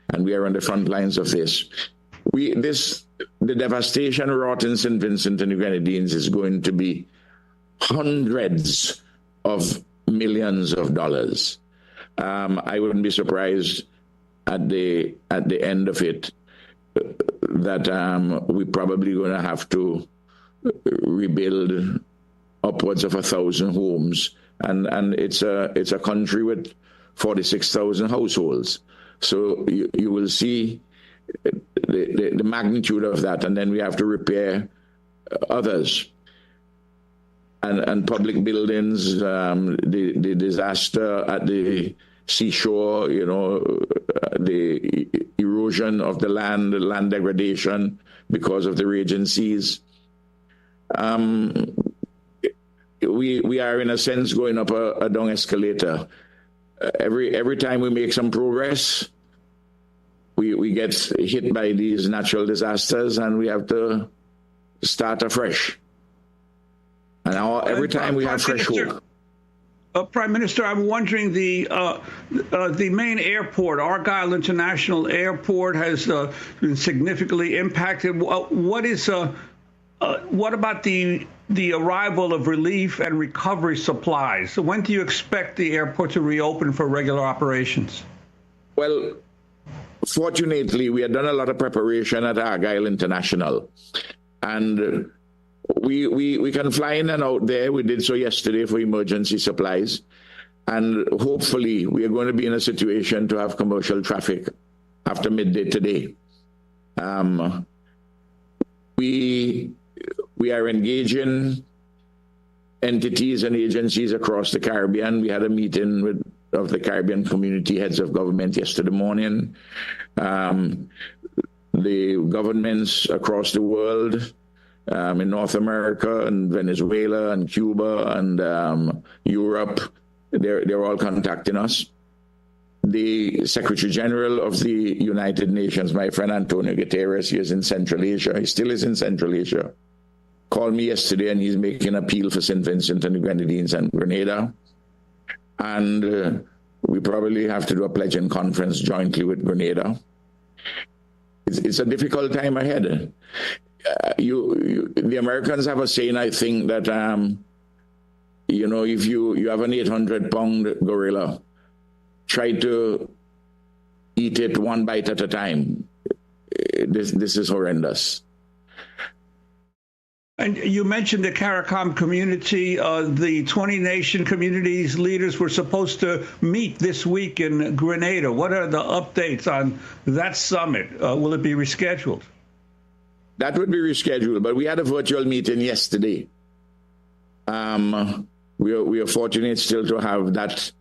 And we are on the front lines of this. The devastation wrought in St. Vincent and the Grenadines is going to be hundreds of millions of dollars. I wouldn't be surprised at the end of it that we're probably going to have to rebuild upwards of 1,000 homes, and it's a country with 46,000 households. So you will see the magnitude of that, and then we have to repair others. And public buildings, the disaster at the seashore, the erosion of the land degradation because of the raging seas. We are, in a sense, going up a down escalator. Every time we make some progress, we get hit by these natural disasters, and we have to start afresh. And every time we have fresh hope. Prime Minister, I'm wondering the main airport, Argyle International Airport, has been significantly impacted. What about the arrival of relief and recovery supplies? When do you expect the airport to reopen for regular operations? Well, fortunately, we had done a lot of preparation at Argyle International, and we can fly in and out there. We did so yesterday for emergency supplies, and hopefully we are going to be in a situation to have commercial traffic after midday today. We are engaging entities and agencies across the Caribbean. We had a meeting of the Caribbean community heads of government yesterday morning. The governments across the world, in North America and Venezuela and Cuba and Europe, they're all contacting us. The Secretary General of the United Nations, my friend Antonio Guterres, he is in Central Asia. He still is in Central Asia. Called me yesterday, and he's making an appeal for St. Vincent and the Grenadines and Grenada. And we probably have to do a pledging conference jointly with Grenada. It's a difficult time ahead. The Americans have a saying, I think, that if you have an 800-pound gorilla, try to eat it one bite at a time. This is horrendous. And you mentioned the CARICOM community. The 20-nation community's leaders were supposed to meet this week in Grenada. What are the updates on that summit? Will it be rescheduled? That would be rescheduled, but we had a virtual meeting yesterday. We are fortunate still to have that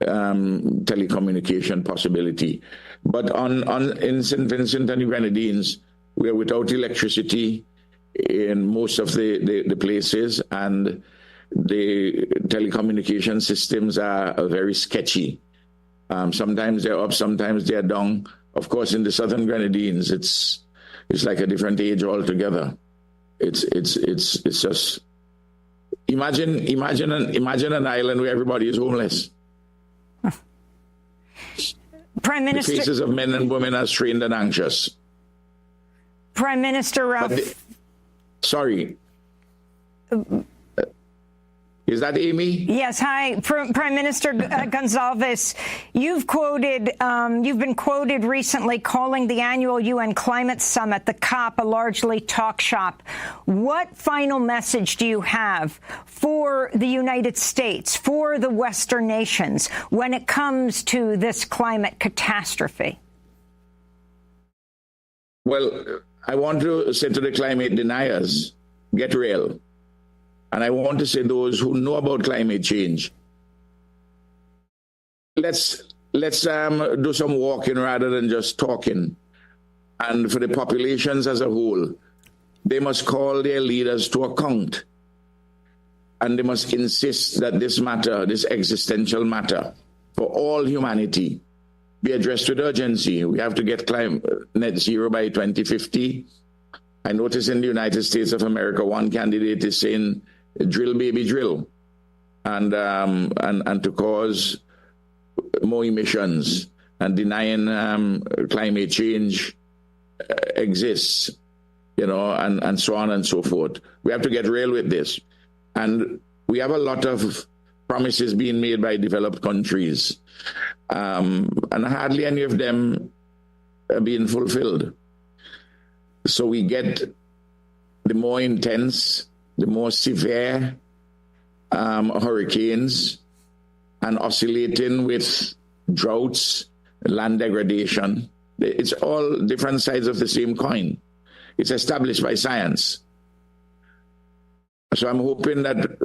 telecommunication possibility. But in St. Vincent and the Grenadines, we are without electricity in most of the places, and the telecommunication systems are very sketchy. Sometimes they're up, sometimes they're down. Of course, in the Southern Grenadines, it's like a different age altogether. It's just imagine an island where everybody is homeless. Prime Minister, the faces of men and women are strained and anxious. Prime Minister Ralph. Sorry. Is that Amy? Yes. Hi, Prime Minister Gonzalez. You've been quoted recently calling the annual UN Climate Summit, the COP, a largely talk shop. What final message do you have for the United States, for the Western nations, when it comes to this climate catastrophe? Well, I want to say to the climate deniers, get real. And I want to say those who know about climate change, let's do some walking rather than just talking. And for the populations as a whole, they must call their leaders to account. And they must insist that this matter, this existential matter for all humanity, be addressed with urgency. We have to get net zero by 2050. I notice in the United States of America, one candidate is saying, drill, baby, drill, and to cause more emissions, and denying climate change exists, and so on and so forth. We have to get real with this. And we have a lot of promises being made by developed countries, and hardly any of them are being fulfilled. So we get the more intense, the more severe hurricanes, and oscillating with droughts, land degradation. It's all different sides of the same coin. It's established by science. So I'm hoping that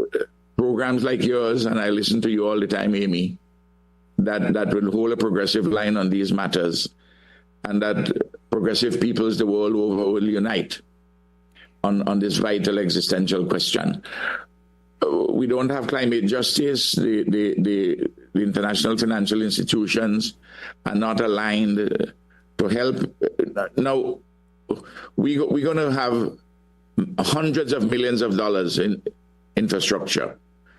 programs like yours, and I listen to you all the time, Amy, that will hold a progressive line on these matters, and that progressive peoples the world over will unite on this vital existential question. We don't have climate justice. The international financial institutions are not aligned to help. Now, we're going to have hundreds of millions of dollars in infrastructure,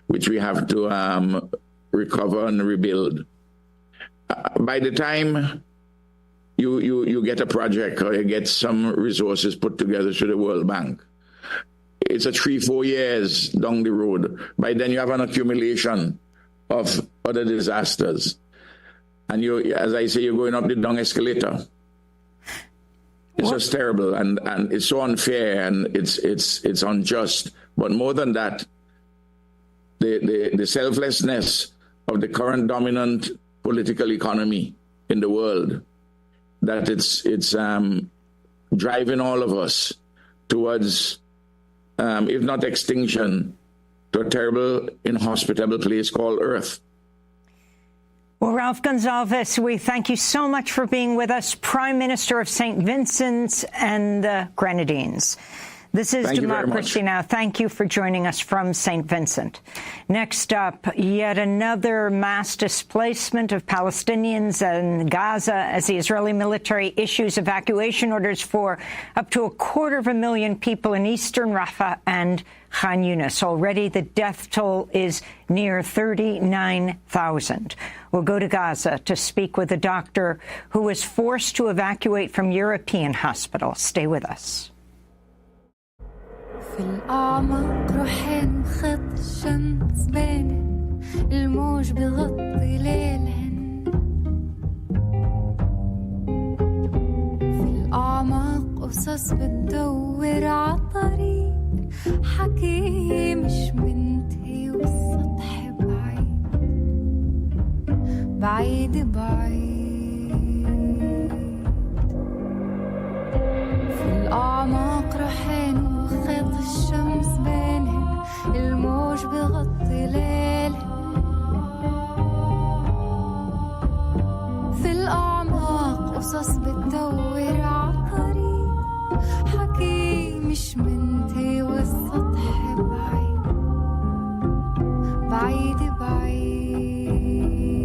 which we have to recover and rebuild. By the time you get a project or you get some resources put together through the World Bank, it's a 3-4 years down the road. By then you have an accumulation of other disasters. And you, as I say, you're going up the down escalator. It's just terrible, and it's so unfair, and it's unjust. But more than that, the selflessness of the current dominant political economy in the world, that it's driving all of us towards, if not extinction, to a terrible, inhospitable place called Earth. Well, Ralph Gonzalez, we thank you so much for being with us, Prime Minister of St. Vincent and the Grenadines. This is Democracy Now! Thank you for joining us from St. Vincent. Next up, yet another mass displacement of Palestinians in Gaza as the Israeli military issues evacuation orders for up to 250,000 people in eastern Rafah and Khan Yunis. Already the death toll is near 39,000. We'll go to Gaza to speak with a doctor who was forced to evacuate from European hospital. Stay with us. في الأعماق روحين خط الشمس بينهن الموج بغطي ليلهن في الأعماق قصص بتدور عالطريق حكي مش منتهي والسطح بعيد بعيد بعيد في الأعماق روحين خيط الشمس بينهن الموج بغطي ليلهن في الأعماق قصص بتدور عالطريق حكي مش من بعيد